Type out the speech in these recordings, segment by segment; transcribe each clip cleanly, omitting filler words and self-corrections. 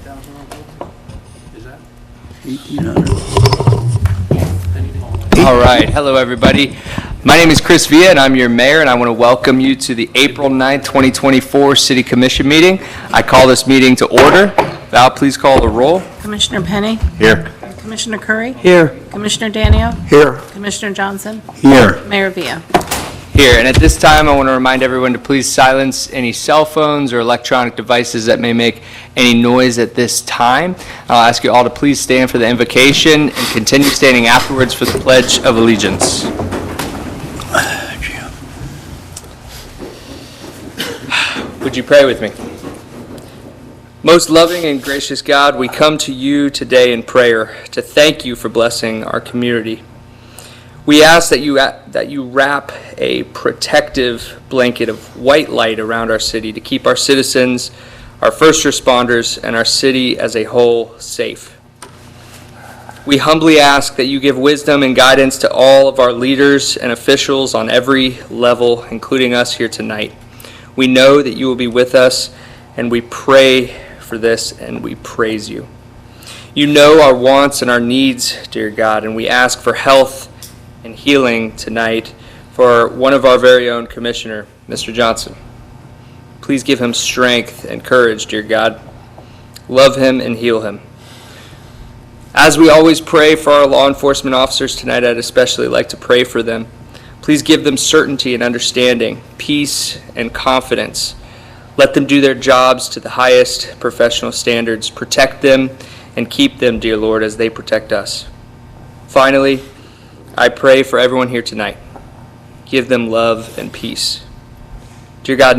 8,000 on both? Is that? 1,800. All right. Hello, everybody. My name is Chris Villa, and I'm your mayor, and I want to welcome you to the April 9th, 2024 City Commission meeting. I call this meeting to order. Val, please call the roll. Commissioner Penny? Here. Commissioner Curry? Here. Commissioner Danio? Here. Commissioner Johnson? Here. Mayor Villa? Here. And at this time, I want to remind everyone to please silence any cell phones or electronic devices that may make any noise at this time. I'll ask you all to please stand for the invocation and continue standing afterwards for the Pledge of Allegiance. Would you pray with me? Most loving and gracious God, we come to you today in prayer to thank you for blessing our community. We ask that you wrap a protective blanket of white light around our city to keep our citizens, our first responders, and our city as a whole safe. We humbly ask that you give wisdom and guidance to all of our leaders and officials on every level, including us here tonight. We know that you will be with us, and we pray for this, and we praise you. You know our wants and our needs, dear God, and we ask for health and healing tonight for one of our very own commissioner, Mr. Johnson. Please give him strength and courage, dear God. Love him and heal him. As we always pray for our law enforcement officers tonight, I'd especially like to pray for them. Please give them certainty and understanding, peace and confidence. Let them do their jobs to the highest professional standards. Protect them and keep them, dear Lord, as they protect us. Finally, I pray for everyone here tonight. Give them love and peace. Dear God,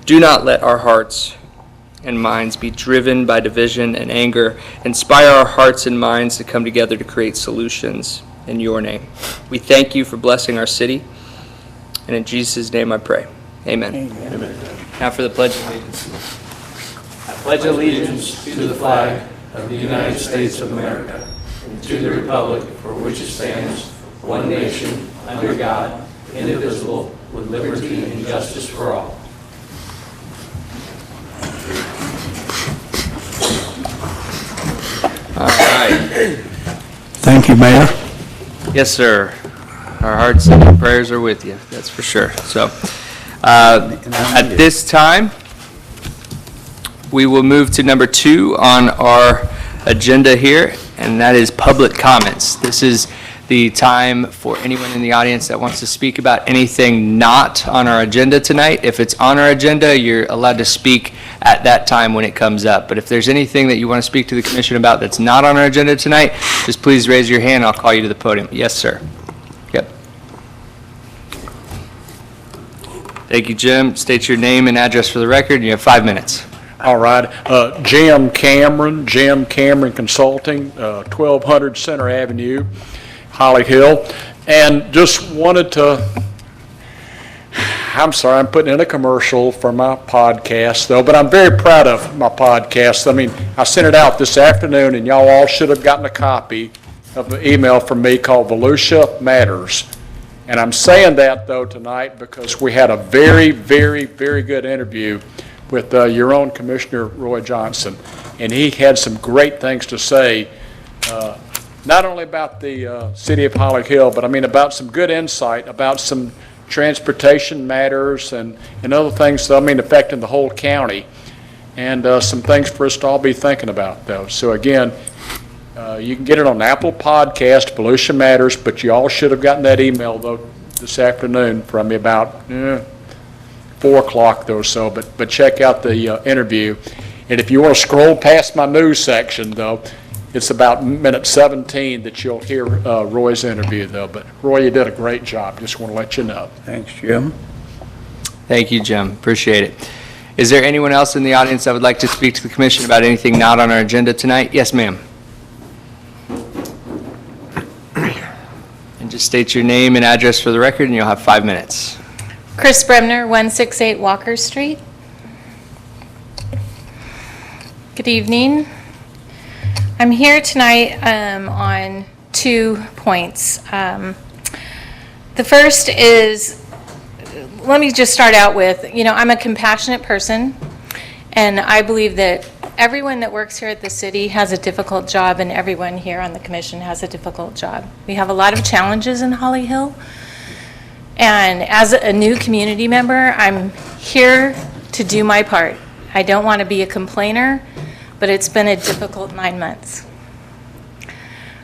do not let our hearts and minds be driven by division and anger. Inspire our hearts and minds to come together to create solutions in your name. We thank you for blessing our city. And in Jesus' name I pray. Amen. Amen. Now for the Pledge of Allegiance. I pledge allegiance to the flag of the United States of America and to the republic for which it stands, one nation, under God, indivisible, with liberty and justice for all. All right. Thank you, Mayor. Yes, sir. Our hearts and prayers are with you, that's for sure. So, at this time, we will move to number 2 on our agenda here, and that is public comments. This is the time for anyone in the audience that wants to speak about anything not on our agenda tonight. If it's on our agenda, you're allowed to speak at that time when it comes up. But if there's anything that you want to speak to the commission about that's not on our agenda tonight, just please raise your hand. I'll call you to the podium. Yes, sir. Yep. Thank you, Jim. State your name and address for the record. You have 5 minutes. All right. Jim Cameron Consulting, 1200 Center Avenue, Holly Hill. And just wanted to, I'm sorry, I'm putting in a commercial for my podcast, though, but I'm very proud of my podcast. I mean, I sent it out this afternoon, and y'all all should have gotten a copy of the email from me called Volusia Matters. And I'm saying that, though, tonight because we had a very, very, very good interview with your own Commissioner Roy Johnson. And he had some great things to say, not only about the city of Holly Hill, but I mean about some good insight about some transportation matters and other things, I mean, affecting the whole county. And some things for us to all be thinking about, though. So again, you can get it on Apple Podcast, Volusia Matters, but you all should have gotten that email, though, this afternoon from me about 4 o'clock, though, so, but check out the interview. And if you want to scroll past my news section, though, it's about minute 17 that you'll hear Roy's interview, though. But Roy, you did a great job. Just want to let you know. Thanks, Jim. Thank you, Jim. Appreciate it. Is there anyone else in the audience that would like to speak to the commission about anything not on our agenda tonight? Yes, ma'am. And just state your name and address for the record, and you'll have 5 minutes. Chris Bremner, 168 Walker Street. Good evening. I'm here tonight on 2 points. The first is, let me just start out with, I'm a compassionate person, and I believe that everyone that works here at the city has a difficult job, and everyone here on the commission has a difficult job. We have a lot of challenges in Holly Hill, and as a new community member, I'm here to do my part. I don't want to be a complainer, but it's been a difficult 9 months.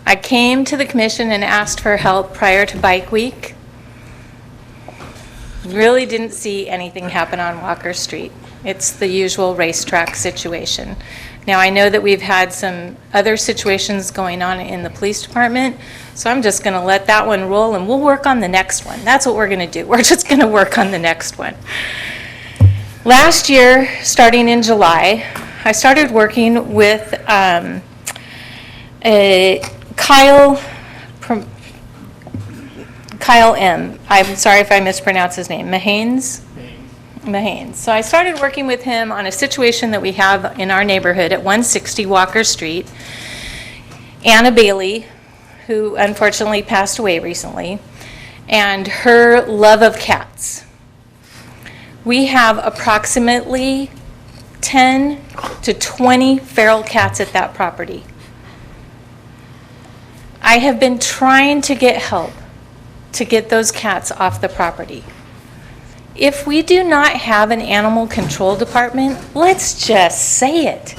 I came to the commission and asked for help prior to Bike Week. Really didn't see anything happen on Walker Street. It's the usual racetrack situation. Now, I know that we've had some other situations going on in the police department, so I'm just going to let that one roll, and we'll work on the next one. That's what we're going to do. We're just going to work on the next one. Last year, starting in July, I started working with Kyle M. I'm sorry if I mispronounce his name. Mahanes? Mahanes. So I started working with him on a situation that we have in our neighborhood at 160 Walker Street. Anna Bailey, who unfortunately passed away recently, and her love of cats. We have approximately 10 to 20 feral cats at that property. I have been trying to get help to get those cats off the property. If we do not have an animal control department, let's just say it.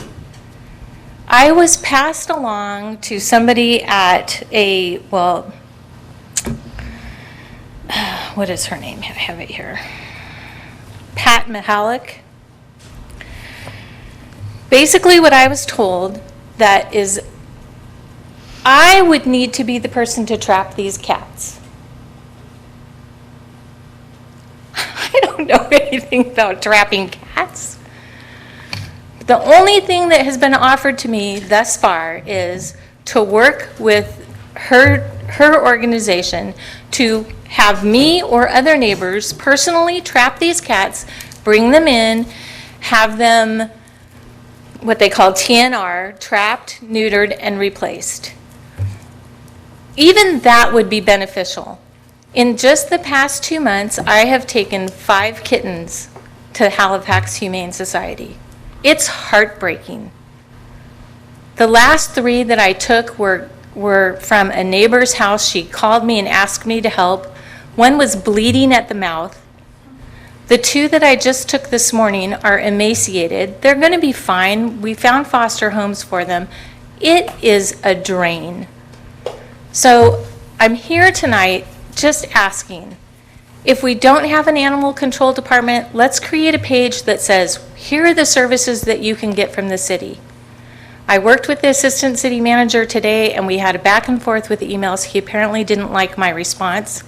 I was passed along to somebody at a, well, what is her name? I have it here. Pat Mihalik. Basically what I was told that is I would need to be the person to trap these cats. I don't know anything about trapping cats. The only thing that has been offered to me thus far is to work with her organization to have me or other neighbors personally trap these cats, bring them in, have them, what they call TNR, trapped, neutered, and replaced. Even that would be beneficial. In just the past 2 months, I have taken 5 kittens to Halifax Humane Society. It's heartbreaking. The last 3 that I took were from a neighbor's house. She called me and asked me to help. One was bleeding at the mouth. The 2 that I just took this morning are emaciated. They're going to be fine. We found foster homes for them. It is a drain. So I'm here tonight just asking, if we don't have an animal control department, let's create a page that says, here are the services that you can get from the city. I worked with the assistant city manager today, and we had a back and forth with emails. He apparently didn't like my response.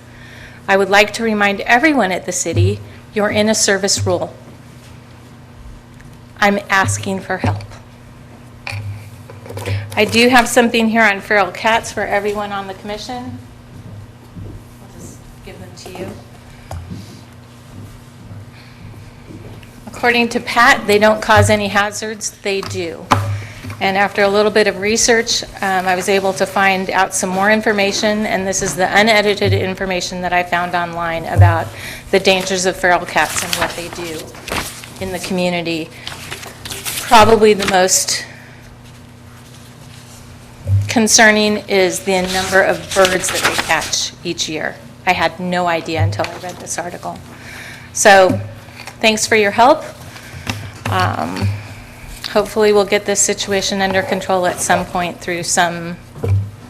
I would like to remind everyone at the city, you're in a service role. I'm asking for help. I do have something here on feral cats for everyone on the commission. I'll just give them to you. According to Pat, they don't cause any hazards. They do. And after a little bit of research, I was able to find out some more information, and this is the unedited information that I found online about the dangers of feral cats and what they do in the community. Probably the most concerning is the number of birds that they catch each year. I had no idea until I read this article. So, thanks for your help. Hopefully we'll get this situation under control at some point through some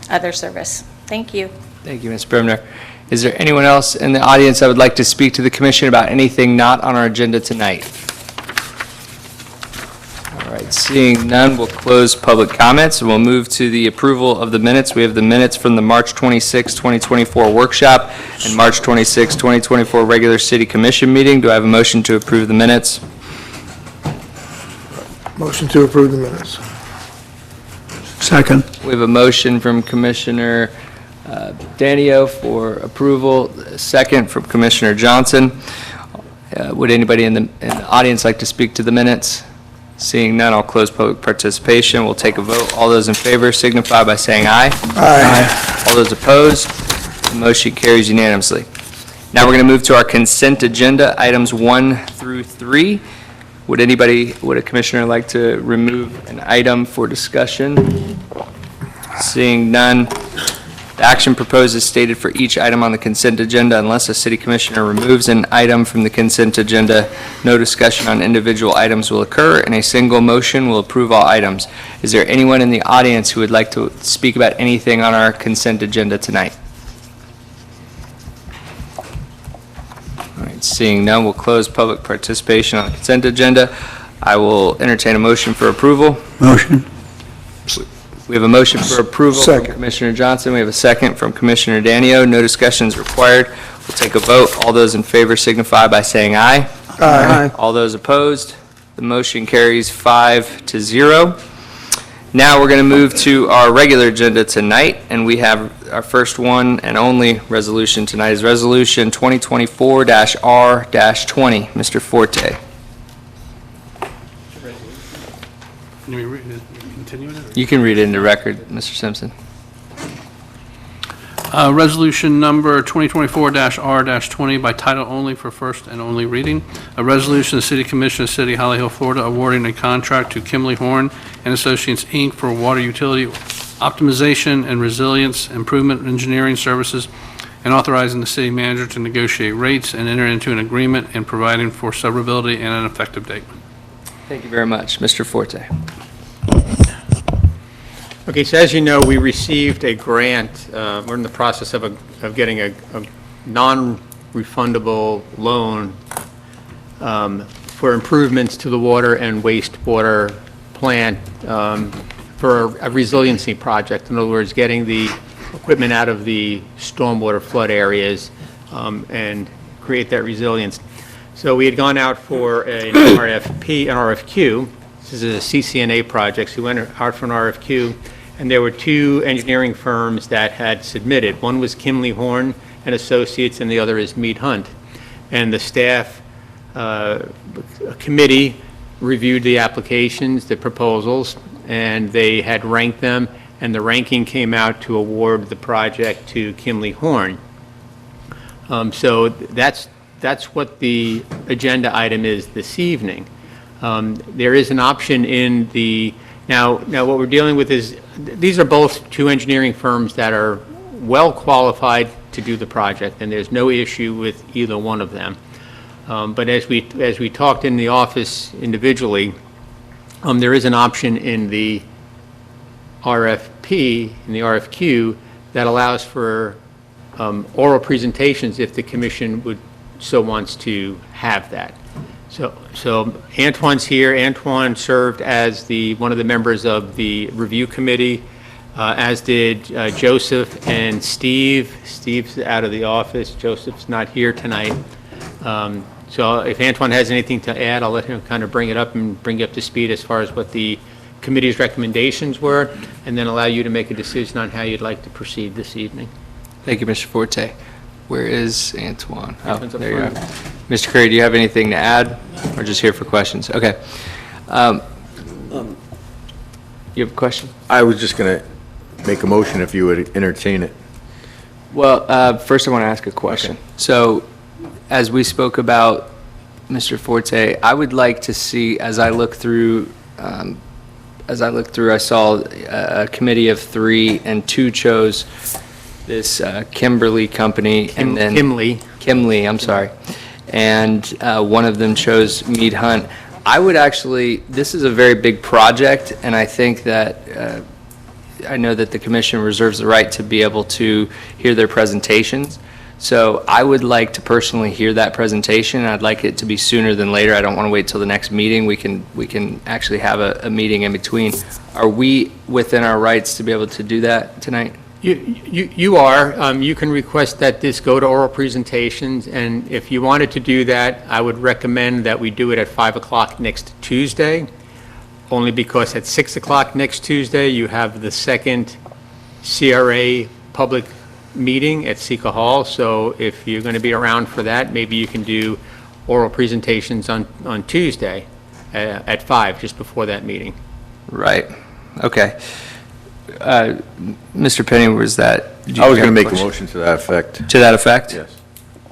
other service. Thank you. Thank you, Ms. Bremner. Is there anyone else in the audience that would like to speak to the commission about anything not on our agenda tonight? All right, seeing none, we'll close public comments and we'll move to the approval of the minutes. We have the minutes from the March 26, 2024 workshop and March 26, 2024 regular city commission meeting. Do I have a motion to approve the minutes? Motion to approve the minutes. Second. We have a motion from Commissioner Danio for approval, a second from Commissioner Johnson. Would anybody in the audience like to speak to the minutes? Seeing none, I'll close public participation. We'll take a vote. All those in favor signify by saying aye. Aye. All those opposed, the motion carries unanimously. Now we're going to move to our consent agenda, items 1 through 3. Would a commissioner like to remove an item for discussion? Seeing none, the action proposed is stated for each item on the consent agenda. Unless a city commissioner removes an item from the consent agenda, no discussion on individual items will occur, and a single motion will approve all items. Is there anyone in the audience who would like to speak about anything on our consent agenda tonight? All right, seeing none, we'll close public participation on the consent agenda. I will entertain a motion for approval. Motion. We have a motion for approval from Second. Commissioner Johnson. We have a second from Commissioner Danio. No discussion is required. We'll take a vote. All those in favor signify by saying aye. Aye. All those opposed, the motion carries 5-0. Now we're going to move to our regular agenda tonight, and we have our first one and only resolution tonight is Resolution 2024-R-20. Mr. Forte. Can we continue it? You can read it into record, Mr. Simpson. Resolution number 2024-R-20 by title only for first and only reading. A resolution of the City Commission of the City of Holly Hill, Florida, awarding a contract to Kimley Horn and Associates, Inc. for water utility optimization and resilience improvement engineering services, and authorizing the city manager to negotiate rates and enter into an agreement and providing for suburbility and an effective date. Thank you very much. Mr. Forte. Okay, so as you know, we received a grant. We're in the process of getting a non-refundable loan for improvements to the water and wastewater plant for a resiliency project. In other words, getting the equipment out of the stormwater flood areas and create that resilience. So we had gone out for an RFQ. This is a CCNA project. So we went out for an RFQ. And there were two engineering firms that had submitted. One was Kimley Horn and Associates, and the other is Mead Hunt. And the staff committee reviewed the applications, the proposals, and they had ranked them, and the ranking came out to award the project to Kimley Horn. So that's what the agenda item is this evening. There is an option in the Now, what we're dealing with is, these are both two engineering firms that are well qualified to do the project, and there's no issue with either one of them. But as we talked in the office individually, there is an option in the RFP, in the RFQ, that allows for oral presentations if the commission wants to have that. So Antoine's here. Antoine served as one of the members of the review committee, as did Joseph and Steve. Steve's out of the office. Joseph's not here tonight. So if Antoine has anything to add, I'll let him kind of bring it up and bring you up to speed as far as what the committee's recommendations were, and then allow you to make a decision on how you'd like to proceed this evening. Thank you, Mr. Forte. Where is Antoine? Oh, Antoine's up there you are. front. Mr. Curry, do you have anything to add, or just here for questions? Okay. You have a question? I was just going to make a motion if you would entertain it. Well, first I want to ask a question. Okay. So, as we spoke about, Mr. Forte, I would like to see, as I look through, I saw a committee of 3, and 2 chose this Kimberly company, and then Kimley, I'm sorry, and one of them chose Mead Hunt. I would actually, this is a very big project, and I think that, I know that the commission reserves the right to be able to hear their presentations. So I would like to personally hear that presentation, and I'd like it to be sooner than later. I don't want to wait till the next meeting. We can actually have a meeting in between. Are we within our rights to be able to do that tonight? You are. You can request that this go to oral presentations, and if you wanted to do that, I would recommend that we do it at 5 o'clock next Tuesday, only because at 6 o'clock next Tuesday, you have the second CRA public meeting at Sika Hall. So if you're going to be around for that, maybe you can do oral presentations on Tuesday at 5, just before that meeting. Right. Okay. Mr. Penny, was that? I was going to make a motion to that effect. To that effect? Yes.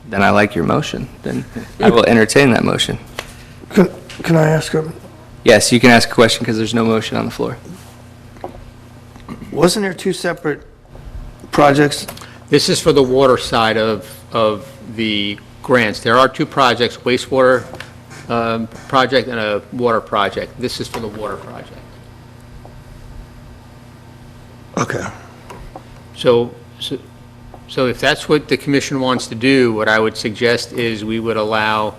Then I like your motion. Then I will entertain that motion. Can I ask him, Yes, you can ask a question because there's no motion on the floor. wasn't there two separate projects? This is for the water side of the grants. There are two projects, wastewater project and a water project. This is for the water project. Okay. So if that's what the commission wants to do, what I would suggest is we would allow,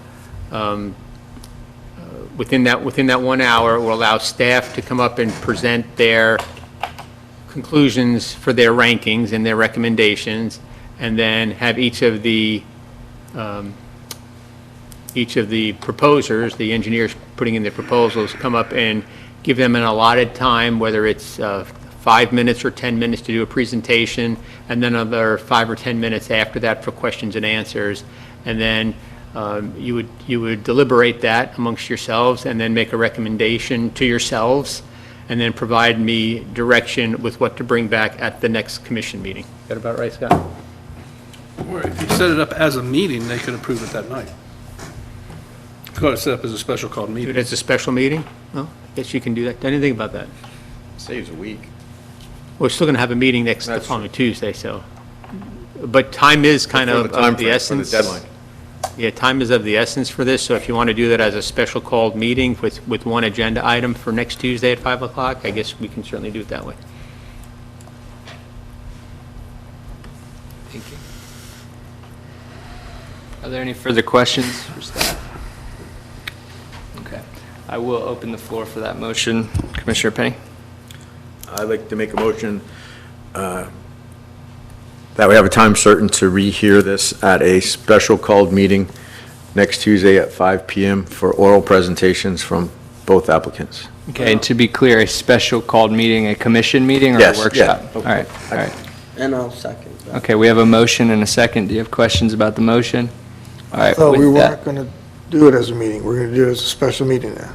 within that 1 hour, we'll allow staff to come up and present their conclusions for their rankings and their recommendations, and then have each of the proposers, the engineers putting in their proposals, come up and give them an allotted time, whether it's 5 minutes or 10 minutes to do a presentation, and then another 5 or 10 minutes after that for questions and answers. And then you would deliberate that amongst yourselves, and then make a recommendation to yourselves, and then provide me direction with what to bring back at the next commission meeting. Is that about right, Scott? Or if you set it up as a meeting, they could approve it that night. Go to set up as a special called Do meeting. it as a special meeting? Well, I guess you can do that. I didn't think about that. Saves a week. We're still going to have a meeting the following Tuesday, so. But time is kind of the essence. For the deadline. Yeah, time is of the essence for this, so if you want to do that as a special called meeting with one agenda item for next Tuesday at 5 o'clock, I guess we can certainly do it that way. Thank you. Are there any further questions for staff? Okay. I will open the floor for that motion. Commissioner Penny? I'd like to make a motion that we have a time certain to rehear this at a special called meeting next Tuesday at 5 p.m. for oral presentations from both applicants. Okay, and to be clear, a special called meeting, a commission meeting or a Yes, workshop? yeah. All right, all right. And I'll second that. Okay, we have a motion and a second. Do you have questions about the motion? All right, So we with weren't that, going to do it as a meeting. We're going to do it as a special meeting now.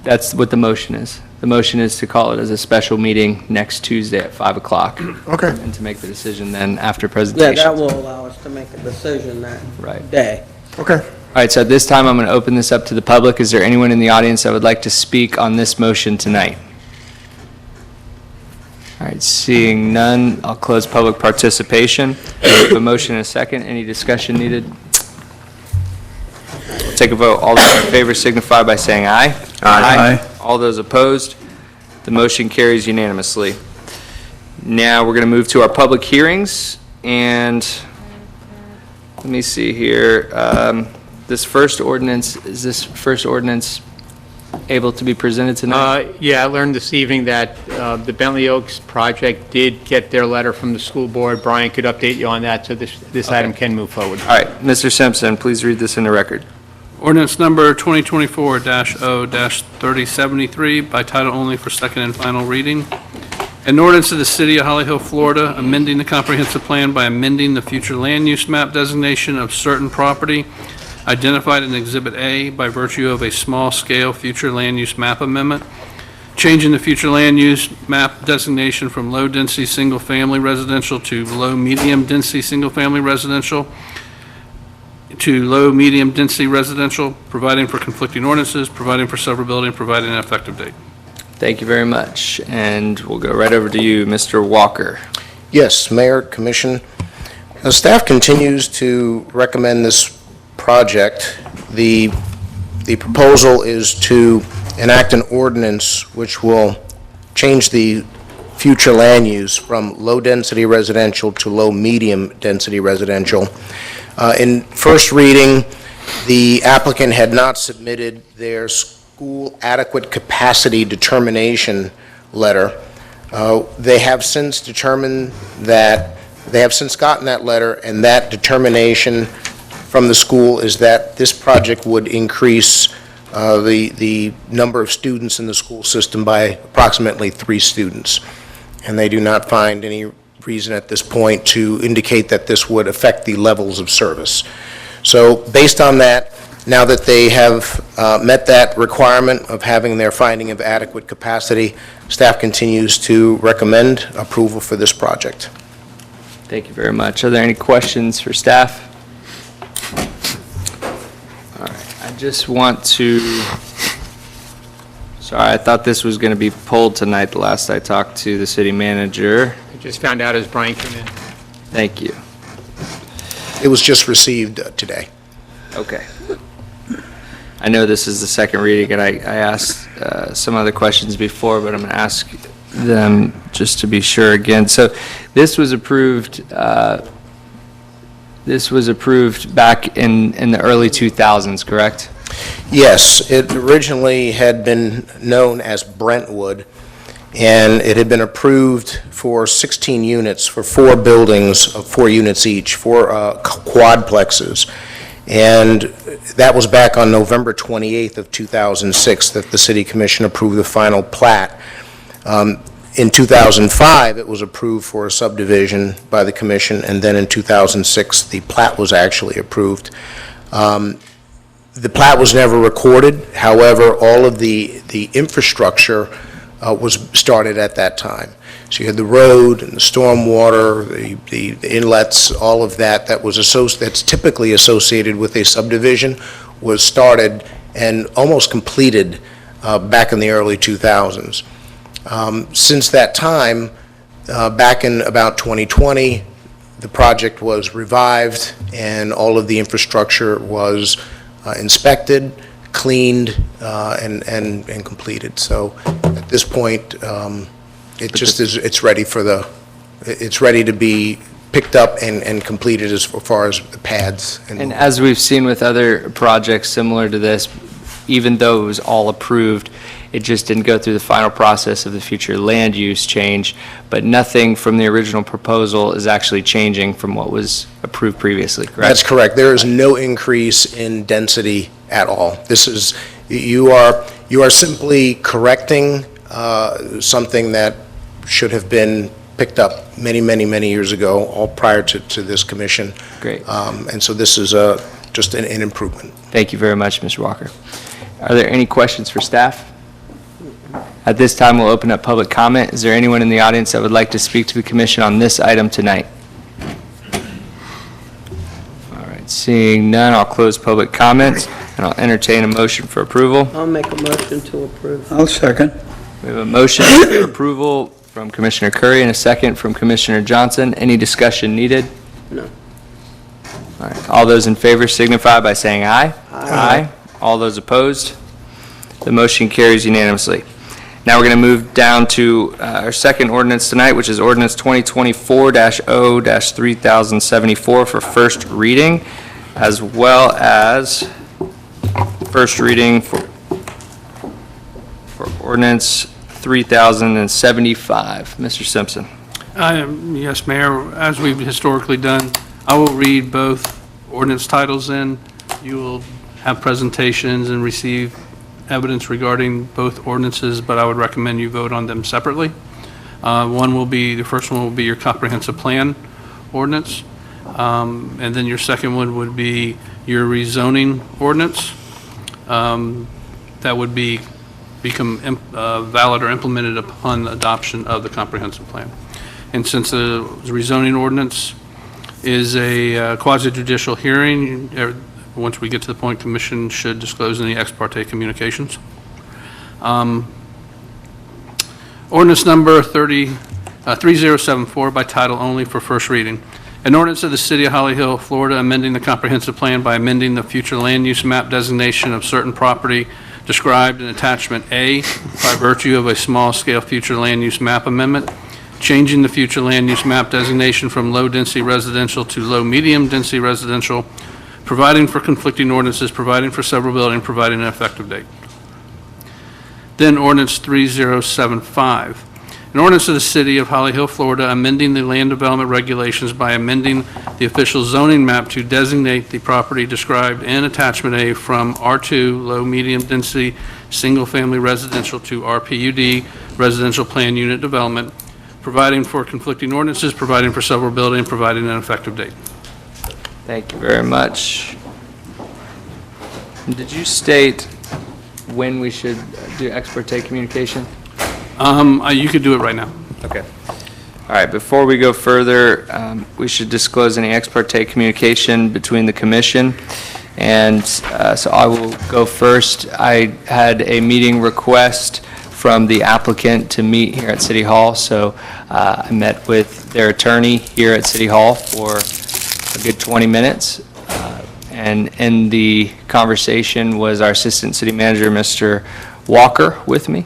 that's what the motion is. The motion is to call it as a special meeting next Tuesday at 5 o'clock Okay. and to make the decision then after Yeah, presentation. that will allow us to make a decision that Right. day. Okay. All right, so at this time, I'm going to open this up to the public. Is there anyone in the audience that would like to speak on this motion tonight? All right, seeing none, I'll close public participation. We have a motion and a second. Any discussion needed? We'll take a vote. All those in favor signify by saying aye. Aye. All those opposed? The motion carries unanimously. Now, we're going to move to our public hearings, and let me see here. Is this first ordinance able to be presented tonight? Yeah, I learned this evening that the Bentley Oaks project did get their letter from the school board. Brian could update you on that, so this item can move forward. All right, Mr. Simpson, please read this in the record. Ordinance number 2024-0-3073 by title only for second and final reading. An ordinance of the City of Holly Hill, Florida, amending the comprehensive plan by amending the future land use map designation of certain property identified in Exhibit A by virtue of a small-scale future land use map amendment, changing the future land use map designation from low-density single-family residential to low-medium-density single-family residential to low-medium-density residential, providing for conflicting ordinances, providing for severability, and providing an effective date. Thank you very much, and we'll go right over to you, Mr. Walker. Yes, Mayor, Commission. Staff continues to recommend this project. The proposal is to enact an ordinance which will change the future land use from low-density residential to low-medium-density residential. In first reading, the applicant had not submitted their school adequate capacity determination letter. They have since determined that, they have since gotten that letter, and that determination from the school is that this project would increase the number of students in the school system by approximately 3 students. And they do not find any reason at this point to indicate that this would affect the levels of service. So based on that, now that they have met that requirement of having their finding of adequate capacity, staff continues to recommend approval for this project. Thank you very much. Are there any questions for staff? All right, I just want to Sorry, I thought this was going to be pulled tonight the last I talked to the city manager. I just found out as Brian came in. Thank you. It was just received today. Okay. I know this is the second reading, and I asked some other questions before, but I'm going to ask them just to be sure again. So this was approved back in the early 2000s, correct? Yes, it originally had been known as Brentwood, and it had been approved for 16 units for 4 buildings of 4 units each, 4 quadplexes. And that was back on November 28th of 2006 that the City Commission approved the final plat. In 2005, it was approved for a subdivision by the commission, and then in 2006, the plat was actually approved. The plat was never recorded. However, all of the infrastructure was started at that time. So you had the road and the stormwater, the inlets, all of that that's typically associated with a subdivision was started and almost completed back in the early 2000s. Since that time, back in about 2020, the project was revived and all of the infrastructure was inspected, cleaned, and completed. So at this point, it's ready it's ready to be picked up and completed as far as the pads. And as we've seen with other projects similar to this, even though it was all approved, it just didn't go through the final process of the future land use change, but nothing from the original proposal is actually changing from what was approved previously, correct? That's correct. There is no increase in density at all. This is, you are simply correcting something that should have been picked up many, many, many years ago, all prior to this commission. Great. And so this is just an improvement. Thank you very much, Mr. Walker. Are there any questions for staff? At this time, we'll open up public comment. Is there anyone in the audience that would like to speak to the commission on this item tonight? All right, seeing none, I'll close public comments, and I'll entertain a motion for approval. I'll make a motion to approve. I'll second. We have a motion for approval from Commissioner Curry and a second from Commissioner Johnson. Any discussion needed? No. All right, all those in favor signify by saying aye. Aye. All those opposed? The motion carries unanimously. Now we're going to move down to our second ordinance tonight, which is ordinance 2024-0-3074 for first reading, as well as first reading for ordinance 3075. Mr. Simpson. Yes, Mayor, as we've historically done, I will read both ordinance titles in. You will have presentations and receive evidence regarding both ordinances, but I would recommend you vote on them separately. The first one will be your comprehensive plan ordinance, and then your second one would be your rezoning ordinance. That would become valid or implemented upon adoption of the comprehensive plan. And since the rezoning ordinance is a quasi-judicial hearing, once we get to the point, commission should disclose any ex parte communications. Ordinance number 3074 by title only for first reading. An ordinance of the City of Holly Hill, Florida, amending the comprehensive plan by amending the future land use map designation of certain property described in attachment A by virtue of a small-scale future land use map amendment, changing the future land use map designation from low-density residential to low-medium density residential, providing for conflicting ordinances, providing for severability, and providing an effective date. Then ordinance 3075. An ordinance of the City of Holly Hill, Florida, amending the land development regulations by amending the official zoning map to designate the property described in attachment A from R2, low-medium density, single-family residential to RPUD, residential plan unit development, providing for conflicting ordinances, providing for severability, and providing an effective date. Thank you very much. Did you state when we should do ex parte communication? You could do it right now. Okay. All right, before we go further, we should disclose any ex parte communication between the commission And so I will go first. I had a meeting request from the applicant to meet here at City Hall, so I met with their attorney here at City Hall for a good 20 minutes. And in the conversation was our Assistant City Manager, Mr. Walker, with me.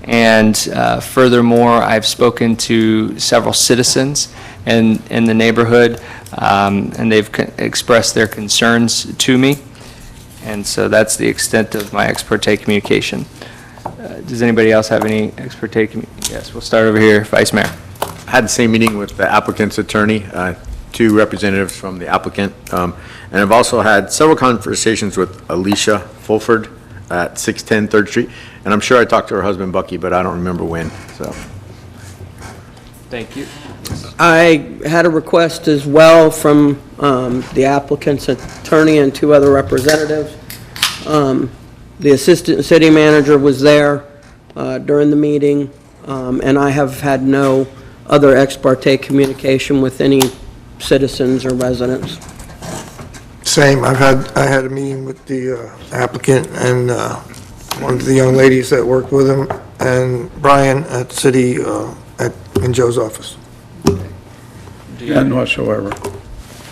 And furthermore, I've spoken to several citizens in the neighborhood, and they've expressed their concerns to me. And so that's the extent of my ex parte communication. Does anybody else have any ex parte? Yes, we'll start over here, Vice Mayor. I had the same meeting with the applicant's attorney, two representatives from the applicant, and I've also had several conversations with Alicia Fulford at 610 3rd Street, and I'm sure I talked to her husband Bucky, but I don't remember when, so. Thank you. I had a request as well from the applicant's attorney and two other representatives. The assistant city manager was there during the meeting, and I have had no other ex parte communication with any citizens or residents. Same, I had a meeting with the applicant and one of the young ladies that worked with him, and Brian at city, in Joe's office. None whatsoever.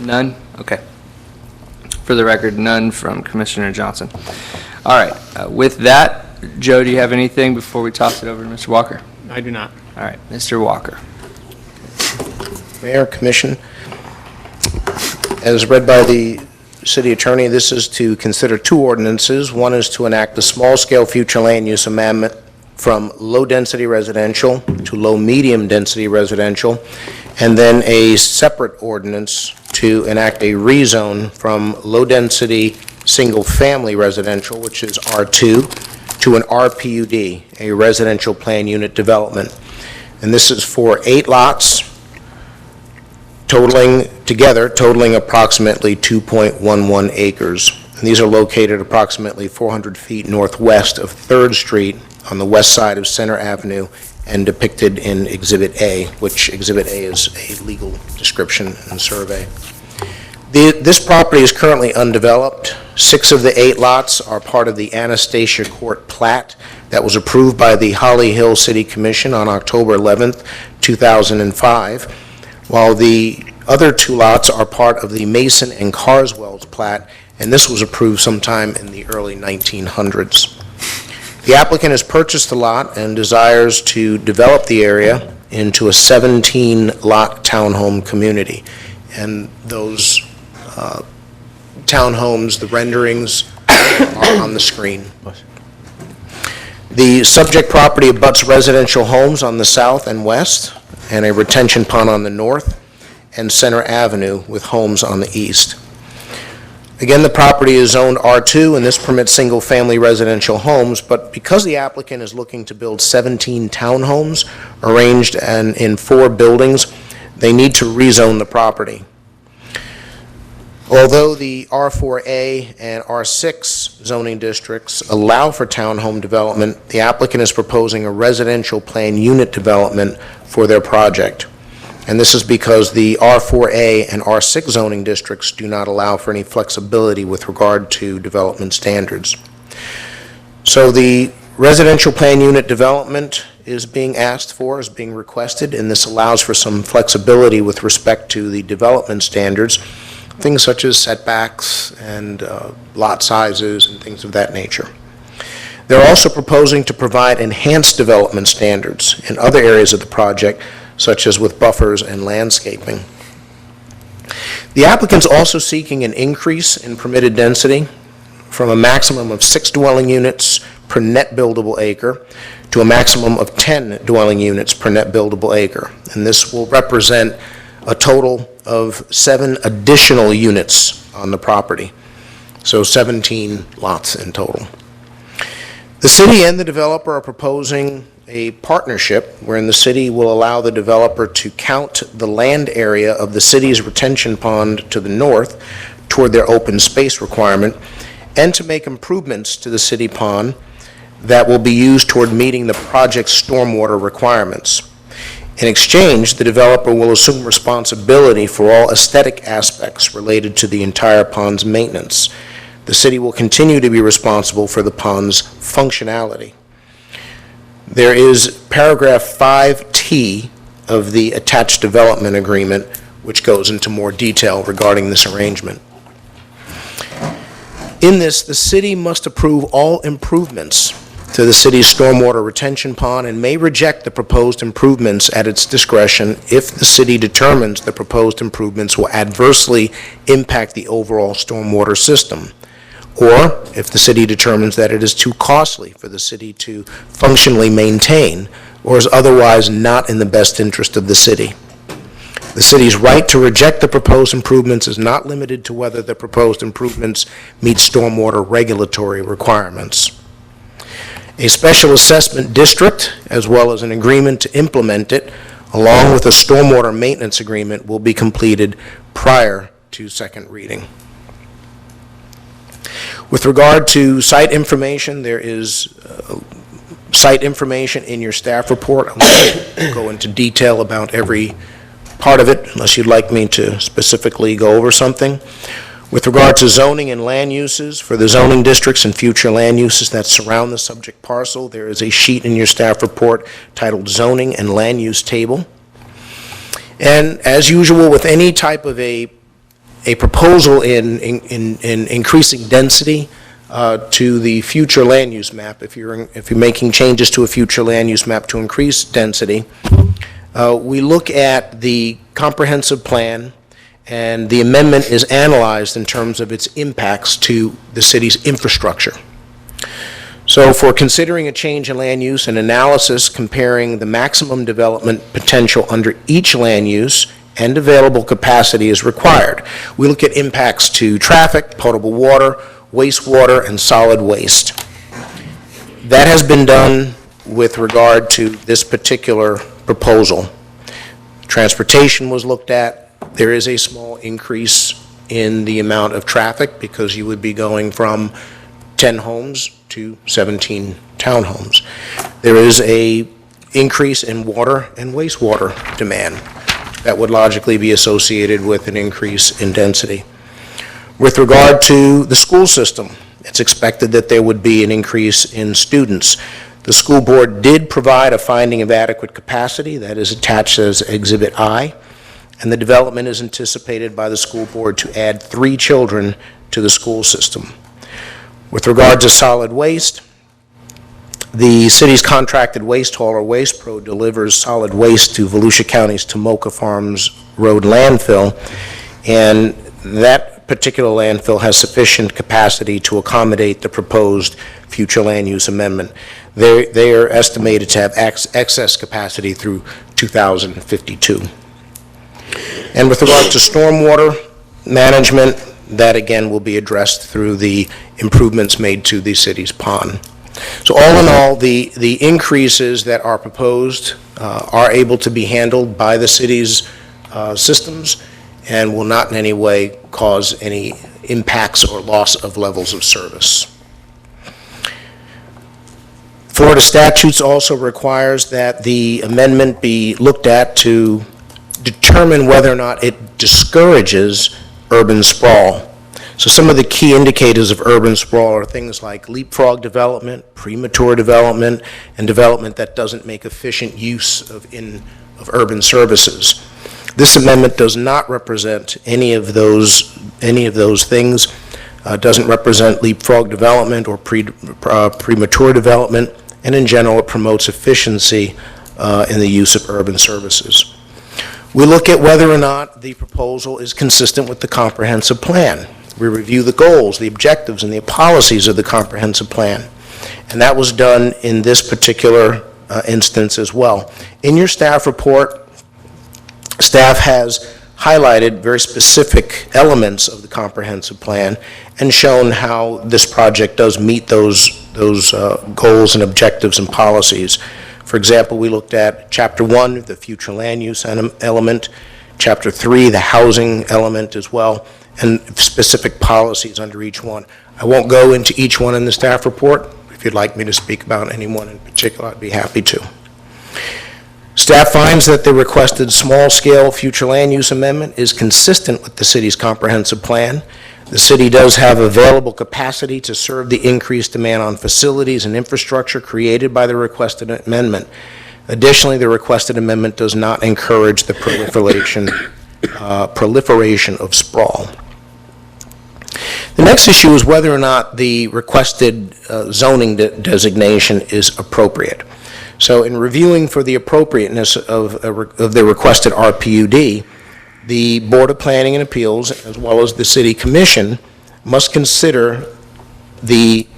None? Okay. For the record, none from Commissioner Johnson. All right. With that, Joe, do you have anything before we toss it over to Mr. Walker? I do not. All right, Mr. Walker. Mayor, Commission, as read by the city attorney, this is to consider two ordinances. One is to enact a small-scale future land use amendment from low-density residential to low-medium density residential, and then a separate ordinance to enact a rezone from low-density single-family residential, which is R2, to an RPUD, a residential plan unit development. And this is for 8 lots, totaling approximately 2.11 acres. And these are located approximately 400 feet northwest of 3rd Street on the west side of Center Avenue and depicted in Exhibit A, which Exhibit A is a legal description and survey. This property is currently undeveloped. 6 of the 8 lots are part of the Anastasia Court plat that was approved by the Holly Hill City Commission on October 11th, 2005, while the other 2 lots are part of the Mason and Carswell's plat, and this was approved sometime in the early 1900s. The applicant has purchased the lot and desires to develop the area into a 17-lot townhome community. And those townhomes, the renderings are on the screen. The subject property abuts residential homes on the south and west, and a retention pond on the north, and Center Avenue with homes on the east. Again, the property is zoned R2, and this permits single-family residential homes, but because the applicant is looking to build 17 townhomes arranged in 4 buildings, they need to rezone the property. Although the R4A and R6 zoning districts allow for townhome development, the applicant is proposing a residential plan unit development for their project. And this is because the R4A and R6 zoning districts do not allow for any flexibility with regard to development standards. So the residential plan unit development is being asked for, is being requested, and this allows for some flexibility with respect to the development standards, things such as setbacks and lot sizes and things of that nature. They're also proposing to provide enhanced development standards in other areas of the project, such as with buffers and landscaping. The applicant's also seeking an increase in permitted density from a maximum of 6 dwelling units per net buildable acre to a maximum of 10 dwelling units per net buildable acre. And this will represent a total of 7 additional units on the property, so 17 lots in total. The city and the developer are proposing a partnership wherein the city will allow the developer to count the land area of the city's retention pond to the north toward their open space requirement and to make improvements to the city pond that will be used toward meeting the project's stormwater requirements. In exchange, the developer will assume responsibility for all aesthetic aspects related to the entire pond's maintenance. The city will continue to be responsible for the pond's functionality. There is paragraph 5T of the attached development agreement, which goes into more detail regarding this arrangement. In this, the city must approve all improvements to the city's stormwater retention pond and may reject the proposed improvements at its discretion if the city determines the proposed improvements will adversely impact the overall stormwater system, or if the city determines that it is too costly for the city to functionally maintain or is otherwise not in the best interest of the city. The city's right to reject the proposed improvements is not limited to whether the proposed improvements meet stormwater regulatory requirements. A special assessment district, as well as an agreement to implement it, along with a stormwater maintenance agreement, will be completed prior to second reading. With regard to site information, there is site information in your staff report. I won't go into detail about every part of it, unless you'd like me to specifically go over something. With regard to zoning and land uses, for the zoning districts and future land uses that surround the subject parcel, there is a sheet in your staff report titled Zoning and Land Use Table. And as usual with any type of a proposal in increasing density to the future land use map, if you're making changes to a future land use map to increase density, we look at the comprehensive plan, and the amendment is analyzed in terms of its impacts to the city's infrastructure. So for considering a change in land use, an analysis comparing the maximum development potential under each land use and available capacity is required. We look at impacts to traffic, potable water, wastewater, and solid waste. That has been done with regard to this particular proposal. Transportation was looked at. There is a small increase in the amount of traffic because you would be going from 10 homes to 17 townhomes. There is a increase in water and wastewater demand that would logically be associated with an increase in density. With regard to the school system, it's expected that there would be an increase in students. The school board did provide a finding of adequate capacity that is attached as Exhibit I, and the development is anticipated by the school board to add 3 children to the school system. With regard to solid waste, the city's contracted waste hauler, Waste Pro, delivers solid waste to Volusia County's Tomoka Farms Road landfill, and that particular landfill has sufficient capacity to accommodate the proposed future land use amendment. They are estimated to have excess capacity through 2052. And with regard to stormwater management, that again will be addressed through the improvements made to the city's pond. So all in all, the increases that are proposed are able to be handled by the city's systems and will not in any way cause any impacts or loss of levels of service. Florida statutes also requires that the amendment be looked at to determine whether or not it discourages urban sprawl. So some of the key indicators of urban sprawl are things like leapfrog development, premature development, and development that doesn't make efficient use of urban services. This amendment does not represent any of those things. Doesn't represent leapfrog development or premature development, and in general it promotes efficiency in the use of urban services. We look at whether or not the proposal is consistent with the comprehensive plan. We review the goals, the objectives, and the policies of the comprehensive plan. And that was done in this particular instance as well. In your staff report, staff has highlighted very specific elements of the comprehensive plan and shown how this project does meet those goals and objectives and policies. For example, we looked at Chapter 1, the future land use element, Chapter 3, the housing element as well, and specific policies under each one. I won't go into each one in the staff report. If you'd like me to speak about any one in particular, I'd be happy to. Staff finds that the requested small-scale future land use amendment is consistent with the city's comprehensive plan. The city does have available capacity to serve the increased demand on facilities and infrastructure created by the requested amendment. Additionally, the requested amendment does not encourage the proliferation of sprawl. The next issue is whether or not the requested zoning designation is appropriate. So in reviewing for the appropriateness of the requested RPUD, the Board of Planning and Appeals, as well as the City Commission, must consider the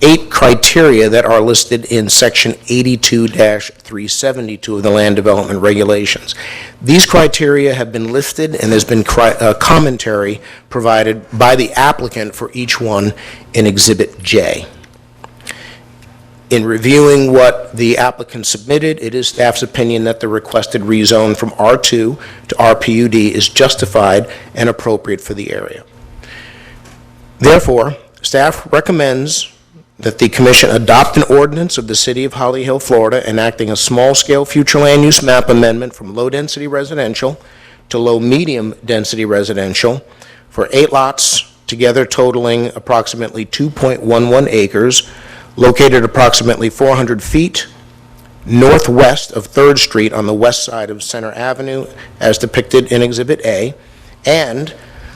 8 criteria that are listed in Section 82-372 of the Land Development Regulations. These criteria have been listed, and there's been commentary provided by the applicant for each one in Exhibit J. In reviewing what the applicant submitted, it is staff's opinion that the requested rezone from R2 to RPUD is justified and appropriate for the area. Therefore, staff recommends that the commission adopt an ordinance of the City of Holly Hill, Florida, enacting a small-scale future land use map amendment from low-density residential to low-medium density residential for 8 lots, together totaling approximately 2.11 acres, located approximately 400 feet northwest of 3rd Street on the west side of Center Avenue, as depicted in Exhibit A, and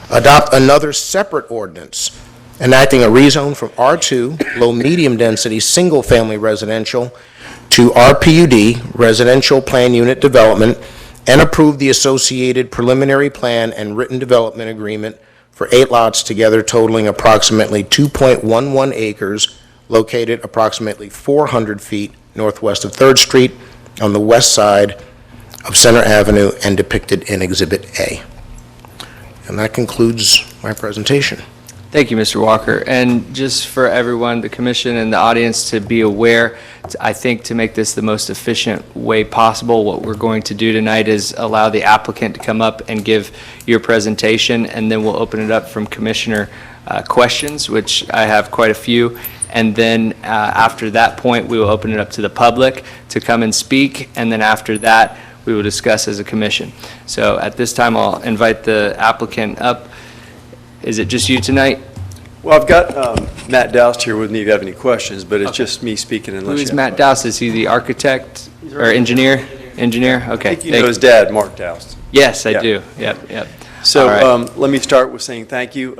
adopt another separate ordinance enacting a rezone from R2, low-medium density, single-family residential, to RPUD, residential plan unit development, and approve the associated preliminary plan and written development agreement for 8 lots together totaling approximately 2.11 acres, located approximately 400 feet northwest of 3rd Street on the west side of Center Avenue and depicted in Exhibit A. And that concludes my presentation. Thank you, Mr. Walker. And just for everyone, the commission and the audience to be aware, I think to make this the most efficient way possible, what we're going to do tonight is allow the applicant to come up and give your presentation, and then we'll open it up from commissioner questions, which I have quite a few. And then after that point, we will open it up to the public to come and speak, and then after that, we will discuss as a commission. So at this time, I'll invite the applicant up. Is it just you tonight? Well, I've got Matt Doust here with me if you have any questions, but it's just me speaking unless Who you is have Matt Doust? Is he the architect or engineer? Engineer? Okay. I think you know his dad, Mark Doust. Yes, I Yeah. do. Yep. So All right. let me start with saying thank you,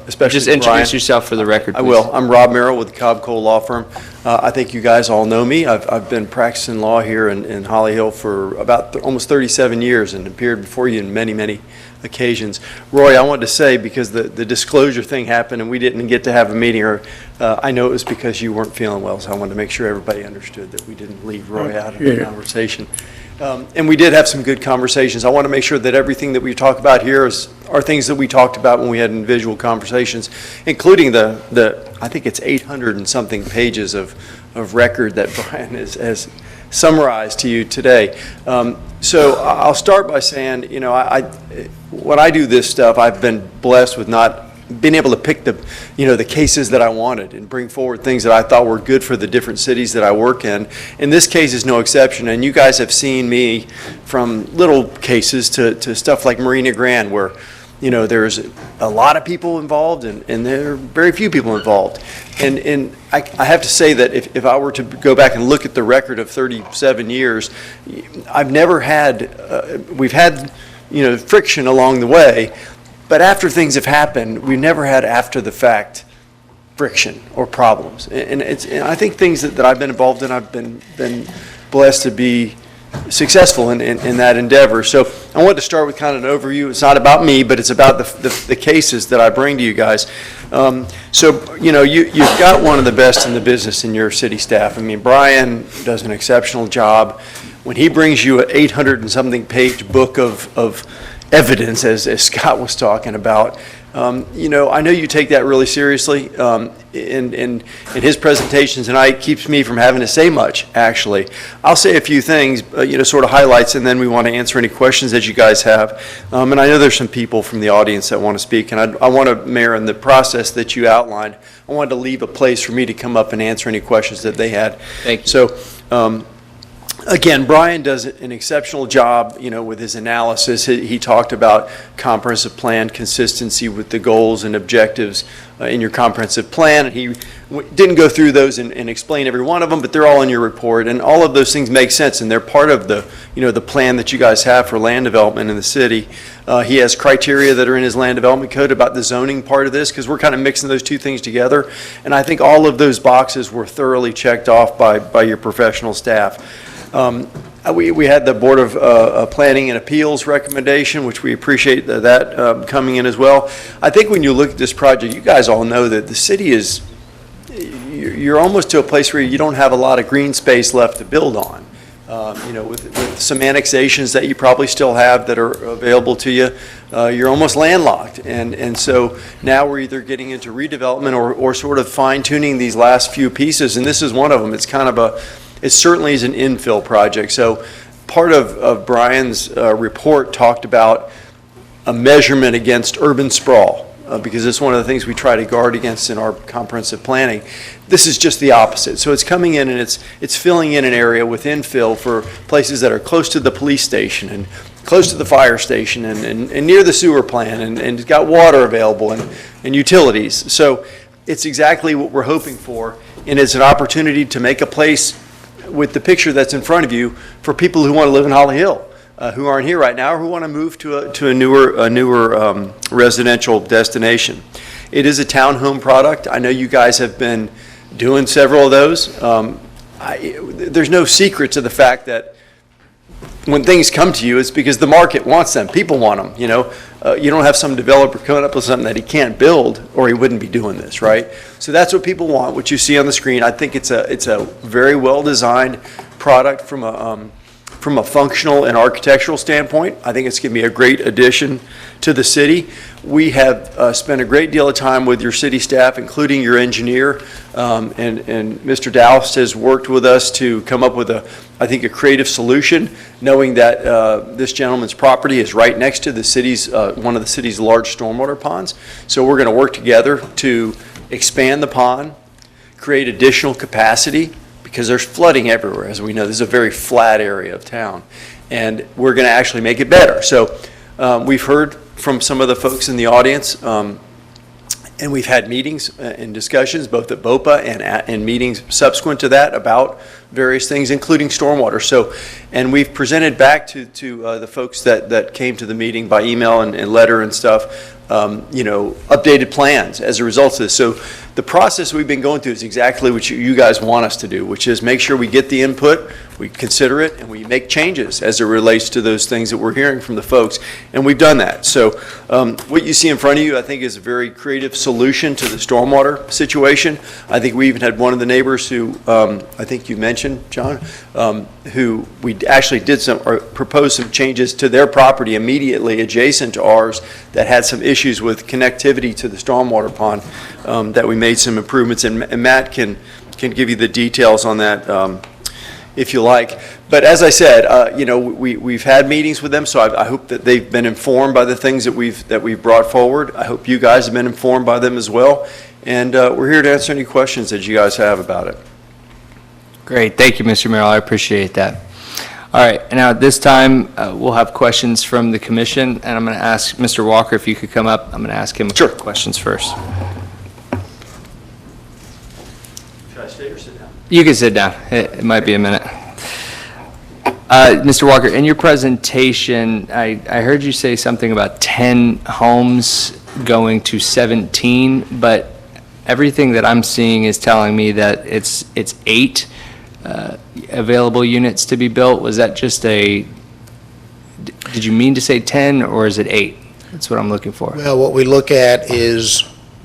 especially Just to introduce Brian. yourself for the record, I please. will. I'm Rob Merrill with the Cobb Cole Law Firm. I think you guys all know me. I've been practicing law here in Holly Hill for about almost 37 years and appeared before you in many, many occasions. Roy, I wanted to say, because the disclosure thing happened and we didn't get to have a meeting, or I know it was because you weren't feeling well, so I wanted to make sure everybody understood that we didn't leave Roy out of the conversation. And we did have some good conversations. I want to make sure that everything that we talk about here are things that we talked about when we had individual conversations, including the I think it's 800 and something pages of record that Brian has summarized to you today. So I'll start by saying, when I do this stuff, I've been blessed with not being able to pick the cases that I wanted and bring forward things that I thought were good for the different cities that I work in. And this case is no exception. And you guys have seen me from little cases to stuff like Marina Grande, where there's a lot of people involved and there are very few people involved. And I have to say that if I were to go back and look at the record of 37 years, I've never had, we've had, friction along the way, but after things have happened, we've never had after the fact friction or problems. And I think things that I've been involved in, I've been blessed to be successful in that endeavor. So I wanted to start with kind of an overview. It's not about me, but it's about the cases that I bring to you guys. So you've got one of the best in the business in your city staff. I mean, Brian does an exceptional job. When he brings you an 800 and something page book of evidence, as Scott was talking about, I know you take that really seriously. In his presentations tonight keeps me from having to say much, actually. I'll say a few things, sort of highlights, and then we want to answer any questions that you guys have. And I know there's some people from the audience that want to speak, and I want to, Mayor, in the process that you outlined, I wanted to leave a place for me to come up and answer any questions that they had. Thank you. So Again, Brian does an exceptional job, with his analysis. He talked about comprehensive plan consistency with the goals and objectives in your comprehensive plan. And he didn't go through those and explain every one of them, but they're all in your report. And all of those things make sense, and they're part of the plan that you guys have for land development in the city. He has criteria that are in his land development code about the zoning part of this, because we're kind of mixing those two things together. And I think all of those boxes were thoroughly checked off by your professional staff. We had the Board of Planning and Appeals recommendation, which we appreciate that coming in as well. I think when you look at this project, you guys all know that the city is, you're almost to a place where you don't have a lot of green space left to build on. With some annexations that you probably still have that are available to you, you're almost landlocked. And so now we're either getting into redevelopment or sort of fine tuning these last few pieces, and this is one of them. It's kind of it certainly is an infill project. So part of Brian's report talked about a measurement against urban sprawl, because it's one of the things we try to guard against in our comprehensive planning. This is just the opposite. So it's coming in and it's filling in an area with infill for places that are close to the police station and close to the fire station and near the sewer plant, and it's got water available and utilities. So it's exactly what we're hoping for, and it's an opportunity to make a place with the picture that's in front of you for people who want to live in Holly Hill, who aren't here right now, or who want to move to a newer residential destination. It is a townhome product. I know you guys have been doing several of those. There's no secret to the fact that when things come to you, it's because the market wants them. People want them, You don't have some developer coming up with something that he can't build, or he wouldn't be doing this, right? So that's what people want, what you see on the screen. I think it's a very well-designed product from a functional and architectural standpoint. I think it's going to be a great addition to the city. We have spent a great deal of time with your city staff, including your engineer, and Mr. Doust has worked with us to come up with I think a creative solution, knowing that this gentleman's property is right next to the city's one of the city's large stormwater ponds. So we're going to work together to expand the pond, create additional capacity, because there's flooding everywhere. As we know, this is a very flat area of town, and we're going to actually make it better. So we've heard from some of the folks in the audience, and we've had meetings and discussions both at BOPA and meetings subsequent to that about various things, including stormwater. So, and we've presented back to the folks that came to the meeting by email and letter and stuff, updated plans as a result of this. So the process we've been going through is exactly what you guys want us to do, which is make sure we get the input, we consider it, and we make changes as it relates to those things that we're hearing from the folks. And we've done that. So what you see in front of you, I think, is a very creative solution to the stormwater situation. I think we even had one of the neighbors who, I think you mentioned, John, who we actually did proposed some changes to their property immediately adjacent to ours that had some issues with connectivity to the stormwater pond, that we made some improvements, and Matt can give you the details on that if you like. But as I said, we've had meetings with them, so I hope that they've been informed by the things that we've brought forward. I hope you guys have been informed by them as well, and we're here to answer any questions that you guys have about it. Great. Thank you, Mr. Merrill. I appreciate that. All right. And now at this time, we'll have questions from the commission, and I'm going to ask Mr. Walker if you could come up. I'm going to ask him Sure. questions first. Should I stay or sit down? You can sit down. It might be a minute. Mr. Walker, in your presentation, I heard you say something about 10 homes going to 17, but everything that I'm seeing is telling me that it's 8 available units to be built. Was that just did you mean to say 10, or is it 8? That's what I'm looking for. Well, what we look at is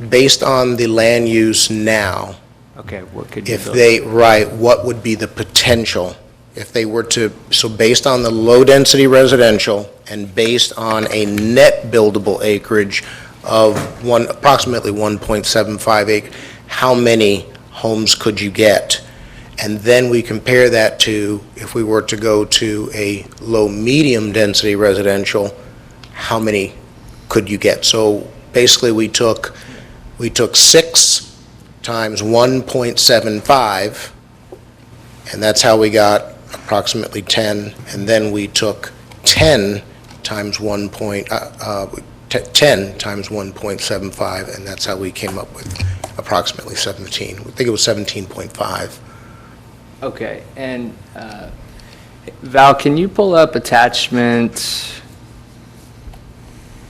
based on the land use now. Okay, what could you If build? what would be the potential if they were to, so based on the low-density residential and based on a net buildable acreage of approximately 1.75 acre, how many homes could you get? And then we compare that to, if we were to go to a low-medium density residential, how many could you get? So basically, we took 6 times 1.75, and that's how we got approximately 10, and then we took 10 times 10 times 1.75, and that's how we came up with approximately 17. I think it was 17.5. Okay, and Val, can you pull up attachment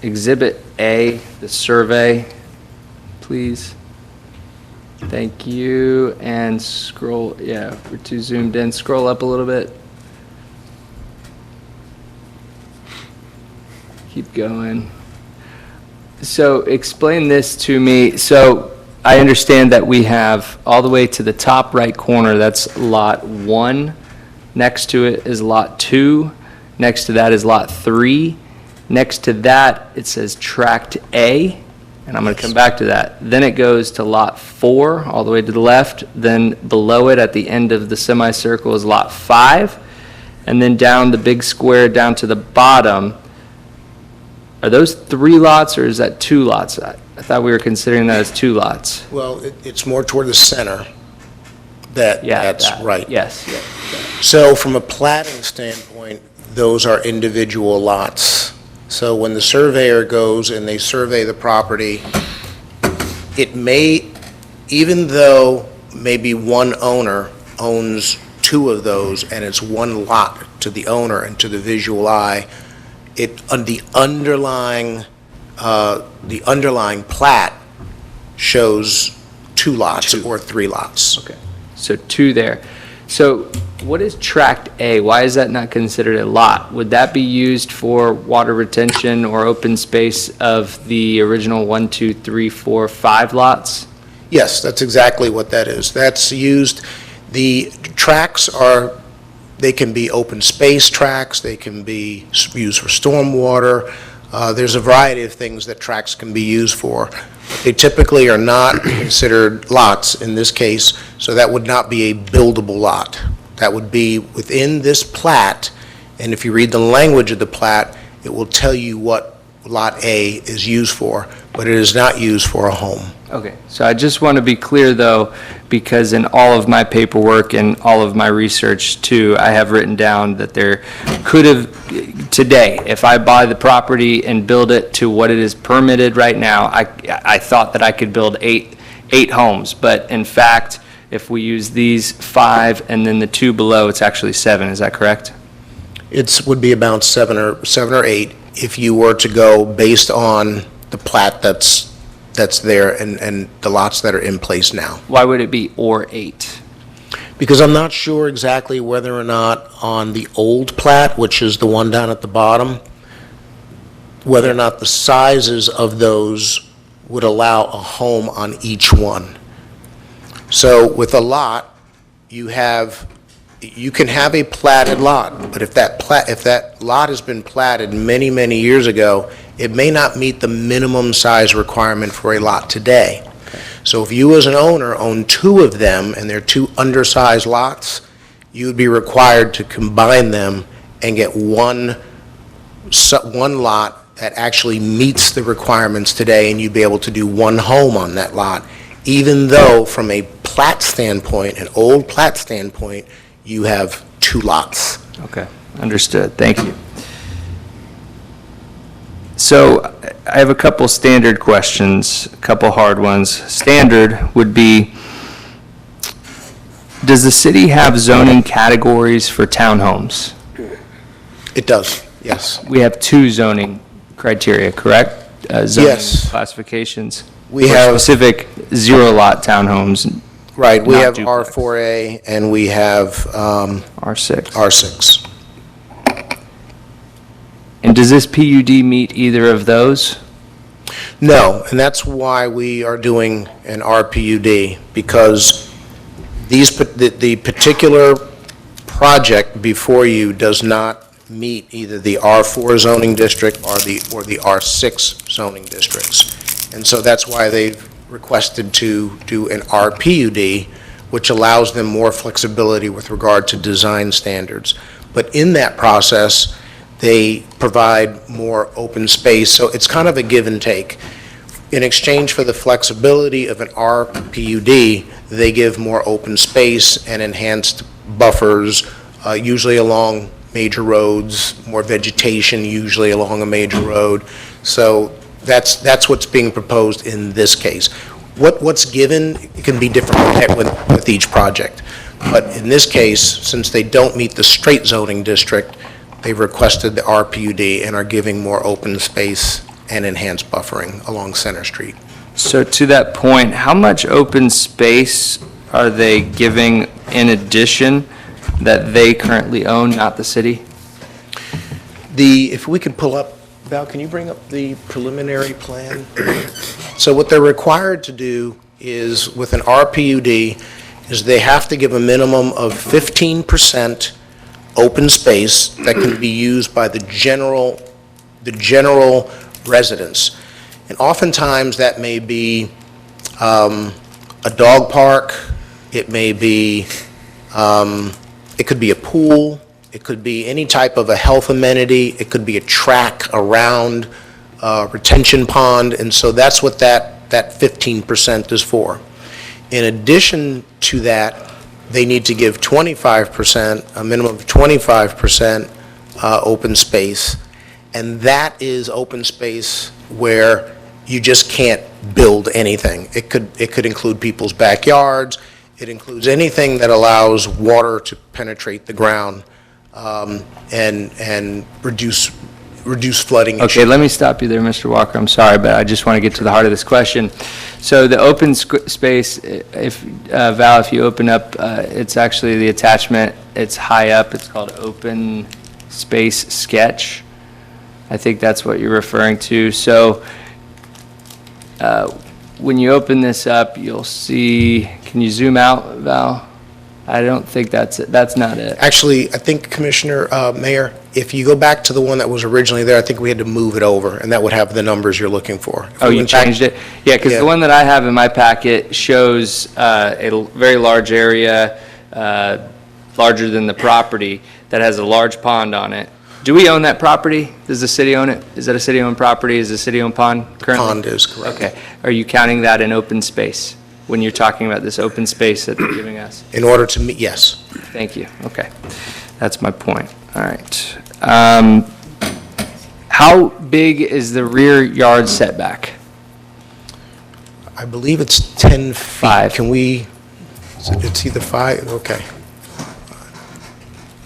Exhibit A, the survey, please? Thank you, and scroll, yeah, we're too zoomed in, scroll up a little bit. Keep going. So explain this to me. So I understand that we have all the way to the top right corner, that's lot 1. Next to it is lot 2. Next to that is lot 3. Next to that, it says tract A, and I'm going to come back to that. Then it goes to lot 4, all the way to the left. Then below it, at the end of the semicircle, is lot 5. And then down the big square down to the bottom. Are those 3 lots, or is that 2 lots? I thought we were considering that as 2 lots. Well, it's more toward the center. That's right. Yes. So from a platting standpoint, those are individual lots. So when the surveyor goes and they survey the property, it may, even though maybe one owner owns 2 of those and it's 1 lot to the owner and to the visual eye, the underlying plat shows 2 lots or 3 lots. Okay, so 2 there. So what is tract A? Why is that not considered a lot? Would that be used for water retention or open space of the original 1, 2, 3, 4, 5 lots? Yes, that's exactly what that is. That's used, the tracks are, they can be open space tracks, they can be used for stormwater. There's a variety of things that tracks can be used for. They typically are not considered lots in this case, so that would not be a buildable lot. That would be within this plat, and if you read the language of the plat, it will tell you what Lot A is used for, but it is not used for a home. Okay, so I just want to be clear, though, because in all of my paperwork and all of my research, too, I have written down that there could have, today, if I buy the property and build it to what it is permitted right now, I thought that I could build eight homes, but in fact, if we use these 5 and then the 2 below, it's actually 7, is that correct? It would be about 7 or 8 if you were to go based on the plat that's there and the lots that are in place now. Why would it be or 8? Because I'm not sure exactly whether or not on the old plat, which is the one down at the bottom, whether or not the sizes of those would allow a home on each one. So with a lot, you can have a platted lot, but if that lot has been platted many, many years ago, it may not meet the minimum size requirement for a lot today. So if you as an owner own 2 of them and they're 2 undersized lots, you would be required to combine them and get one lot that actually meets the requirements today, and you'd be able to do 1 home on that lot, even though from a plat standpoint, an old plat standpoint, you have 2 lots. Okay, understood. Thank you. So I have a couple standard questions, a couple hard ones. Standard would be, does the city have zoning categories for townhomes? It does, yes. We have 2 zoning criteria, correct? Zoning Yes. classifications. We For have- specific 0-lot townhomes, Right, we Not have duplex. R4A and we have R6. R6. And does this PUD meet either of those? No, and that's why we are doing an RPUD, because the particular project before you does not meet either the R4 zoning district or the R6 zoning districts. And so that's why they've requested to do an RPUD, which allows them more flexibility with regard to design standards. But in that process, they provide more open space, so it's kind of a give and take. In exchange for the flexibility of an RPUD, they give more open space and enhanced buffers usually along major roads, more vegetation usually along a major road. So that's what's being proposed in this case. What's given can be different with each project. But in this case, since they don't meet the straight zoning district, they've requested the RPUD and are giving more open space and enhanced buffering along Center Street. So to that point, how much open space are they giving in addition that they currently own, not the city? If we could pull up, Val, can you bring up the preliminary plan? So what they're required to do is, with an RPUD, is they have to give a minimum of 15% open space that can be used by the general residents. And oftentimes, that may be a dog park, it may be, it could be a pool, it could be any type of a health amenity, it could be a track around a retention pond, and so that's what that 15% is for. In addition to that, they need to give 25%, a minimum of 25% open space, and that is open space where you just can't build anything. It could include people's backyards, it includes anything that allows water to penetrate the ground and reduce flooding. Okay, let me stop you there, Mr. Walker. I'm sorry, but I just want to get to the heart of this question. So the open space, if, Val, if you open up, it's actually the attachment, it's high up, it's called Open Space Sketch. I think that's what you're referring to. So when you open this up, you'll see, can you zoom out, Val? I don't think that's it. That's not it. Actually, I think, Commissioner, Mayor, if you go back to the one that was originally there, I think we had to move it over, and that would have the numbers you're looking for. If Oh, we you went back- changed it? Yeah, because Yeah. the one that I have in my packet shows a very large area, larger than the property, that has a large pond on it. Do we own that property? Does the city own it? Is that a city-owned property? Is it a city-owned pond currently? Pond is correct. Okay. Are you counting that in open space when you're talking about this open space that they're giving us? In order to meet, yes. Thank you. Okay. That's my point. All right. How big is the rear yard setback? I believe it's 10 feet. 5. Can we, it's either 5, okay.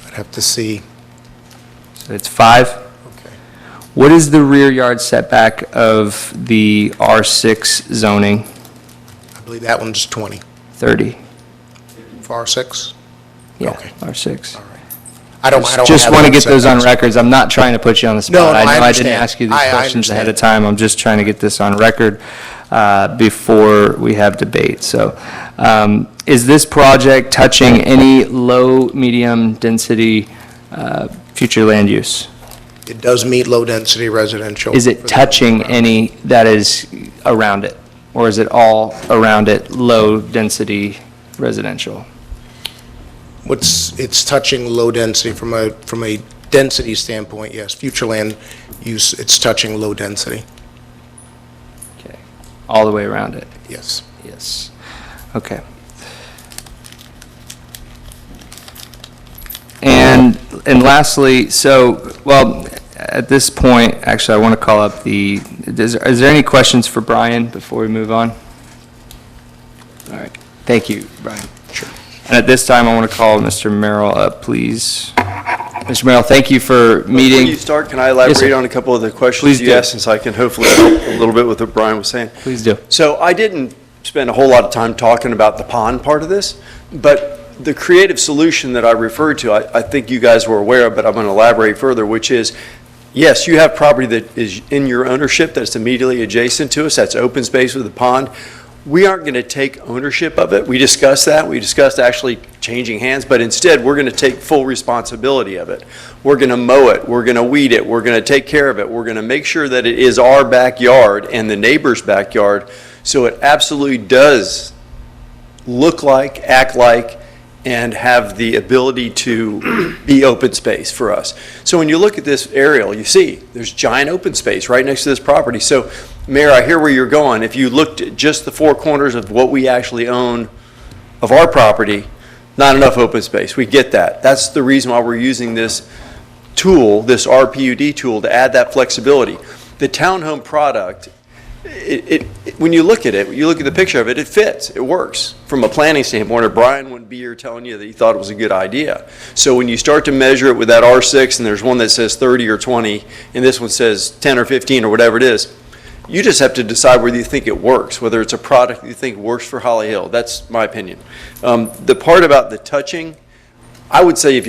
I'd have to see. So it's 5? Okay. What is the rear yard setback of the R6 zoning? I believe that one's 20. 30? For R6? Yeah, Okay. R6. I don't have Just want to that get those on setback. records. I'm not trying to put you on the No, spot. no, I know I didn't understand. ask you these I questions ahead of understand. time. I'm just trying to get this on record before we have debate. So is this project touching any low, medium density future land use? It does meet low-density residential. Is it touching any that is around it? Or is it all around it low-density residential? It's touching low-density from a density standpoint, yes. Future land use, it's touching low-density, Okay, all the way around it? yes. Yes. Okay. And lastly, so, well, at this point, actually, I want to call up is there any questions for Brian before we move on? All right, thank you, Brian. Sure. And at this time, I want to call Mr. Merrill up, please. Mr. Merrill, thank you for meeting. Before you start, can I Yes, sir. elaborate on a couple of the questions Please you do. asked, since I can hopefully help a little bit with what Brian was saying? Please do. So I didn't spend a whole lot of time talking about the pond part of this, but the creative solution that I referred to, I think you guys were aware of, but I'm going to elaborate further, which is, yes, you have property that is in your ownership that's immediately adjacent to us, that's open space with a pond. We aren't going to take ownership of it. We discussed that. We discussed actually changing hands, but instead, we're going to take full responsibility of it. We're going to mow it. We're going to weed it. We're going to take care of it. We're going to make sure that it is our backyard and the neighbor's backyard, so it absolutely does look like, act like, and have the ability to be open space for us. So when you look at this aerial, you see there's giant open space right next to this property. So, Mayor, I hear where you're going. If you looked at just the four corners of what we actually own of our property, not enough open space. We get that. That's the reason why we're using this tool, this RPUD tool, to add that flexibility. The townhome product, when you look at it, you look at the picture of it, it fits, it works. From a planning standpoint, or Brian wouldn't be here telling you that he thought it was a good idea. So when you start to measure it with that R6, and there's one that says 30 or 20, and this one says 10 or 15 or whatever it is, you just have to decide whether you think it works, whether it's a product you think works for Holly Hill. That's my opinion. The part about the touching, I would say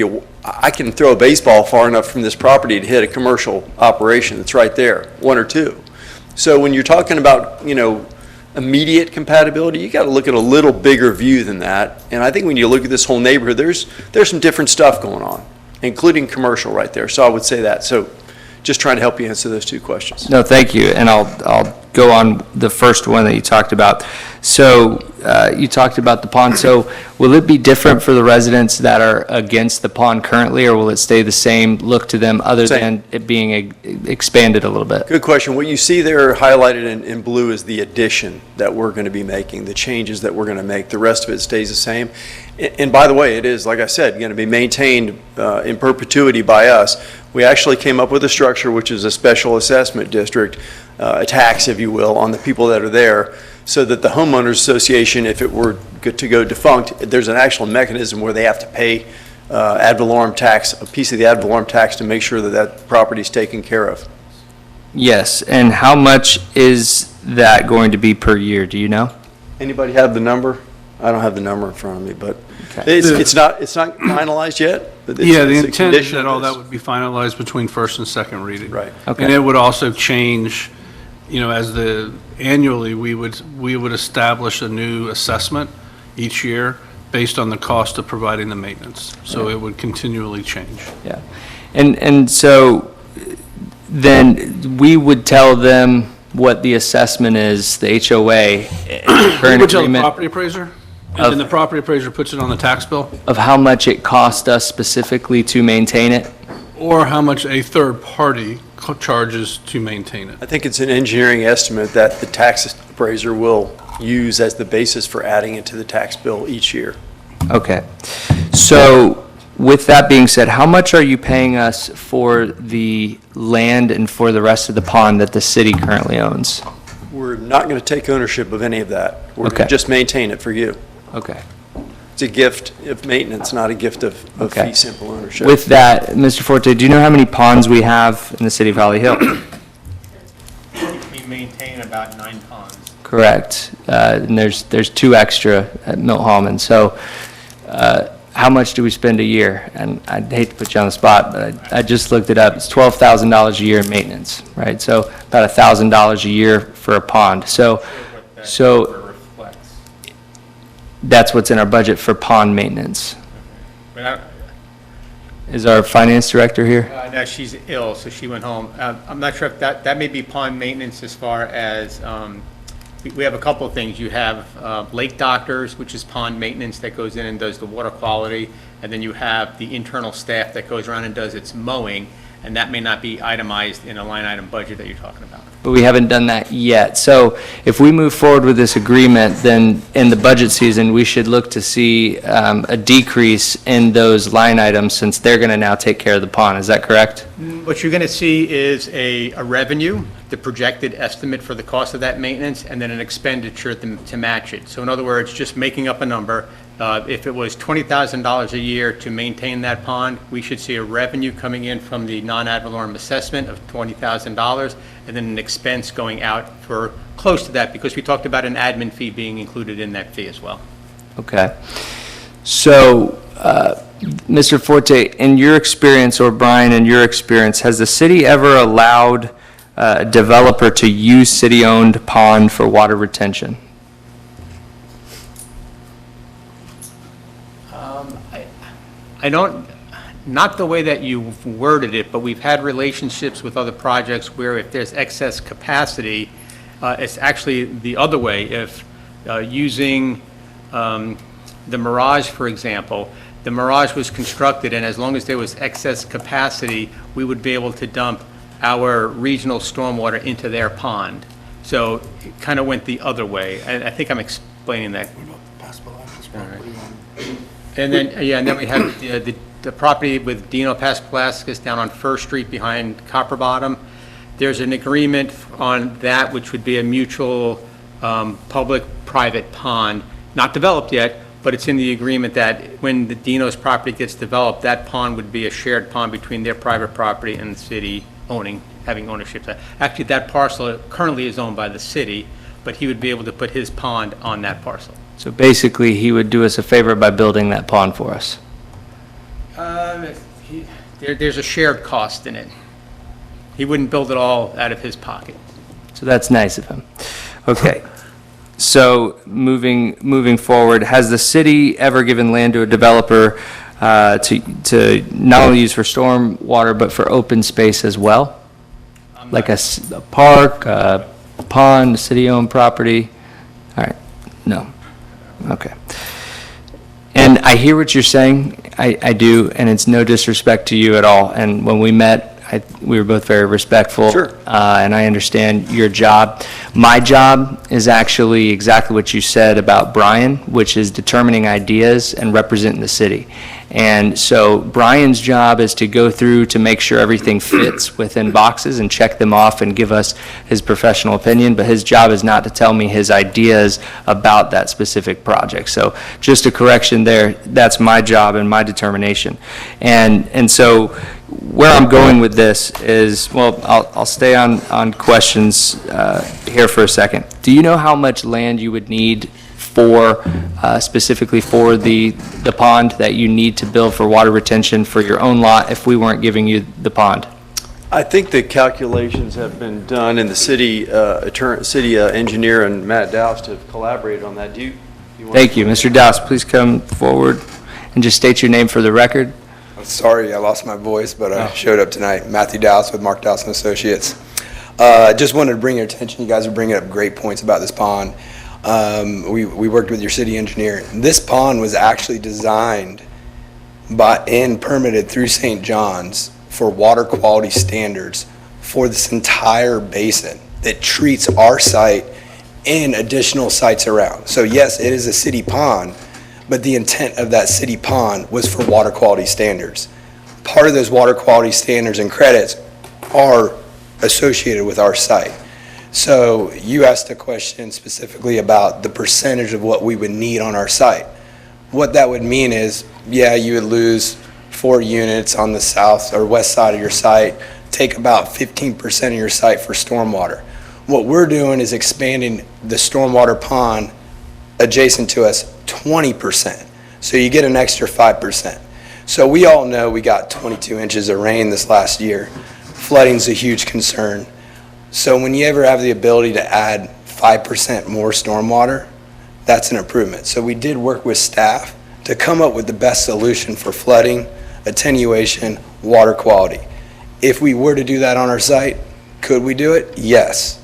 I can throw a baseball far enough from this property to hit a commercial operation that's right there, one or two. So when you're talking about, immediate compatibility, you got to look at a little bigger view than that. And I think when you look at this whole neighborhood, there's some different stuff going on, including commercial right there. So I would say that. So just trying to help you answer those two questions. No, thank you, and I'll go on the first one that you talked about. So you talked about the pond. So will it be different for the residents that are against the pond currently, or will it stay the same, look to them, other than it being expanded a little bit? Good question. What you see there highlighted in blue is the addition that we're going to be making, the changes that we're going to make. The rest of it stays the same. And by the way, it is, like I said, going to be maintained in perpetuity by us. We actually came up with a structure which is a special assessment district, a tax, if you will, on the people that are there, so that the homeowners association, if it were to go defunct, there's an actual mechanism where they have to pay ad valorem tax, a piece of the ad valorem tax, to make sure that that property is taken care of. Yes, and how much is that going to be per year, do you know? Anybody have the number? I don't have the number in front of me, but Okay. it's not finalized yet. But it's Yeah, the a intent is condition that of all this. that would be finalized between first and second reading. Right. Okay. And it would also change, annually, we would establish a new assessment each year based on the cost of providing the maintenance. So it would continually change. Yeah, and so then we would tell them what the assessment is, the HOA, We current would tell the agreement, property appraiser, and then the property appraiser puts it on the tax bill, of how much it cost us specifically to maintain it. or how much a third party charges to maintain it. I think it's an engineering estimate that the tax appraiser will use as the basis for adding it to the tax bill each year. Okay, so with that being said, how much are you paying us for the land and for the rest of the pond that the city currently owns? We're not going to take ownership of any of that. We're going to Okay. just maintain it for you. Okay. It's a gift of maintenance, not a gift of Okay. fee simple ownership. With that, Mr. Forte, do you know how many ponds we have in the city of Holly Hill? We maintain about 9 ponds. Correct. And there's 2 extra at Milt Hallman. So how much do we spend a year? And I'd hate to put you on the spot, but I just looked it up. It's $12,000 a year in maintenance, right? So about $1,000 a year for a pond. So that's what's in our budget for pond maintenance. Is our finance director here? No, she's ill, so she went home. I'm not sure if that may be pond maintenance as far as, we have a couple of things. You have lake doctors, which is pond maintenance that goes in and does the water quality, and then you have the internal staff that goes around and does its mowing, and that may not be itemized in a line item budget that you're talking about. But we haven't done that yet. So if we move forward with this agreement, then in the budget season, we should look to see a decrease in those line items since they're going to now take care of the pond. Is that correct? What you're going to see is a revenue, the projected estimate for the cost of that maintenance, and then an expenditure to match it. So in other words, just making up a number, if it was $20,000 a year to maintain that pond, we should see a revenue coming in from the non-ad valorem assessment of $20,000, and then an expense going out for close to that, because we talked about an admin fee being included in that fee as well. Okay. So, Mr. Forte, in your experience, or Brian, in your experience, has the city ever allowed a developer to use city-owned pond for water retention? I don't, not the way that you've worded it, but we've had relationships with other projects where if there's excess capacity, it's actually the other way. If using the Mirage, for example, the Mirage was constructed, and as long as there was excess capacity, we would be able to dump our regional stormwater into their pond. So it kind of went the other way. I think I'm explaining that. And then we have the property with Dino Paspalaskis down on First Street behind Copper Bottom. There's an agreement on that, which would be a mutual public-private pond, not developed yet, but it's in the agreement that when the Dino's property gets developed, that pond would be a shared pond between their private property and the city having ownership. Actually, that parcel currently is owned by the city, but he would be able to put his pond on that parcel. So basically, he would do us a favor by building that pond for us. There's a shared cost in it. He wouldn't build it all out of his pocket. So that's nice of him. Okay. So moving forward, has the city ever given land to a developer to not only use for storm water, but for open space as well? Like a park, a pond, city-owned property? All right, no. Okay. And I hear what you're saying, I do, and it's no disrespect to you at all. And when we met, we were both very respectful. Sure. And I understand your job. My job is actually exactly what you said about Brian, which is determining ideas and representing the city. And so Brian's job is to go through to make sure everything fits within boxes and check them off and give us his professional opinion, but his job is not to tell me his ideas about that specific project. So just a correction there, that's my job and my determination. And so where I'm going with this is, well, I'll stay on questions here for a second. Do you know how much land you would need for, specifically for the pond that you need to build for water retention for your own lot if we weren't giving you the pond? I think the calculations have been done, and the city engineer and Matt Doust have collaborated on that. Do you want Thank you. Mr. Doust, please come forward and just state your name for the record. I'm sorry I lost my voice, but I showed up tonight. Matthew Doust with Mark Doust and Associates. Just wanted to bring your attention. You guys are bringing up great points about this pond. We worked with your city engineer. This pond was actually designed and permitted through St. John's for water quality standards for this entire basin that treats our site and additional sites around. So yes, it is a city pond, but the intent of that city pond was for water quality standards. Part of those water quality standards and credits are associated with our site. So you asked a question specifically about the percentage of what we would need on our site. What that would mean is, yeah, you would lose 4 units on the south or west side of your site, take about 15% of your site for stormwater. What we're doing is expanding the stormwater pond adjacent to us 20%. So you get an extra 5%. So we all know we got 22 inches of rain this last year. Flooding's a huge concern. So when you ever have the ability to add 5% more stormwater, that's an improvement. So we did work with staff to come up with the best solution for flooding, attenuation, water quality. If we were to do that on our site, could we do it? Yes.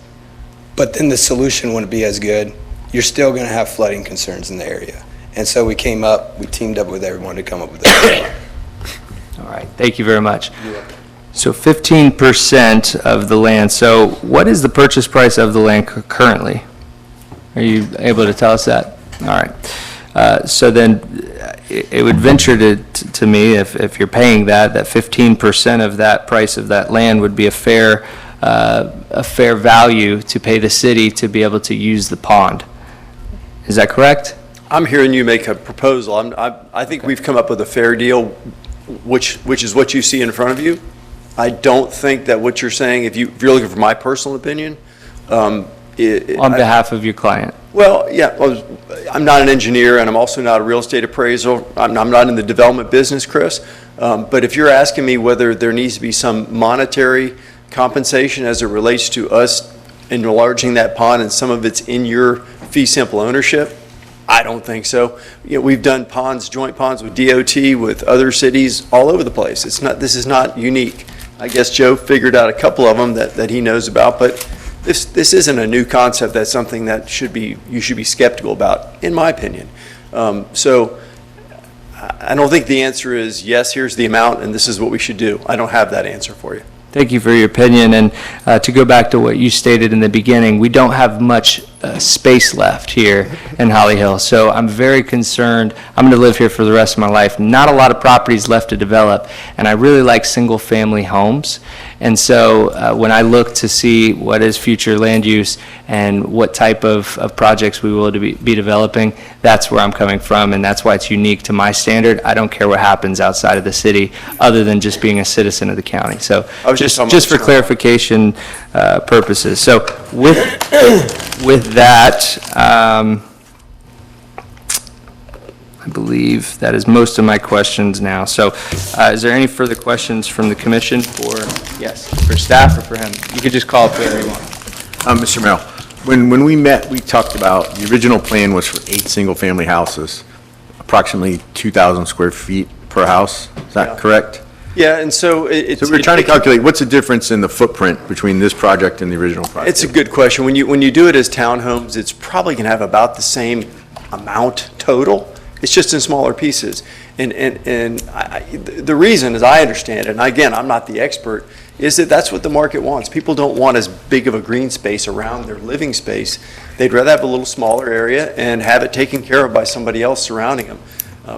But then the solution wouldn't be as good. You're still going to have flooding concerns in the area. And so we teamed up with everyone to come up with that. All right, thank you very much. So 15% of the land. So what is the purchase price of the land currently? Are you able to tell us that? All right. So then it would venture to me, if you're paying that 15% of that price of that land would be a fair value to pay the city to be able to use the pond. Is that correct? I'm hearing you make a proposal. I think we've come up with a fair deal, which is what you see in front of you. I don't think that what you're saying, if you're looking for my personal opinion, on behalf of your client. Well, yeah, I'm not an engineer, and I'm also not a real estate appraiser. I'm not in the development business, Chris. But if you're asking me whether there needs to be some monetary compensation as it relates to us enlarging that pond and some of it's in your fee simple ownership, I don't think so. You know, we've done joint ponds with DOT, with other cities all over the place. This is not unique. I guess Joe figured out a couple of them that he knows about, but this isn't a new concept. That's something that you should be skeptical about, in my opinion. So I don't think the answer is yes, here's the amount and this is what we should do. I don't have that answer for you. Thank you for your opinion, and to go back to what you stated in the beginning, we don't have much space left here in Holly Hill, so I'm very concerned. I'm going to live here for the rest of my life. Not a lot of properties left to develop, and I really like single-family homes, and so when I look to see what is future land use and what type of projects we will be developing, that's where I'm coming from, and that's why it's unique to my standard. I don't care what happens outside of the city, other than just being a citizen of the county. So just for clarification purposes. So with that, I believe that is most of my questions now. So is there any further questions from the commission for staff or for him? You could just call up whoever you want. Mr. Merrill, when we met, we talked about, the original plan was for 8 single-family houses, approximately 2,000 square feet per house. Is that correct? Yeah, and so it's... So we're trying to calculate, what's the difference in the footprint between this project and the original project? It's a good question. When you do it as townhomes, it's probably going to have about the same amount total. It's just in smaller pieces. And the reason, as I understand it, and again, I'm not the expert, is that that's what the market wants. People don't want as big of a green space around their living space. They'd rather have a little smaller area and have it taken care of by somebody else surrounding them.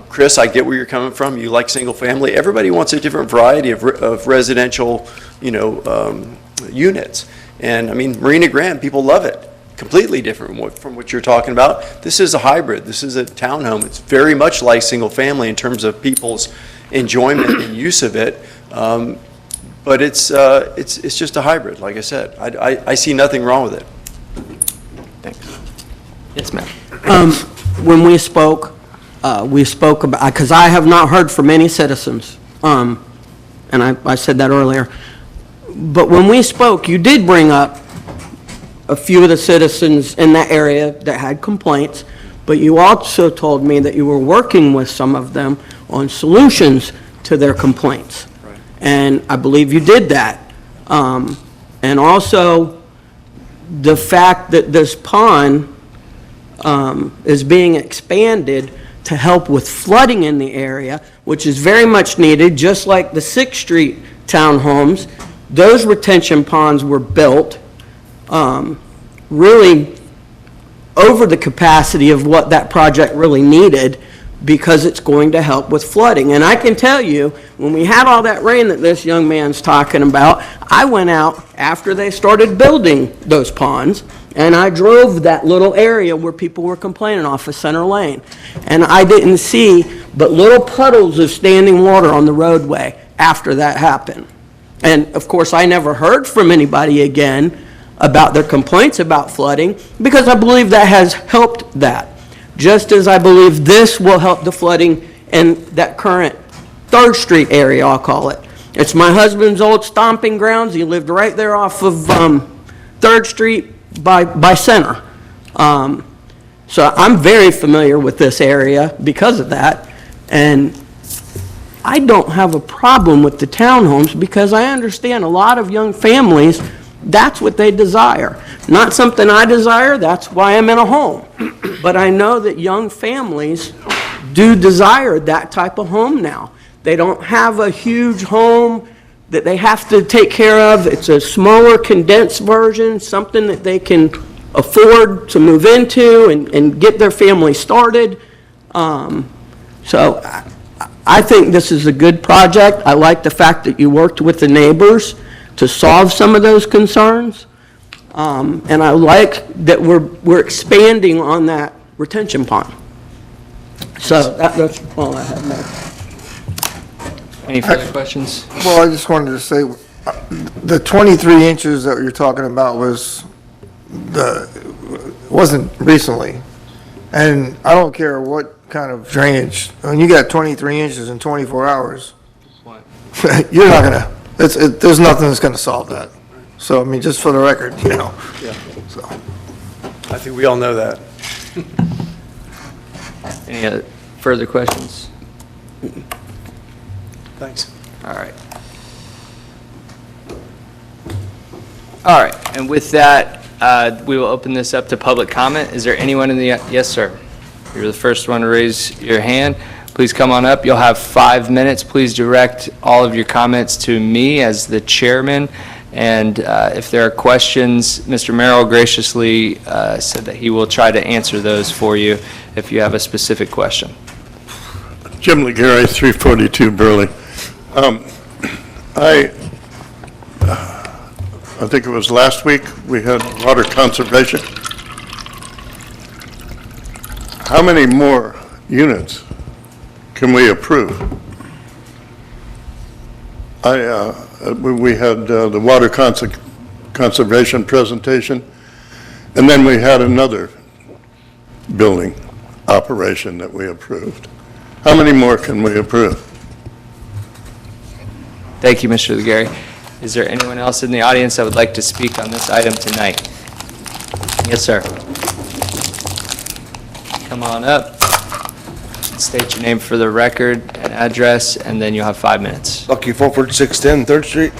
Chris, I get where you're coming from. You like single family. Everybody wants a different variety of residential, units. And I mean, Marina Grande, people love it. Completely different from what you're talking about. This is a hybrid. This is a townhome. It's very much like single family in terms of people's enjoyment and use of it. But it's just a hybrid, like I said. I see nothing wrong with it. Thanks. Yes, ma'am. When we spoke about, because I have not heard from any citizens, and I said that earlier, but when we spoke, you did bring up a few of the citizens in that area that had complaints, but you also told me that you were working with some of them on solutions to their complaints. Right. And I believe you did that. And also, the fact that this pond is being expanded to help with flooding in the area, which is very much needed, just like the 6th Street townhomes. Those retention ponds were built really over the capacity of what that project really needed, because it's going to help with flooding. And I can tell you, when we had all that rain that this young man's talking about, I went out after they started building those ponds, and I drove that little area where people were complaining off of Center Lane. And I didn't see but little puddles of standing water on the roadway after that happened. And of course, I never heard from anybody again about their complaints about flooding, because I believe that has helped that. Just as I believe this will help the flooding in that current 3rd Street area, I'll call it. It's my husband's old stomping grounds. He lived right there off of 3rd Street by Center. So I'm very familiar with this area because of that. And I don't have a problem with the townhomes, because I understand a lot of young families, that's what they desire. Not something I desire, that's why I'm in a home. But I know that young families do desire that type of home now. They don't have a huge home that they have to take care of. It's a smaller, condensed version, something that they can afford to move into and get their family started. So I think this is a good project. I like the fact that you worked with the neighbors to solve some of those concerns. And I like that we're expanding on that retention pond. So that's all I have now. Any further questions? Well, I just wanted to say, the 23 inches that you're talking about wasn't recently. And I don't care what kind of drainage, when you got 23 inches in 24 hours, you're not gonna, there's nothing that's gonna solve that. So, I mean, just for the record, Yeah. so. I think we all know that. Any other further questions? Thanks. All right. All right, and with that, we will open this up to public comment. Is there anyone in the, yes, sir? You're the first one to raise your hand, please come on up. You'll have 5 minutes. Please direct all of your comments to me as the chairman. And if there are questions, Mr. Merrill graciously said that he will try to answer those for you if you have a specific question. Jim Legary, 342 Burley. I think it was last week, we had water conservation. How many more units can we approve? We had the water conservation presentation, and then we had another building operation that we approved. How many more can we approve? Thank you, Mr. Legary. Is there anyone else in the audience that would like to speak on this item tonight? Yes, sir. Come on up. State your name for the record and address, and then you'll have 5 minutes. Lucky Fulford, 610 3rd Street.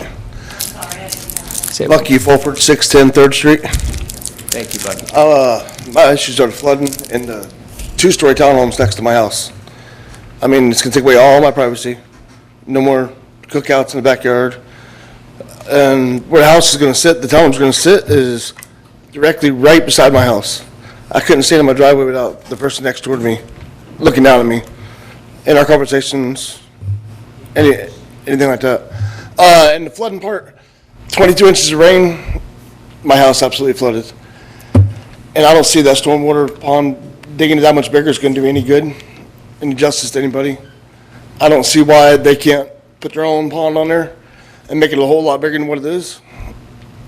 Say it. Lucky Fulford, 610 3rd Street. Thank you, buddy. My issues are flooding in the two-story townhomes next to my house. I mean, it's gonna take away all my privacy. No more cookouts in the backyard. And where the house is gonna sit, the townhome's gonna sit is directly right beside my house. I couldn't stand in my driveway without the person next door to me looking down at me in our conversations, anything like that. And the flooding part, 22 inches of rain, my house absolutely flooded. And I don't see that stormwater pond digging it that much bigger is going to do any good, any justice to anybody. I don't see why they can't put their own pond on there and make it a whole lot bigger than what it is.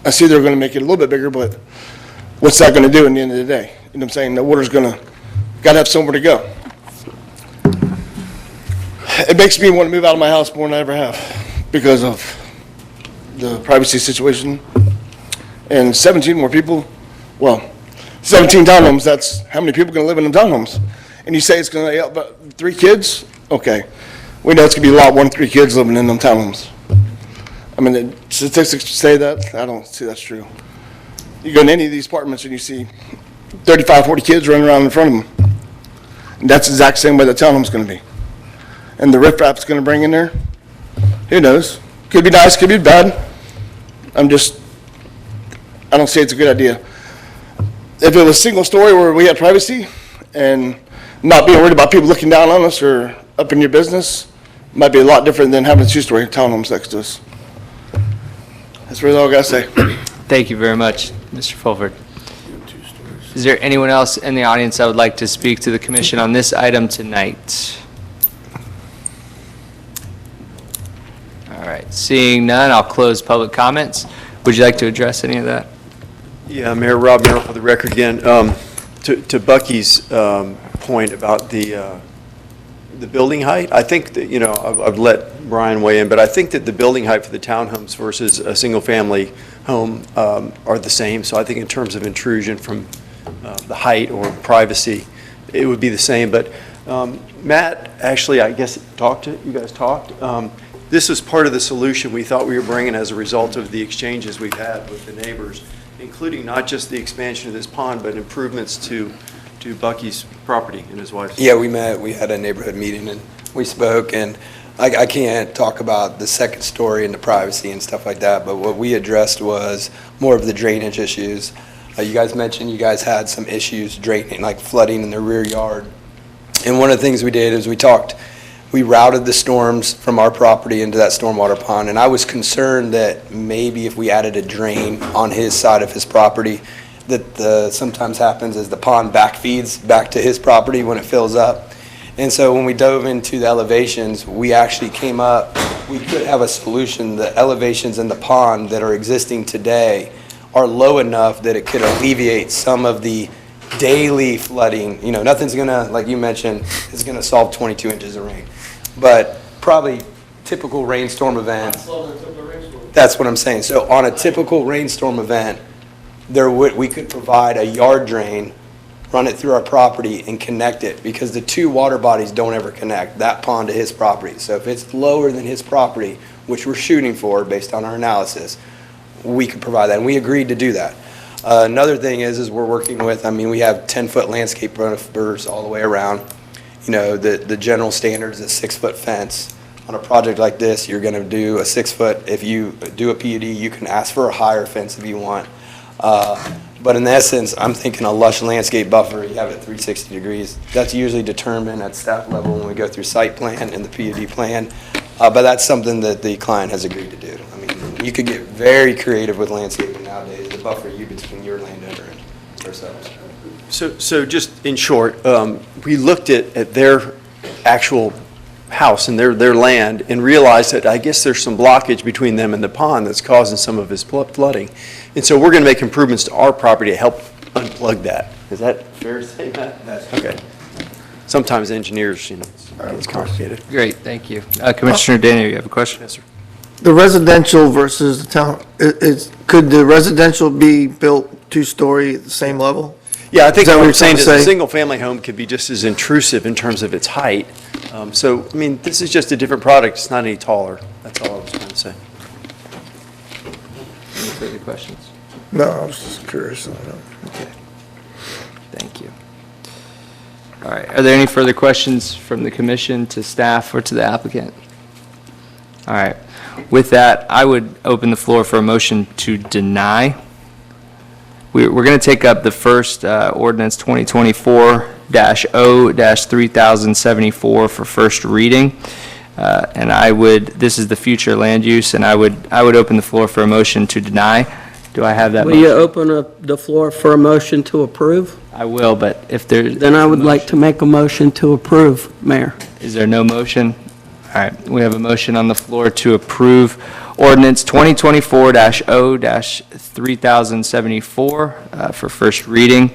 I see they're going to make it a little bit bigger, but what's that going to do in the end of the day? You know what I'm saying? The water's got to have somewhere to go. It makes me want to move out of my house more than I ever have because of the privacy situation. And 17 more people, well, 17 townhomes, that's how many people are going to live in the townhomes? And you say it's going to be about 3 kids? Okay. We know it's going to be a lot more than 3 kids living in them townhomes. I mean, the statistics say that. I don't see that's true. You go in any of these apartments and you see 35, 40 kids running around in front of them. And that's the exact same way the townhome's going to be. And the riffraff's going to bring in there, who knows? Could be nice, could be bad. I don't say it's a good idea. If it was a single story where we had privacy and not being worried about people looking down on us or up in your business, it might be a lot different than having 2-story townhomes next to us. That's really all I got to say. Thank you very much, Mr. Fulford. Is there anyone else in the audience that would like to speak to the commission on this item tonight? All right, seeing none, I'll close public comments. Would you like to address any of that? Yeah, Mayor Rob Merrill for the record again. To Bucky's point about the building height, I think that, I've let Brian weigh in, but I think that the building height for the townhomes versus a single-family home are the same. So I think in terms of intrusion from the height or privacy, it would be the same. But Matt actually, I guess, you guys talked. This is part of the solution we thought we were bringing as a result of the exchanges we've had with the neighbors, including not just the expansion of this pond, but improvements to Bucky's property and his wife's. Yeah, we met, we had a neighborhood meeting and we spoke, and I can't talk about the second story and the privacy and stuff like that, but what we addressed was more of the drainage issues. You guys mentioned you guys had some issues draining, like flooding in the rear yard. And one of the things we did is we routed the storms from our property into that stormwater pond, and I was concerned that maybe if we added a drain on his side of his property, that sometimes happens is the pond backfeeds back to his property when it fills up. And so when we dove into the elevations, we actually came up, we could have a solution. The elevations in the pond that are existing today are low enough that it could alleviate some of the daily flooding. Nothing's gonna, like you mentioned, is gonna solve 22 inches of rain. But probably typical rainstorm event. That's what I'm saying. So on a typical rainstorm event, we could provide a yard drain, run it through our property and connect it, because the 2 water bodies don't ever connect, that pond to his property. So if it's lower than his property, which we're shooting for based on our analysis, we could provide that, and we agreed to do that. Another thing is we're working with, we have 10-foot landscape buffers all the way around, you know, the general standards, a 6-foot fence. On a project like this, you're going to do a 6-foot. If you do a PUD, you can ask for a higher fence if you want. But in essence, I'm thinking a lush landscape buffer, you have it 360 degrees. That's usually determined at staff level when we go through site plan and the PUD plan. But that's something that the client has agreed to do. I mean, you could get very creative with landscaping nowadays, the buffer you between your landowner and ourselves. So just in short, we looked at their actual house and their land and realized that I guess there's some blockage between them and the pond that's causing some of his flooding. And so we're going to make improvements to our property to help unplug that. Is that fair to say, Matt? That's okay. Sometimes engineers, you know, it's complicated. Great, thank you. Commissioner Daniel, you have a question? Yes, sir. The residential versus the town, could the residential be built 2-story at the same level? Yeah, I think Is that what what I'm you're saying trying is to a say? single-family home could be just as intrusive in terms of its height. So, I mean, this is just a different product. It's not any taller. That's all I was trying to say. Any further questions? No, I was just curious. I don't know. Okay. Thank you. All right, are there any further questions from the commission to staff or to the applicant? All right, with that, I would open the floor for a motion to deny. We're going to take up the first ordinance 2024-0-3074 for first reading. And this is the future land use, and I would open the floor for a motion to deny. Do I have that Will motion? you open up the floor for a motion to approve? I will, but if there's... Then I would like to make a motion to approve, Mayor. Is there no motion? All right, we have a motion on the floor to approve ordinance 2024-0-3074 for first reading.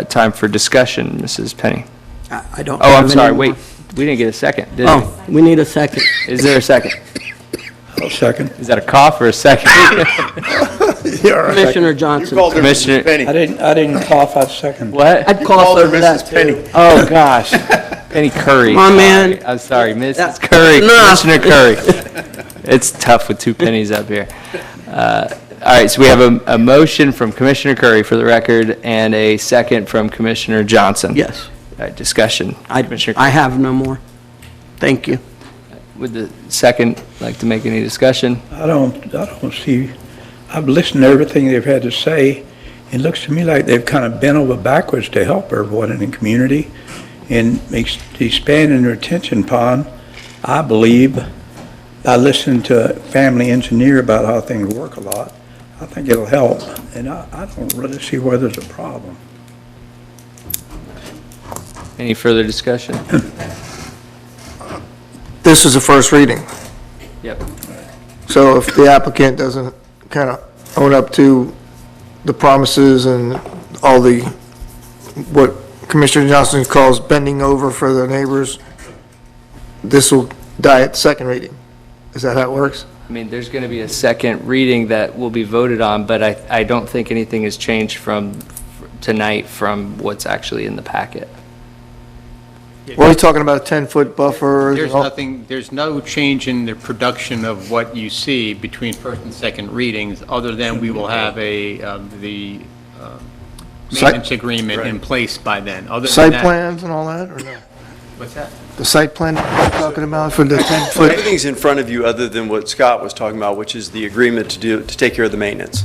Time for discussion, Mrs. Penny. I don't. Oh, I'm have sorry, any wait, more. we didn't get a second, did we? Oh, we need a second. Is there a second? I'll second. Is that a cough or a second? Commissioner Johnson. Commissioner, I didn't cough, I second. what? I'd cough over that, too. Oh, gosh. Penny Curry. Come on, man. Sorry. I'm sorry, Mrs. That's Curry, enough. Commissioner Curry. It's tough with two pennies up here. All right, so we have a motion from Commissioner Curry for the record and a second from Commissioner Johnson. Yes. All right, discussion. Commissioner, I have no more. Thank you. would the second like to make any discussion? I don't see, I've listened to everything they've had to say. It looks to me like they've kind of bent over backwards to help everyone in the community and expanding their retention pond. I believe, I listened to a family engineer about how things work a lot. I think it'll help, and I don't really see where there's a problem. Any further discussion? This is a first reading. Yep. So if the applicant doesn't kind of own up to the promises and all the, what Commissioner Johnson calls bending over for the neighbors, this will die at the second reading. Is that how it works? I mean, there's going to be a second reading that will be voted on, but I don't think anything has changed from tonight from what's actually in the packet. Well, he's talking about a 10-foot buffer. There's nothing, there's no change in the production of what you see between first and second readings, other than we will have the maintenance agreement in place by then. Other than Site that- plans and all that, or no? What's that? The site plan you're talking about for the 10-foot? Everything's in front of you other than what Scott was talking about, which is the agreement to take care of the maintenance.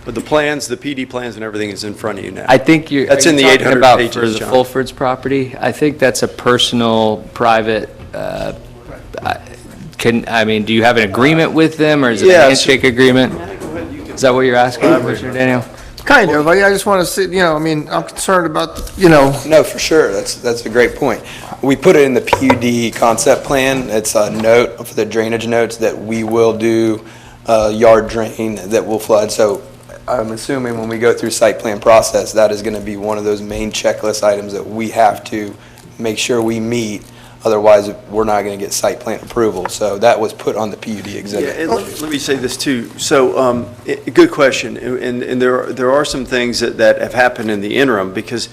But the plans, the PD plans and everything is in front of you now. I think you're. That's are in you the talking 800 about pages, for the John. Fulford's property. I think that's a personal, private. I mean, do you have an agreement with them, or is it a Yeah, handshake agreement? Is that what you're asking, Commissioner Daniel? Kind of. I just want to see, I mean, I'm concerned about, No, for sure. That's a great point. We put it in the PUD concept plan. It's a note for the drainage notes that we will do a yard drain that will flood. So I'm assuming when we go through site plan process, that is going to be one of those main checklist items that we have to make sure we meet. Otherwise, we're not going to get site plan approval. So that was put on the PUD Yeah, exhibit. and let me say this too. So, good question, and there are some things that have happened in the interim, because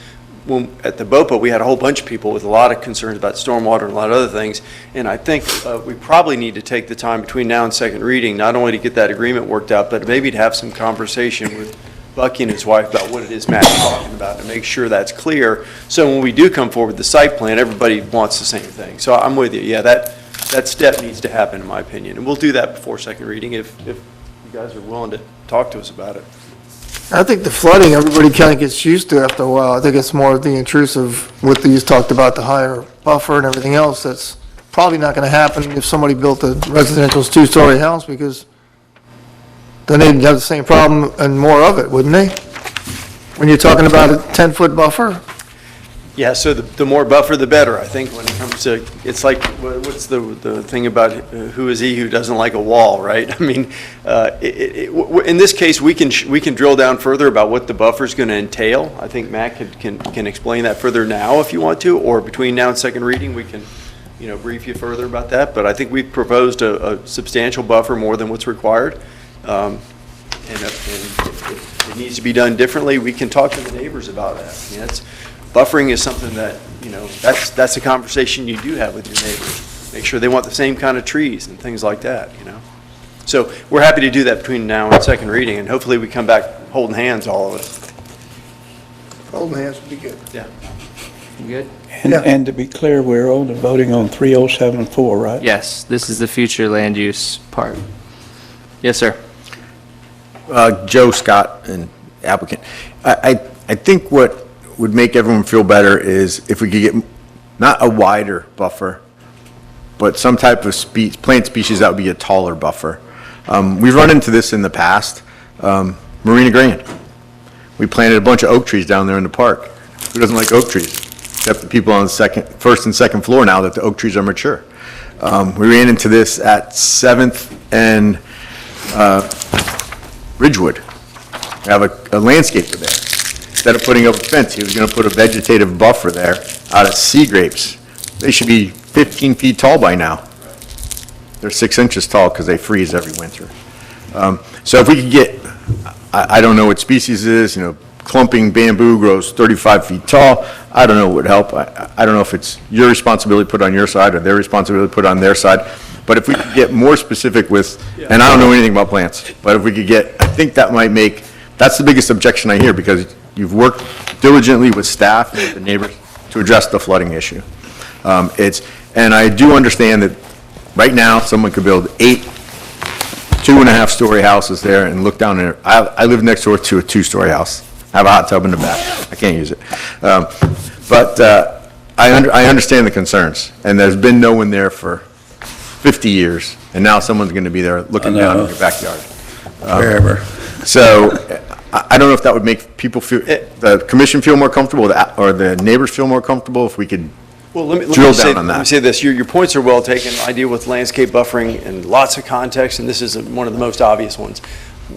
at the BOPA, we had a whole bunch of people with a lot of concerns about stormwater and a lot of other things, and I think we probably need to take the time between now and second reading, not only to get that agreement worked out, but maybe to have some conversation with Bucky and his wife about what it is Matt's talking about, and make sure that's clear. So when we do come forward with the site plan, everybody wants the same thing. So I'm with you. Yeah, that step needs to happen, in my opinion. And we'll do that before second reading if you guys are willing to talk to us about it. I think the flooding, everybody kind of gets used to after a while. I think it's more of the intrusive, what you talked about, the higher buffer and everything else. That's probably not going to happen if somebody built a residential two-story house, because then they'd have the same problem and more of it, wouldn't they? When you're talking about a 10-foot buffer? Yeah, so the more buffer, the better, I think, when it comes to, it's like, what's the thing about who is he who doesn't like a wall, right? I mean, in this case, we can drill down further about what the buffer's going to entail. I think Matt can explain that further now if you want to, or between now and second reading, we can, brief you further about that. But I think we've proposed a substantial buffer, more than what's required. And if it needs to be done differently, we can talk to the neighbors about that. I mean, buffering is something that, that's a conversation you do have with your neighbors. Make sure they want the same kind of trees and things like that, So we're happy to do that between now and second reading, and hopefully we come back holding hands, all of it. Holding hands would be good. Yeah. You good? And to be clear, we're only voting on 3074, right? Yes, this is the future land use part. Yes, sir. Joe Scott, and applicant. I think what would make everyone feel better is if we could get not a wider buffer, but some type of plant species that would be a taller buffer. We've run into this in the past. Marina Grand. We planted a bunch of oak trees down there in the park. Who doesn't like oak trees? Except the people on the first and second floor now that the oak trees are mature. We ran into this at 7th and Ridgewood. We have a landscaper there. Instead of putting up a fence, he was going to put a vegetative buffer there out of sea grapes. They should be 15 feet tall by now. They're 6 inches tall because they freeze every winter. So if we could get, I don't know what species it is, clumping bamboo grows 35 feet tall. I don't know what would help. I don't know if it's your responsibility to put on your side or their responsibility to put on their side. But if we could get more specific with, and I don't know anything about plants, but if we could get, I think that might make, that's the biggest objection I hear, because you've worked diligently with staff and with the neighbors to address the flooding issue. And I do understand that right now, someone could build 8 2.5-story houses there and look down there. I live next door to a 2-story house. I have a hot tub in the back. I can't use it. But I understand the concerns, and there's been no one there for 50 years, and now someone's going to be there looking down in your backyard. Wherever. So I don't know if that would make people feel, the commission feel more comfortable, or the neighbors feel more comfortable if we could drill down on that. Let me say this, your points are well taken. I deal with landscape buffering in lots of contexts, and this is one of the most obvious ones.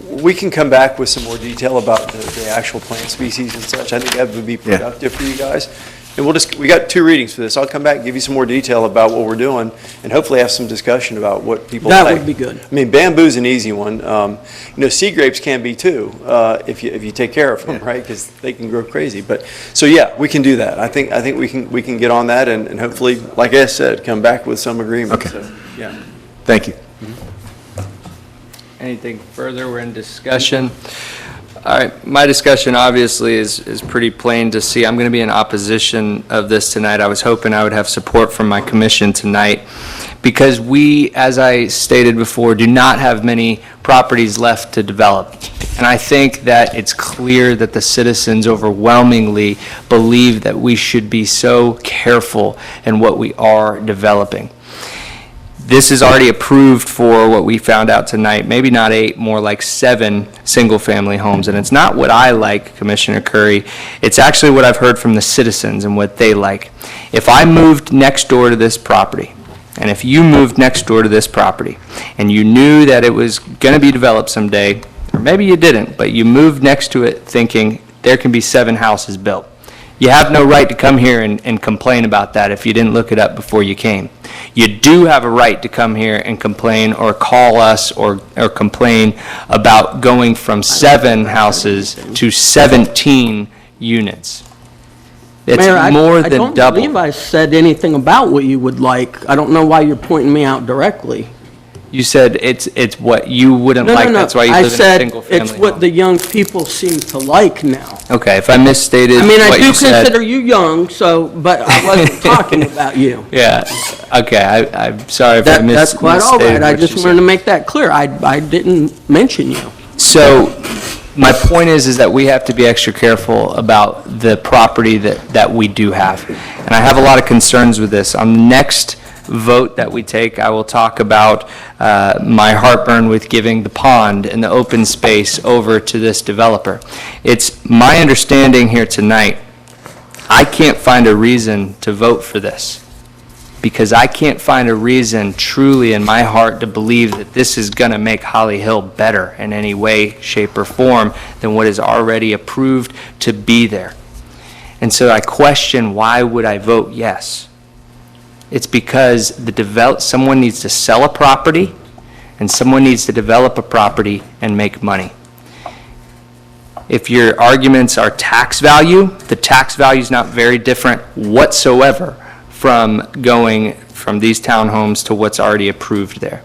We can come back with some more detail about the actual plant species and such. I think that would be productive for you guys. And we got 2 readings for this. I'll come back and give you some more detail about what we're doing, and hopefully have some discussion about what people like. That would be good. I mean, bamboo's an easy one. Sea grapes can be too, if you take care of them, right? Because they can grow crazy. But so yeah, we can do that. I think we can get on that, and hopefully, like I said, come back with some agreement. Okay. So, yeah. Thank you. Anything further? We're in discussion. All right, my discussion obviously is pretty plain to see. I'm going to be in opposition of this tonight. I was hoping I would have support from my commission tonight, because we, as I stated before, do not have many properties left to develop. And I think that it's clear that the citizens overwhelmingly believe that we should be so careful in what we are developing. This is already approved for what we found out tonight, maybe not 8, more like 7 single-family homes. And it's not what I like, Commissioner Curry. It's actually what I've heard from the citizens and what they like. If I moved next door to this property, and if you moved next door to this property, and you knew that it was going to be developed someday, or maybe you didn't, but you moved next to it thinking there can be 7 houses built, you have no right to come here and complain about that if you didn't look it up before you came. You do have a right to come here and complain, or call us, or complain about going from 7 houses to 17 units. It's Mayor, more I than don't double. believe I said anything about what you would like. I don't know why you're pointing me out directly. You said it's what you wouldn't No, like, no, no. that's why you I live in a said single-family it's what home. the young people seem to like now. Okay, if I misstated I mean, I what do you said. consider you young, so, but I wasn't talking about you. Yeah, okay, I'm sorry if I That's quite all right. misstated I what just you wanted said. to make that clear. I didn't mention you. So, my point is that we have to be extra careful about the property that we do have. And I have a lot of concerns with this. On the next vote that we take, I will talk about my heartburn with giving the pond and the open space over to this developer. It's my understanding here tonight, I can't find a reason to vote for this, because I can't find a reason truly in my heart to believe that this is going to make Holly Hill better in any way, shape, or form than what is already approved to be there. And so I question, why would I vote yes? It's because someone needs to sell a property, and someone needs to develop a property and make money. If your arguments are tax value, the tax value is not very different whatsoever from going from these townhomes to what's already approved there.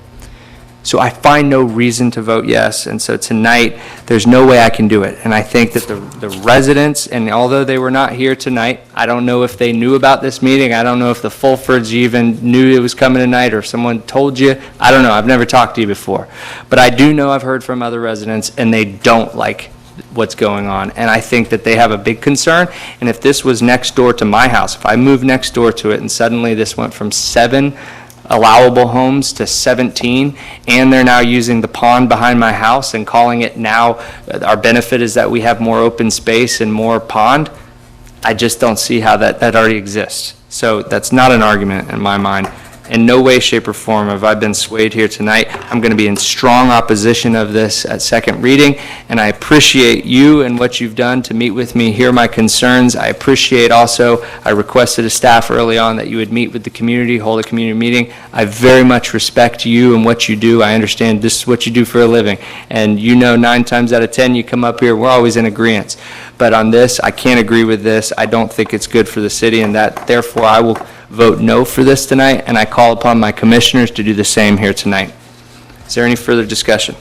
So I find no reason to vote yes, and so tonight, there's no way I can do it. And I think that the residents, and although they were not here tonight, I don't know if they knew about this meeting, I don't know if the Fulfords even knew it was coming tonight, or if someone told you, I don't know, I've never talked to you before. But I do know I've heard from other residents, and they don't like what's going on, and I think that they have a big concern. And if this was next door to my house, if I moved next door to it and suddenly this went from 7 allowable homes to 17, and they're now using the pond behind my house and calling it now, our benefit is that we have more open space and more pond, I just don't see how that already exists. So that's not an argument in my mind. In no way, shape, or form have I been swayed here tonight. I'm going to be in strong opposition of this at second reading, and I appreciate you and what you've done to meet with me, hear my concerns. I appreciate also, I requested a staff early on that you would meet with the community, hold a community meeting. I very much respect you and what you do. I understand this is what you do for a living, and you know 9 times out of 10 you come up here, we're always in agreement. But on this, I can't agree with this. I don't think it's good for the city, and that therefore I will vote no for this tonight, and I call upon my commissioners to do the same here tonight. Is there any further discussion?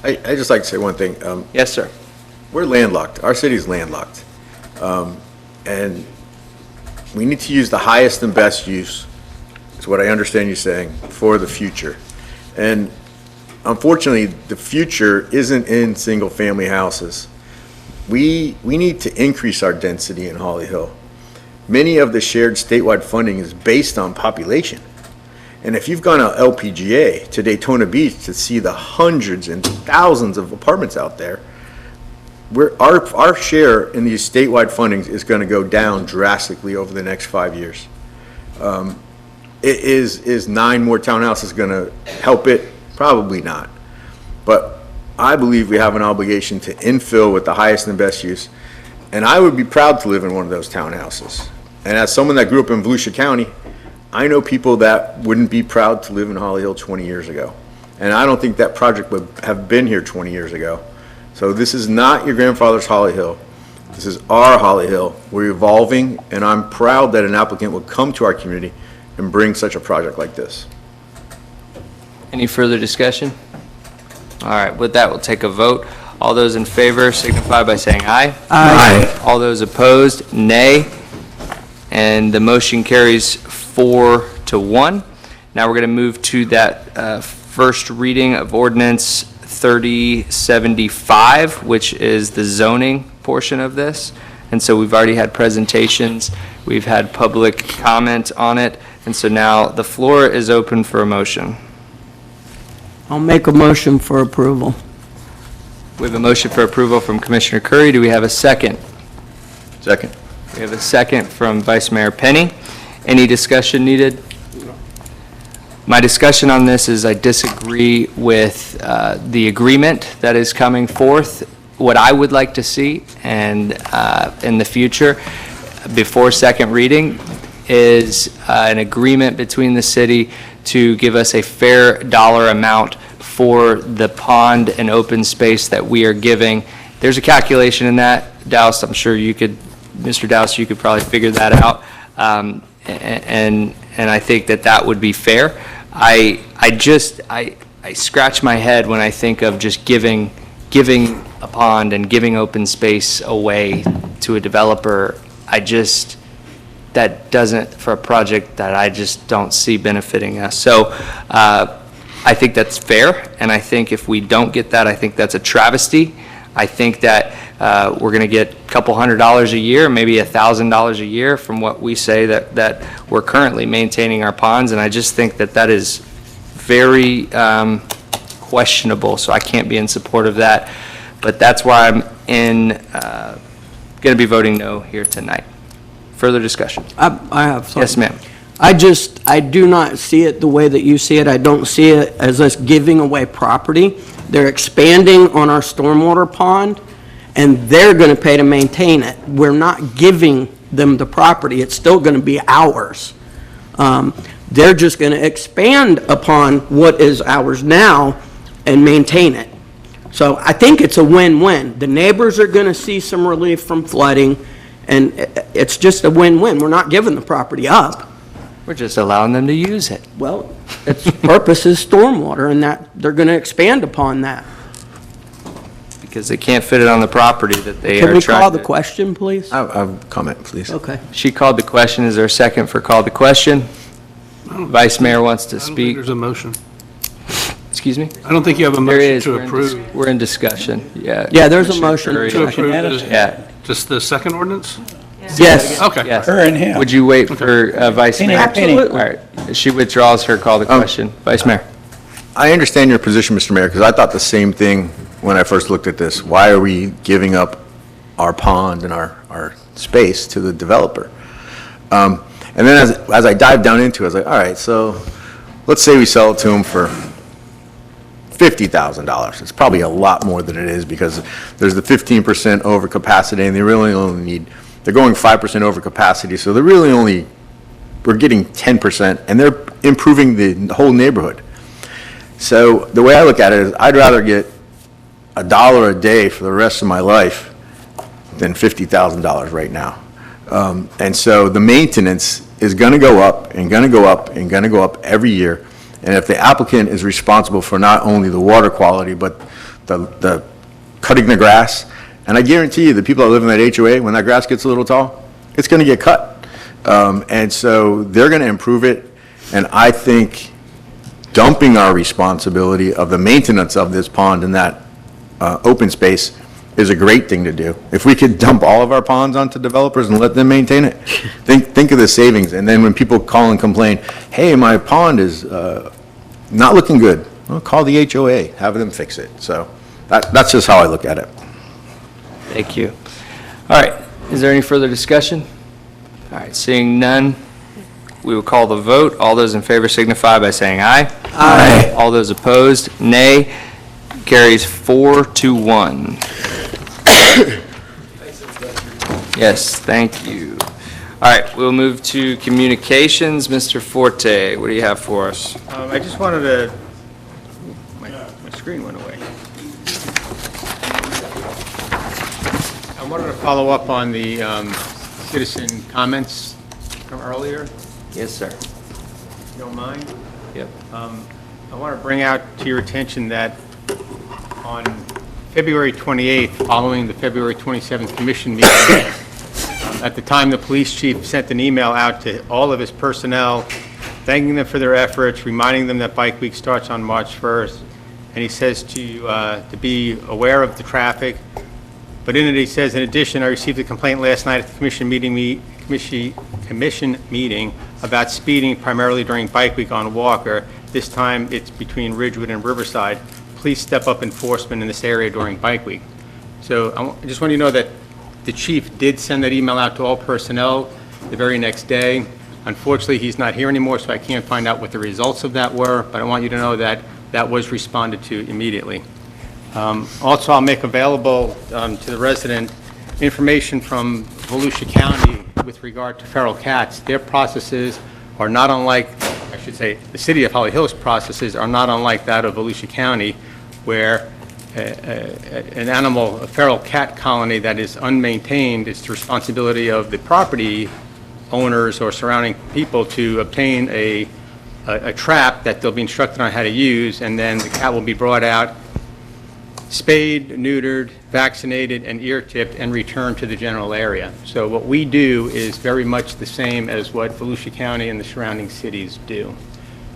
I just like to say one thing. Yes, sir. We're landlocked. Our city's landlocked. And we need to use the highest and best use, is what I understand you saying, for the future. And unfortunately, the future isn't in single-family houses. We need to increase our density in Holly Hill. Many of the shared statewide funding is based on population. And if you've gone to LPGA, to Daytona Beach, to see the hundreds and thousands of apartments out there, our share in these statewide fundings is going to go down drastically over the next 5 years. Is 9 more townhouses going to help it? Probably not. But I believe we have an obligation to infill with the highest and best use. And I would be proud to live in one of those townhouses. And as someone that grew up in Volusia County, I know people that wouldn't be proud to live in Holly Hill 20 years ago. And I don't think that project would have been here 20 years ago. So this is not your grandfather's Holly Hill. This is our Holly Hill. We're evolving, and I'm proud that an applicant would come to our community and bring such a project like this. Any further discussion? All right, with that, we'll take a vote. All those in favor signify by saying aye. Aye. All those opposed, nay. And the motion carries 4-1. Now we're going to move to that first reading of ordinance 3075, which is the zoning portion of this. And so we've already had presentations, we've had public comment on it, and so now the floor is open for a motion. I'll make a motion for approval. We have a motion for approval from Commissioner Curry. Do we have a second? Second. We have a second from Vice Mayor Penny. Any discussion needed? My discussion on this is I disagree with the agreement that is coming forth. What I would like to see, and in the future, before second reading, is an agreement between the city to give us a fair dollar amount for the pond and open space that we are giving. There's a calculation in that. Douse, I'm sure you could, Mr. Douse, you could probably figure that out. And I think that that would be fair. I I scratch my head when I think of just giving a pond and giving open space away to a developer. That doesn't, for a project that I just don't see benefiting us. So I think that's fair, and I think if we don't get that, I think that's a travesty. I think that we're going to get a couple $100 a year, maybe $1,000 a year from what we say that we're currently maintaining our ponds, and I just think that is very questionable, so I can't be in support of that. But that's why I'm going to be voting no here tonight. Further discussion? I have something. Yes, ma'am. I do not see it the way that you see it. I don't see it as us giving away property. They're expanding on our stormwater pond, and they're going to pay to maintain it. We're not giving them the property. It's still going to be ours. They're just going to expand upon what is ours now and maintain it. So I think it's a win-win. The neighbors are going to see some relief from flooding, and it's just a win-win. We're not giving the property up. We're just allowing them to use it. Well, its purpose is stormwater, and that they're going to expand upon that. Because they can't fit it on the property that they Can are we trying call the to- question, please? I have a comment, please. Okay. She called the question. Is there a second for call the question? Vice Mayor wants to I don't think speak. there's a motion. Excuse me? I don't think you have a There motion is. to We're in approve. we're in discussion. Yeah. Yeah, there's a Commissioner motion Curry. To approve Yeah. just the second ordinance? Yes. Okay. Yes. Her and him. Would you wait for Vice Penny, Mayor? penny. All right. She withdraws her call the question. Vice Mayor? I understand your position, Mr. Mayor, because I thought the same thing when I first looked at this. Why are we giving up our pond and our space to the developer? And then as I dived down into it, I was like, all right, so let's say we sell it to him for $50,000. It's probably a lot more than it is because there's the 15% over capacity, and they really only need, they're going 5% over capacity, so they're really only, we're getting 10%, and they're improving the whole neighborhood. So the way I look at it is I'd rather get $1 a day for the rest of my life than $50,000 right now. And so the maintenance is going to go up and going to go up and going to go up every year. And if the applicant is responsible for not only the water quality, but the cutting the grass, and I guarantee you the people that live in that HOA, when that grass gets a little tall, it's going to get cut. And so they're going to improve it. And I think dumping our responsibility of the maintenance of this pond and that open space is a great thing to do. If we could dump all of our ponds onto developers and let them maintain it, think of the savings. And then when people call and complain, hey, my pond is not looking good, well, call the HOA, have them fix it. So that's just how I look at it. Thank you. All right. Is there any further discussion? All right. Seeing none, we will call the vote. All those in favor signify by saying aye. Aye. All those opposed, nay. Carries 4-1. Yes, thank you. All right, we'll move to communications. Mr. Forte, what do you have for us? I just wanted to, my screen went away. I wanted to follow up on the citizen comments from earlier. Yes, sir. If you don't mind. Yep. I want to bring out to your attention that on February 28th, following the February 27th commission meeting, at the time the police chief sent an email out to all of his personnel, thanking them for their efforts, reminding them that Bike Week starts on March 1st, and he says to be aware of the traffic. But in it, he says, in addition, I received a complaint last night at the commission meeting about speeding primarily during Bike Week on Walker. This time, it's between Ridgewood and Riverside. Please step up enforcement in this area during Bike Week. So I just want you to know that the chief did send that email out to all personnel the very next day. Unfortunately, he's not here anymore, so I can't find out what the results of that were, but I want you to know that that was responded to immediately. Also, I'll make available to the resident information from Volusia County with regard to feral cats. Their processes are not unlike, I should say, the city of Holly Hills processes are not unlike that of Volusia County, where an animal, a feral cat colony that is unmaintained, it's the responsibility of the property owners or surrounding people to obtain a a trap that they'll be instructed on how to use, and then the cat will be brought out, spayed, neutered, vaccinated, and ear-tipped, and returned to the general area. So what we do is very much the same as what Volusia County and the surrounding cities do.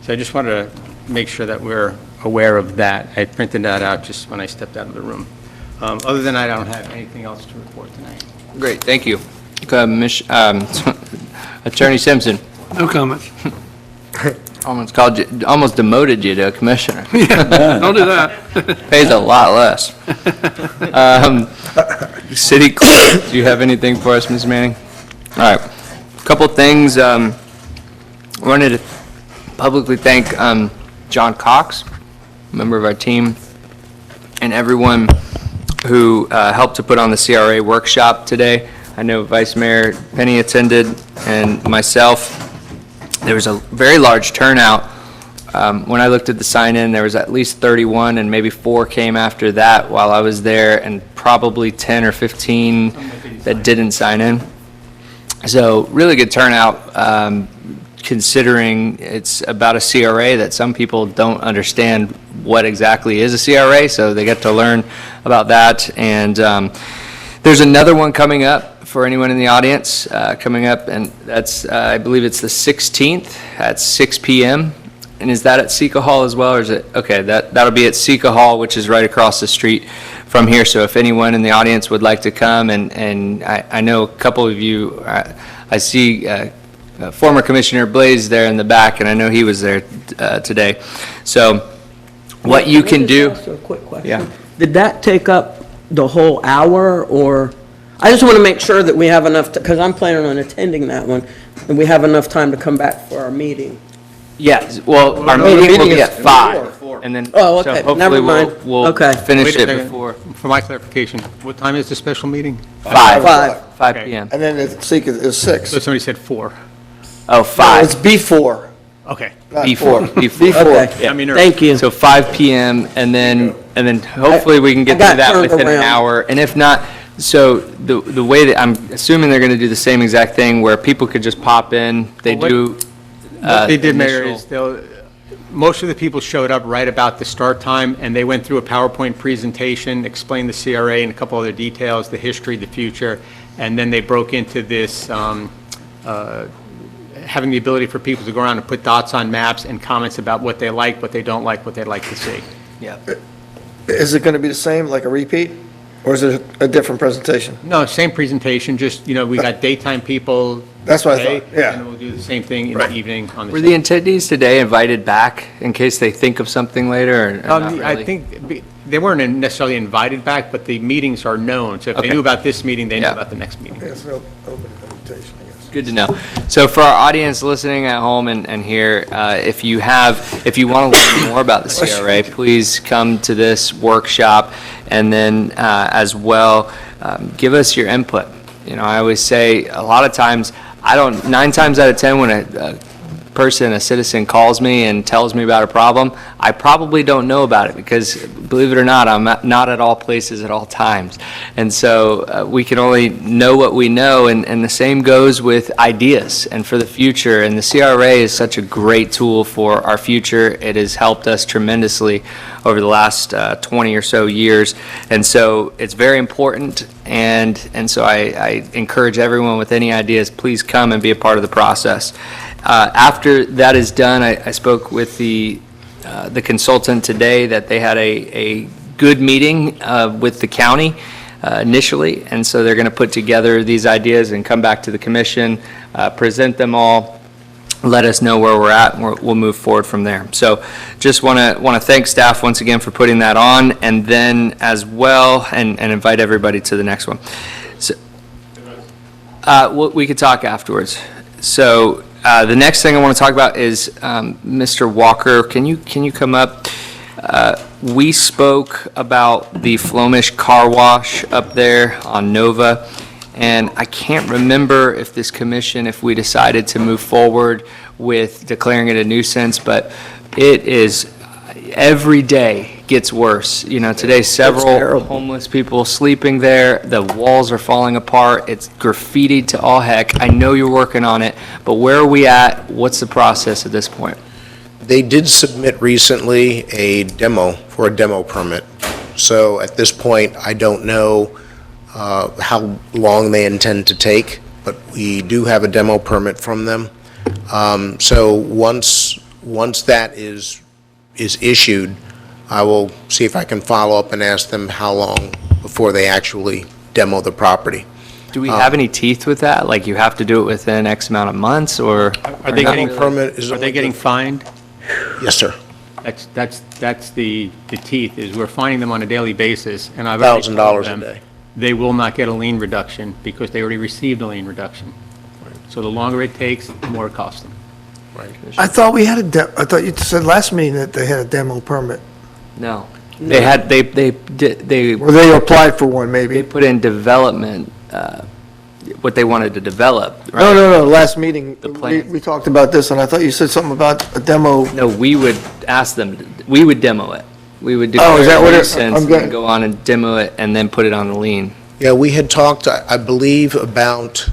So I just wanted to make sure that we're aware of that. I printed that out just when I stepped out of the room. Other than that, I don't have anything else to report tonight. Great, thank you. Attorney Simpson. No comments. Almost demoted you to a commissioner. Don't do that. Pays a lot less. City clerk, do you have anything for us, Ms. Manning? All right, a couple things. Wanted to publicly thank John Cox, member of our team, and everyone who helped to put on the CRA workshop today. I know Vice Mayor Penny attended, and myself. There was a very large turnout. When I looked at the sign-in, there was at least 31, and maybe 4 came after that while I was there, and probably 10 or 15 that didn't sign in. So really good turnout, considering it's about a CRA that some people don't understand what exactly is a CRA, so they get to learn about that. And there's another one coming up for anyone in the audience coming up, and that's, I believe it's the 16th at 6 p.m. And is that at Sika Hall as well, or is it? Okay, that'll be at Sika Hall, which is right across the street from here. So if anyone in the audience would like to come, and I know a couple of you, I see former Commissioner Blaze there in the back, and I know he was there today. So what you can do. Also, a quick question. Yeah. Did that take up the whole hour, or? I just want to make sure that we have enough, because I'm planning on attending that one, and we have enough time to come back for our meeting. Yeah, well, our meeting will be at 5, and then, Oh, so okay, hopefully never mind. we'll Okay. finish Wait a it second. before For my clarification, what time is the special meeting? 5 Okay. p.m. And then the Seek is 6. So somebody said 4. Oh, No, 5. it's before, Okay. not Before. 4. Okay, Yeah. thank you. So 5 p.m., and then hopefully we can get I got through that turned within an around. hour. And if not, so the way that, I'm assuming they're going to do the same exact thing where people could just pop in, they Well, do. What they did, Mayor, initial- is most of the people showed up right about the start time, and they went through a PowerPoint presentation, explained the CRA and a couple other details, the history, the future, and then they broke into this, having the ability for people to go around and put dots on maps and comments about what they like, what they don't like, what they'd like to see. Yeah. Is it going to be the same, like a repeat? Or is it a different presentation? No, same presentation, just, we got daytime people. That's what I today, thought, yeah. And we'll do the same thing in the evening on the. Were the attendees today invited back in case they think of something later, or not really? I think they weren't necessarily invited back, but the meetings are known. So if they Okay. knew about this meeting, they knew Yeah. about the next meeting. It's an open invitation, I guess. Good to know. So for our audience listening at home and here, if you want to learn more about the CRA, please come to this workshop, and then as well, give us your input. I always say a lot of times, 9 times out of 10 when a citizen calls me and tells me about a problem, I probably don't know about it because, believe it or not, I'm not at all places at all times. And so we can only know what we know, and the same goes with ideas and for the future. And the CRA is such a great tool for our future. It has helped us tremendously over the last 20 or so years. And so it's very important, and so I encourage everyone with any ideas, please come and be a part of the process. After that is done, I spoke with the consultant today that they had a good meeting with the county initially, and so they're going to put together these ideas and come back to the commission, present them all, let us know where we're at, and we'll move forward from there. So just want to thank staff once again for putting that on, and then as well, and invite everybody to the next one. So, we could talk afterwards. So the next thing I want to talk about is Mr. Walker. Can you come up? We spoke about the Flomish Car Wash up there on Nova, and I can't remember if this commission, if we decided to move forward with declaring it a nuisance, but it is, every day gets worse. Today several homeless people sleeping there, the walls are falling apart, it's graffitied to all heck. I know you're working on it, but where are we at? What's the process at this point? They did submit recently a demo permit. So at this point, I don't know how long they intend to take, but we do have a demo permit from them. So once that is issued, I will see if I can follow up and ask them how long before they actually demo the property. Do we have any teeth with that? Like, you have to do it within X amount of months, or? Are they getting, Permit is are they getting fined? Yes, sir. That's the teeth, is we're finding them on a daily basis, and I've already told $1,000 a them day. they will not get a lien reduction because they already received a lien reduction. So the longer it takes, the more it costs them. I thought we had I thought you said last meeting that they had a demo permit. No. They had, they Or they applied for one, maybe. put in development, what they wanted to develop, right? No, last meeting, The plan. we talked about this, and I thought you said something about a demo. No, we would ask them, we would demo it. We would Oh, is that declare what a it- nuisance I'm good. and go on and demo it and then put it on the lien. Yeah, we had talked, I believe, about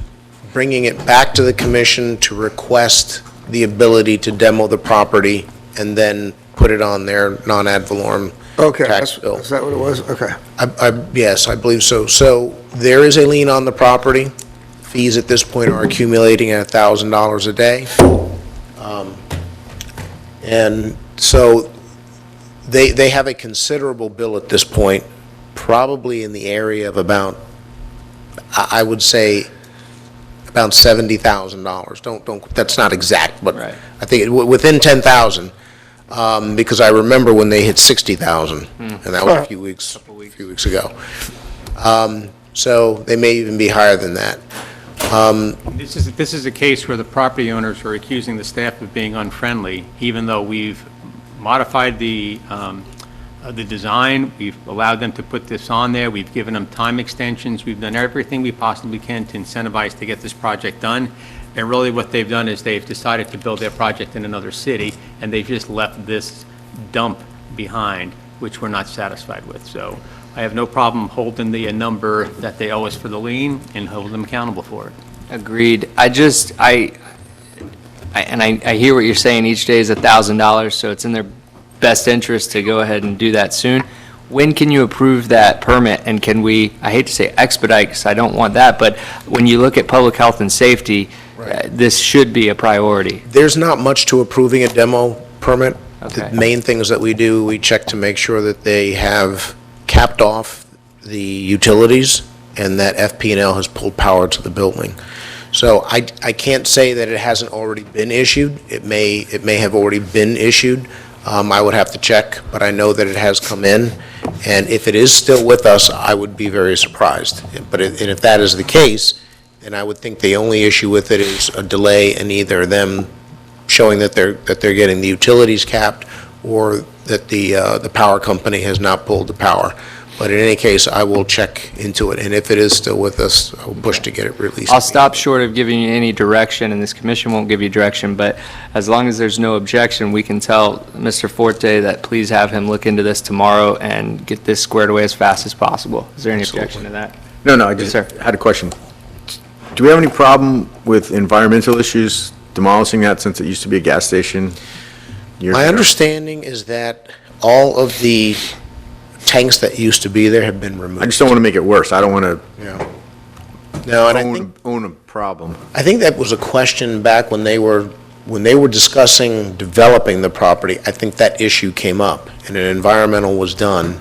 bringing it back to the commission to request the ability to demo the property and then put it on their non-ad valorem Okay, tax bill. is that what it was? Okay. Yes, I believe so. So there is a lien on the property. Fees at this point are accumulating at $1,000 a day. And so they have a considerable bill at this point, probably in the area of about, I would say, about $70,000. Don't, that's not exact, but Right. I think within 10,000. Because I remember when they hit 60,000, and that was a few weeks ago. So they may even be higher than that. This is a case where the property owners are accusing the staff of being unfriendly, even though we've modified the design, we've allowed them to put this on there, we've given them time extensions, we've done everything we possibly can to incentivize to get this project done. And really what they've done is they've decided to build their project in another city, and they've just left this dump behind, which we're not satisfied with. So I have no problem holding the number that they owe us for the lien and hold them accountable for it. Agreed. I hear what you're saying, each day is $1,000, so it's in their best interest to go ahead and do that soon. When can you approve that permit, and can we, I hate to say expedite, because I don't want that, but when you look at public health and safety, this should be a priority. There's not much to approving a demo permit. Okay. The main things that we do, we check to make sure that they have capped off the utilities and that FP&L has pulled power to the building. So I can't say that it hasn't already been issued. It may have already been issued. I would have to check, but I know that it has come in. And if it is still with us, I would be very surprised. But if that is the case, then I would think the only issue with it is a delay in either them showing that they're getting the utilities capped, or that the power company has not pulled the power. But in any case, I will check into it, and if it is still with us, I will push to get it released. I'll stop short of giving you any direction, and this commission won't give you direction, but as long as there's no objection, we can tell Mr. Forte that please have him look into this tomorrow and get this squared away as fast as possible. Is there any objection to that? No, I just had a question. Do we have any problem with environmental issues demolishing that, since it used to be a gas station? My understanding is that all of the tanks that used to be there have been removed. I just don't want to make it worse. I don't want to No, and I think own a problem. I think that was a question back when they were discussing developing the property. I think that issue came up, and an environmental was done.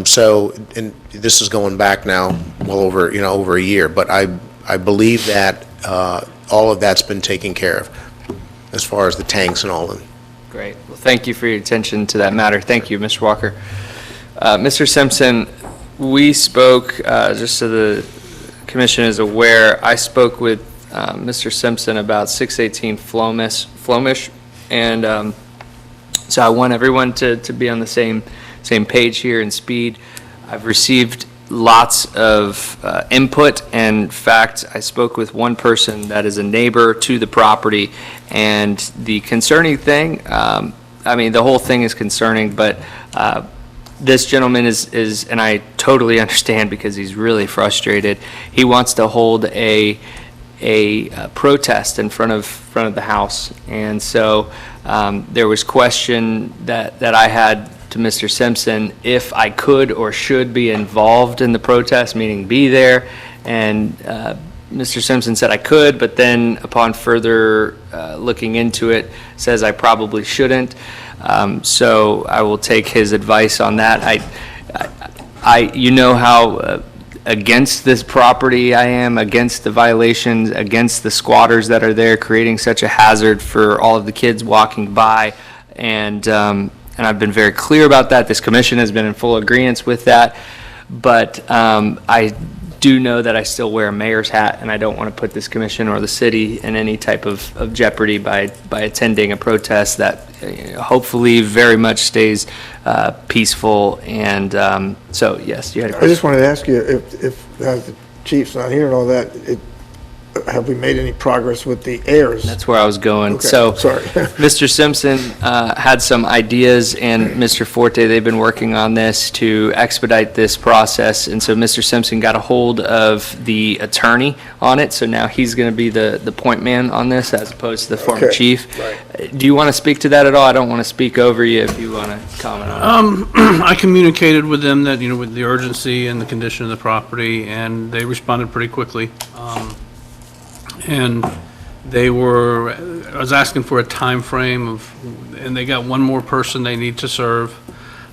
So, and this is going back now well over a year, but I believe that all of that's been taken care of, as far as the tanks and all of them. Great. Well, thank you for your attention to that matter. Thank you, Mr. Walker. Mr. Simpson, we spoke, just so the commission is aware, I spoke with Mr. Simpson about 618 Flomish, and so I want everyone to be on the same page here in speed. I've received lots of input. In fact, I spoke with one person that is a neighbor to the property, and the concerning thing, I mean, the whole thing is concerning, but this gentleman is, and I totally understand because he's really frustrated, he wants to hold a a protest in front of the house. And so there was question that I had to Mr. Simpson if I could or should be involved in the protest, meaning be there. And Mr. Simpson said I could, but then upon further looking into it, says I probably shouldn't. So I will take his advice on that. You know how against this property I am, against the violations, against the squatters that are there, creating such a hazard for all of the kids walking by. And I've been very clear about that. This commission has been in full agreement with that. But I do know that I still wear a mayor's hat, and I don't want to put this commission or the city in any type of jeopardy by attending a protest that hopefully very much stays peaceful. And so, yes, you had a I question. just wanted to ask you if the chief's not here and all that, have we made any progress with the heirs? That's where I was going. Okay, So, sorry. Mr. Simpson had some ideas, and Mr. Forte, they've been working on this to expedite this process. And so Mr. Simpson got a hold of the attorney on it, so now he's going to be the point man on this as opposed to the former Okay, chief. right. Do you want to speak to that at all? I don't want to speak over you if you want to comment on it. I communicated with them that, with the urgency and the condition of the property, and they responded pretty quickly. And I was asking for a time frame and they got one more person they need to serve,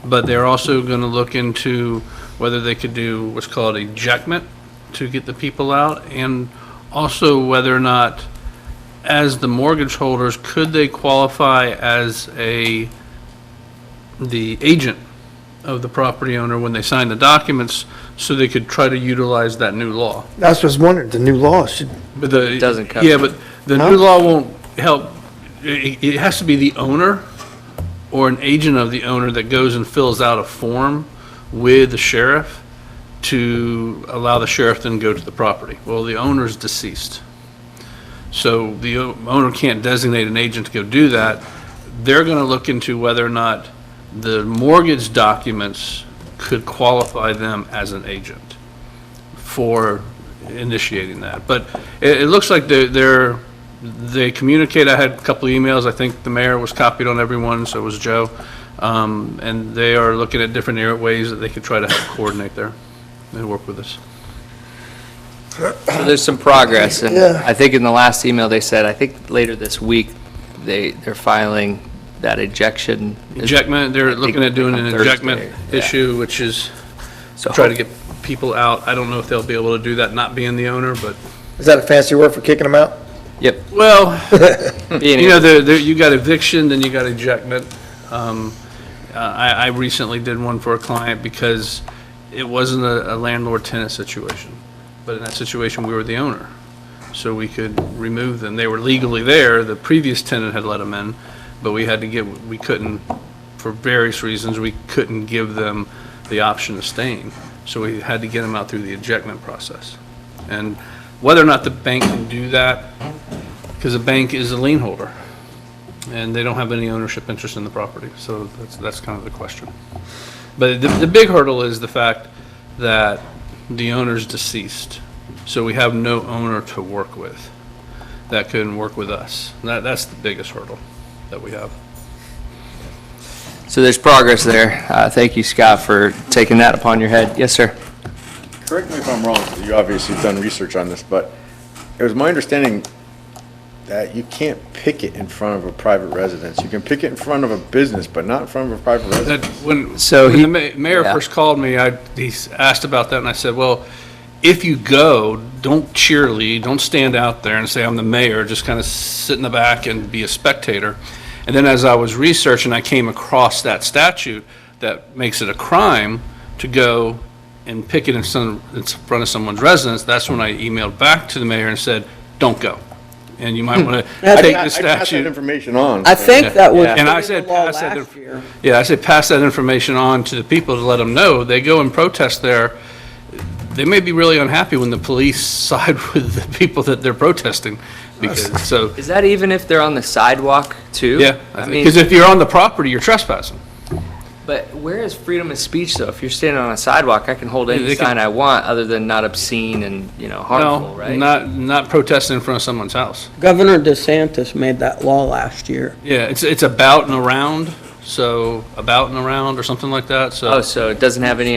but they're also going to look into whether they could do what's called ejectment to get the people out, and also whether or not, as the mortgage holders, could they qualify as the agent of the property owner when they sign the documents, so they could try to utilize that new law. That's what I was wondering, the new law should, But it doesn't cover Yeah, it. but the No? new law won't help. It has to be the owner or an agent of the owner that goes and fills out a form with the sheriff to allow the sheriff then go to the property. Well, the owner's deceased. So the owner can't designate an agent to go do that. They're going to look into whether or not the mortgage documents could qualify them as an agent for initiating that. But it looks like they communicate. I had a couple of emails. I think the mayor was copied on everyone, so was Joe. And they are looking at different ways that they could try to help coordinate there and work with us. So there's some progress, and Yeah. I think in the last email they said, I think later this week, they're filing that ejection. Ejectment, they're looking at doing an on Thursday. ejectment Yeah. issue, which is So try to get people out. I don't know if they'll be able to do that, not being the owner, but, is that a fancy word for kicking them out? Yep. well, Being you got eviction, then you got ejectment. I recently did one for a client because it wasn't a landlord-tenant situation. But in that situation, we were the owner, so we could remove them. They were legally there. The previous tenant had let them in, but we couldn't, for various reasons, we couldn't give them the option of staying. So we had to get them out through the ejectment process. And whether or not the bank can do that, because the bank is a lien holder, and they don't have any ownership interest in the property, so that's kind of the question. But the big hurdle is the fact that the owner's deceased, so we have no owner to work with that can work with us. That's the biggest hurdle that we have. So there's progress there. Thank you, Scott, for taking that upon your head. Yes, sir. Correct me if I'm wrong, you obviously have done research on this, but it was my understanding that you can't picket in front of a private residence. You can picket in front of a business, but not in front of a private residence. When So the mayor first called me, he asked about that, and I said, well, if you go, don't cheerlead, don't stand out there and say, I'm the mayor, just kind of sit in the back and be a spectator. And then as I was researching, I came across that statute that makes it a crime to go and picket in front of someone's residence. That's when I emailed back to the mayor and said, don't go. And you might want to take the I passed that statute. information on. I think that was. And I put in said, the law pass that, last year. I said, pass that information on to the people to let them know. They go and protest there. They may be really unhappy when the police side with the people that they're protesting. Because, so, Is that even if they're on the sidewalk too? yeah, I mean, because if you're on the property, you're trespassing. But where is freedom of speech, though? If you're standing on a sidewalk, I can hold any They can- sign I want, other than not obscene and, harmful, No, right? not protesting in front of someone's house. Governor DeSantis made that law last year. Yeah, it's about and around, so about and around or something like that, so. Oh, so it doesn't have any,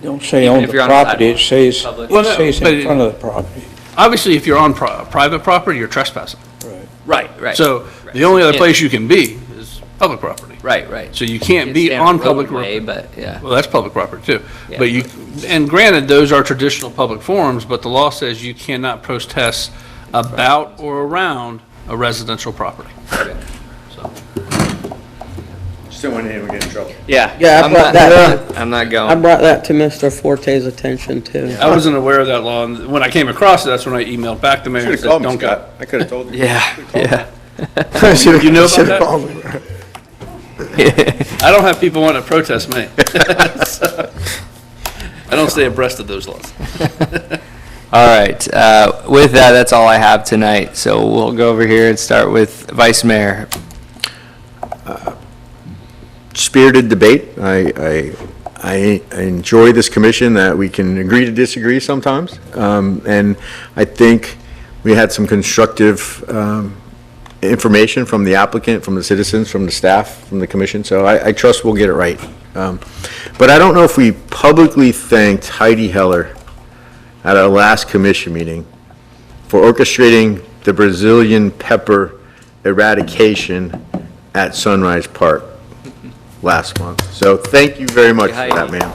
Don't say Even on if the you're on the property, it sidewalk, says, public. Well, no, it says but in it- front of the property. Obviously, if you're on private property, you're trespassing. right, right. So right. the only other Yeah. place you can be is public property. Right, right. So you can't You be stand on a public roadway, property. but, yeah. Well, that's public property too. Yeah. But and granted, those are traditional public forums, but the law says you cannot protest about or around a residential property. So, Still want to get in trouble. Yeah. Yeah, I I'm brought not- that- I'm not I going. brought that to Mr. Forte's attention, too. I wasn't aware of that law, and when I came across it, that's when I emailed back to Mayor and Should've said, called me, don't go. Scott. I could have told you. Yeah, yeah. You know about Should've that? called me. I don't have people wanting to protest me. So, I don't stay abreast of those laws. All right. With that, that's all I have tonight. So we'll go over here and start with Vice Mayor. Spirited debate. I enjoy this commission that we can agree to disagree sometimes. And I think we had some constructive information from the applicant, from the citizens, from the staff, from the commission. So I trust we'll get it right. But I don't know if we publicly thanked Heidi Heller at our last commission meeting for orchestrating the Brazilian pepper eradication at Sunrise Park last month. So thank you very much for that, ma'am.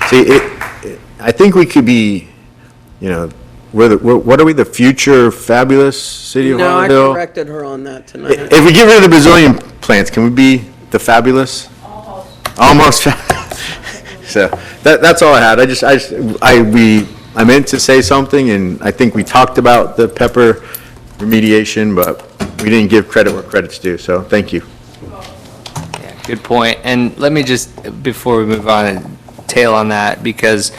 See, I think we could be, what are we, the future fabulous city of No, I Harlandale? corrected her on that tonight. If we get rid of the Brazilian plants, can we be the fabulous? Almost. So that's all I had. I meant to say something, and I think we talked about the pepper remediation, but we didn't give credit where credit's due. So thank you. Yeah, good point. And let me just, before we move on, tail on that, because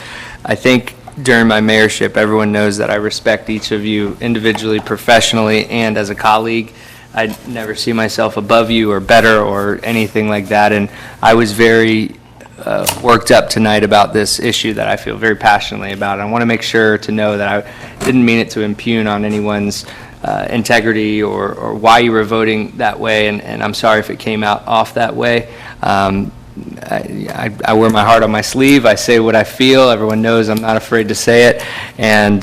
I think during my mayorship, everyone knows that I respect each of you individually, professionally, and as a colleague. I never see myself above you or better or anything like that. And I was very worked up tonight about this issue that I feel very passionately about. I want to make sure to know that I didn't mean it to impugn on anyone's integrity or why you were voting that way, and I'm sorry if it came out off that way. I wear my heart on my sleeve. I say what I feel. Everyone knows I'm not afraid to say it, and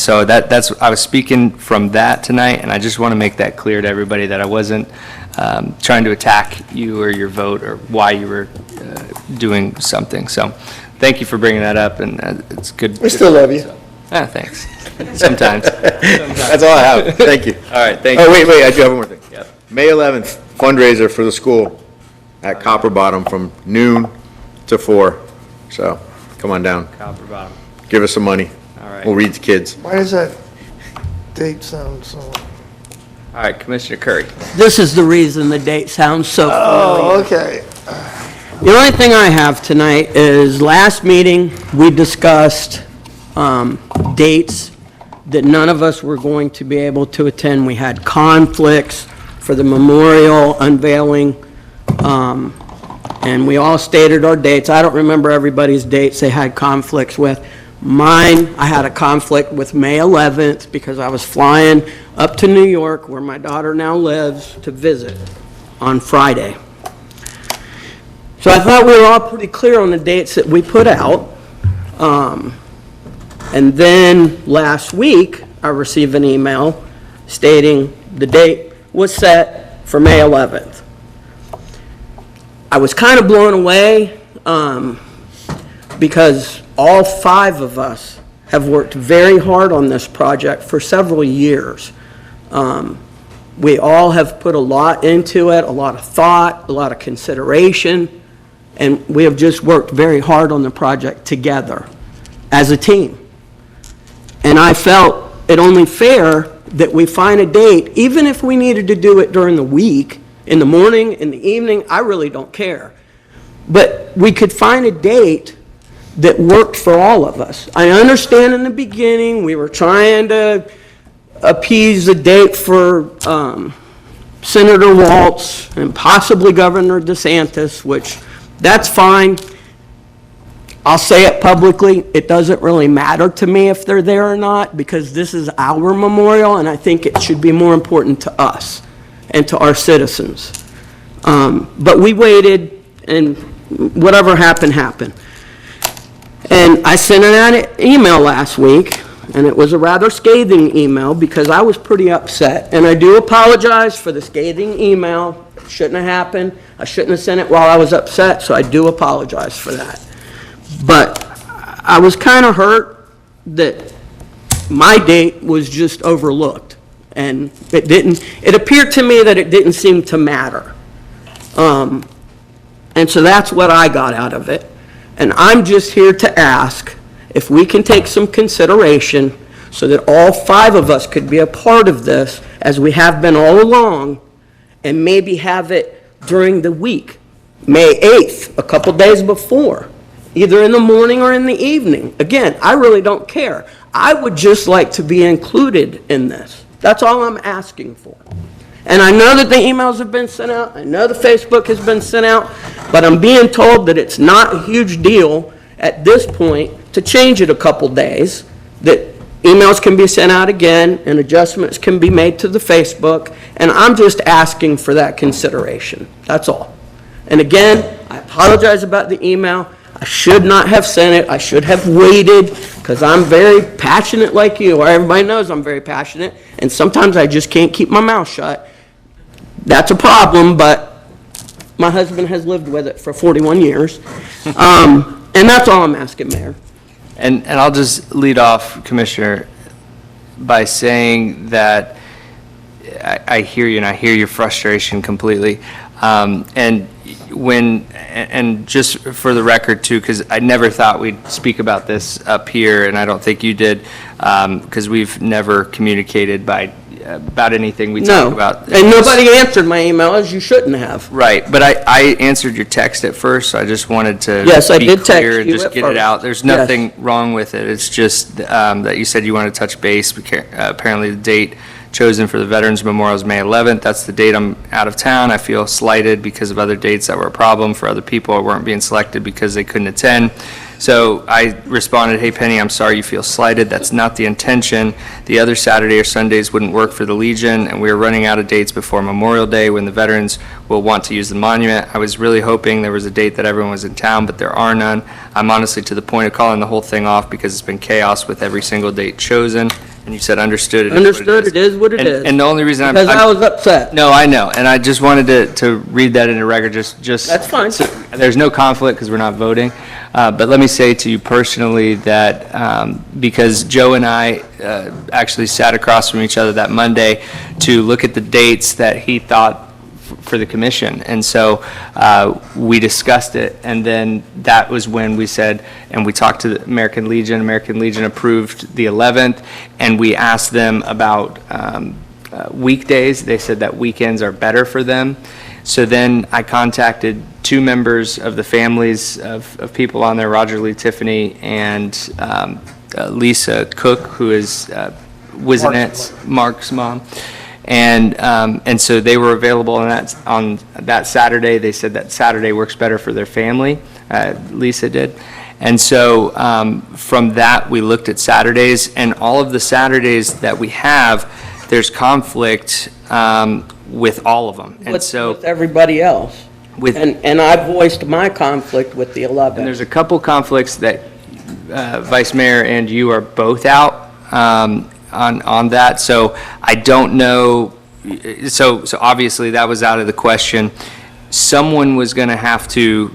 so that's I was speaking from that tonight, and I just want to make that clear to everybody that I wasn't trying to attack you or your vote or why you were doing something. So, thank you for bringing that up, and it's good. We still love you. Thanks. Sometimes. That's all I have. Thank you. All right, thank you. Oh, wait, I do have one more thing. Yep. May 11th, fundraiser for the school at Copper Bottom from noon to 4. So come on down. Copper Bottom. Give us some money. All right. We'll read to kids. Why does that date sound so? All right, Commissioner Curry. This is the reason the date sounds so familiar. Oh, okay. The only thing I have tonight is, last meeting, we discussed dates that none of us were going to be able to attend. We had conflicts for the memorial unveiling, and we all stated our dates. I don't remember everybody's dates they had conflicts with. Mine, I had a conflict with May 11th because I was flying up to New York, where my daughter now lives, to visit on Friday. So I thought we were all pretty clear on the dates that we put out. And then last week, I received an email stating the date was set for May 11th. I was kind of blown away because all 5 of us have worked very hard on this project for several years. We all have put a lot into it, a lot of thought, a lot of consideration, and we have just worked very hard on the project together as a team. And I felt it only fair that we find a date, even if we needed to do it during the week, in the morning, in the evening, I really don't care. But we could find a date that worked for all of us. I understand in the beginning, we were trying to appease the date for Senator Waltz and possibly Governor DeSantis, which, that's fine. I'll say it publicly, it doesn't really matter to me if they're there or not, because this is our memorial, and I think it should be more important to us and to our citizens. But we waited, and whatever happened, happened. And I sent an email last week, and it was a rather scathing email because I was pretty upset. And I do apologize for the scathing email. It shouldn't have happened. I shouldn't have sent it while I was upset, so I do apologize for that. But I was kind of hurt that my date was just overlooked. And it appeared to me that it didn't seem to matter. And so that's what I got out of it. And I'm just here to ask if we can take some consideration so that all 5 of us could be a part of this, as we have been all along, and maybe have it during the week, May 8th, a couple days before, either in the morning or in the evening. Again, I really don't care. I would just like to be included in this. That's all I'm asking for. And I know that the emails have been sent out, I know the Facebook has been sent out, but I'm being told that it's not a huge deal at this point to change it a couple days, that emails can be sent out again and adjustments can be made to the Facebook, and I'm just asking for that consideration. That's all. And again, I apologize about the email. I should not have sent it. I should have waited, because I'm very passionate like you, or everybody knows I'm very passionate, and sometimes I just can't keep my mouth shut. That's a problem, but my husband has lived with it for 41 years. And that's all I'm asking, Mayor. And I'll just lead off, Commissioner, by saying that I hear you, and I hear your frustration completely. And just for the record too, because I never thought we'd speak about this up here, and I don't think you did, because we've never communicated about anything we talk about. And nobody answered my email, as you shouldn't have. Right, but I answered your text at first, so I just wanted to Yes, I be did text clear and you just at get it first. out. There's nothing wrong with it. It's just that you said you want to touch base. Apparently, the date chosen for the Veterans Memorial is May 11th. That's the date I'm out of town. I feel slighted because of other dates that were a problem for other people, or weren't being selected because they couldn't attend. So I responded, hey, Penny, I'm sorry you feel slighted. That's not the intention. The other Saturday or Sundays wouldn't work for the Legion, and we are running out of dates before Memorial Day when the veterans will want to use the monument. I was really hoping there was a date that everyone was in town, but there are none. I'm honestly to the point of calling the whole thing off because it's been chaos with every single date chosen. And you said understood. Understood, it is what it is. And the only reason Because I was upset. No, I know, and I just wanted to read that into record, just. That's fine. So there's no conflict because we're not voting, but let me say to you personally that, because Joe and I actually sat across from each other that Monday to look at the dates that he thought for the commission, and so we discussed it, and then that was when we said, and we talked to the American Legion approved the 11th, and we asked them about weekdays. They said that weekends are better for them. So then I contacted 2 members of the families of people on there, Roger Lee Tiffany and Lisa Cook, who is Wizenet's, Mark's mom. And so they were available on that Saturday. They said that Saturday works better for their family. Lisa did. And so from that, we looked at Saturdays, and all of the Saturdays that we have, there's conflict with all of them. And With everybody else. And I voiced my conflict with the 11th. And there's a couple conflicts that Vice Mayor and you are both out on that. So I don't know. So obviously that was out of the question. Someone was going to have to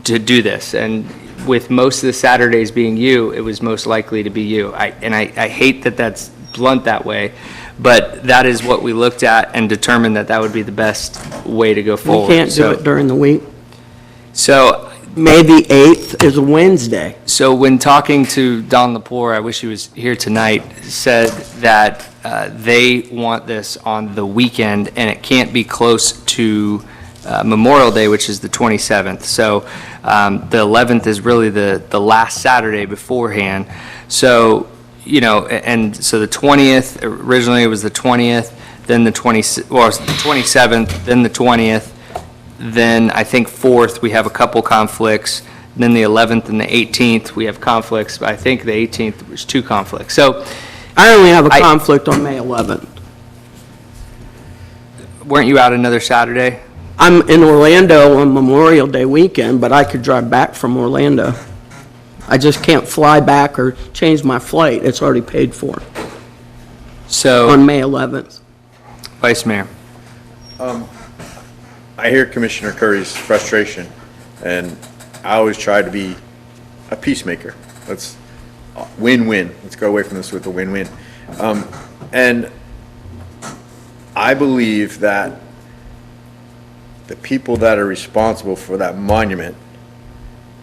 do this, and with most of the Saturdays being you, it was most likely to be you. I hate that that's blunt that way, but that is what we looked at and determined that would be the best way to go forward. We can't do it during the week. So May the 8th is a Wednesday. So when talking to Don Lepore, I wish he was here tonight, said that they want this on the weekend, and it can't be close to Memorial Day, which is the 27th. So the 11th is really the last Saturday beforehand. So, and so the 20th, originally it was the 20th, then the 27th, then the 20th, then I think 4th, we have a couple conflicts, then the 11th and the 18th, we have conflicts, but I think the 18th, there's 2 conflicts. So I only have a conflict on May 11th. weren't you out another Saturday? I'm in Orlando on Memorial Day weekend, but I could drive back from Orlando. I just can't fly back or change my flight. It's already paid for So, on May 11th. Vice Mayor. I hear Commissioner Curry's frustration, and I always try to be a peacemaker. Let's win-win. Let's go away from this with a win-win. And I believe that the people that are responsible for that monument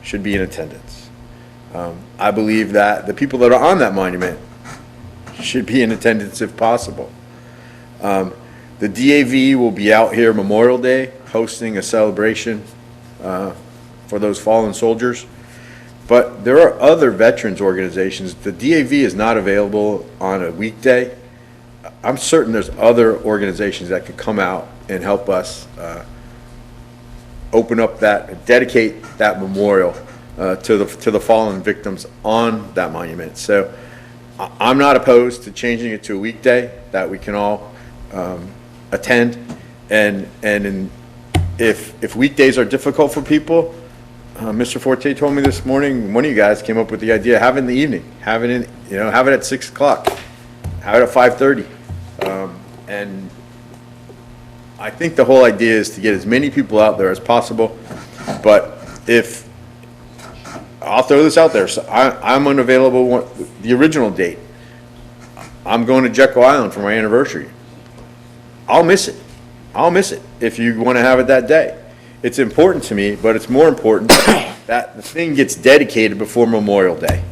should be in attendance. I believe that the people that are on that monument should be in attendance if possible. The DAV will be out here Memorial Day hosting a celebration for those fallen soldiers. But there are other veterans organizations. The DAV is not available on a weekday. I'm certain there's other organizations that could come out and help us open up dedicate that memorial to the fallen victims on that monument. So I'm not opposed to changing it to a weekday that we can all attend. And if weekdays are difficult for people, Mr. Forte told me this morning, one of you guys came up with the idea, have it in the evening, have it at 6 o'clock, have it at 5:30. And I think the whole idea is to get as many people out there as possible. But I'll throw this out there, so I'm unavailable the original date. I'm going to Jekyll Island for my anniversary. I'll miss it. I'll miss it if you want to have it that day. It's important to me, but it's more important that the thing gets dedicated before Memorial Day.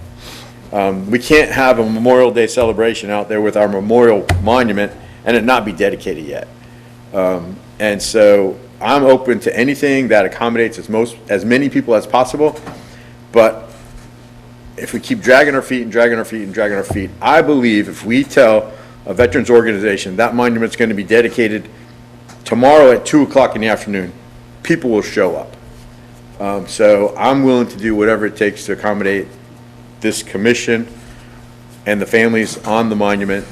We can't have a Memorial Day celebration out there with our memorial monument and it not be dedicated yet. And so I'm open to anything that accommodates as many people as possible. But if we keep dragging our feet, I believe if we tell a veterans organization that monument's going to be dedicated tomorrow at 2 o'clock in the afternoon, people will show up. So I'm willing to do whatever it takes to accommodate this commission and the families on the monument.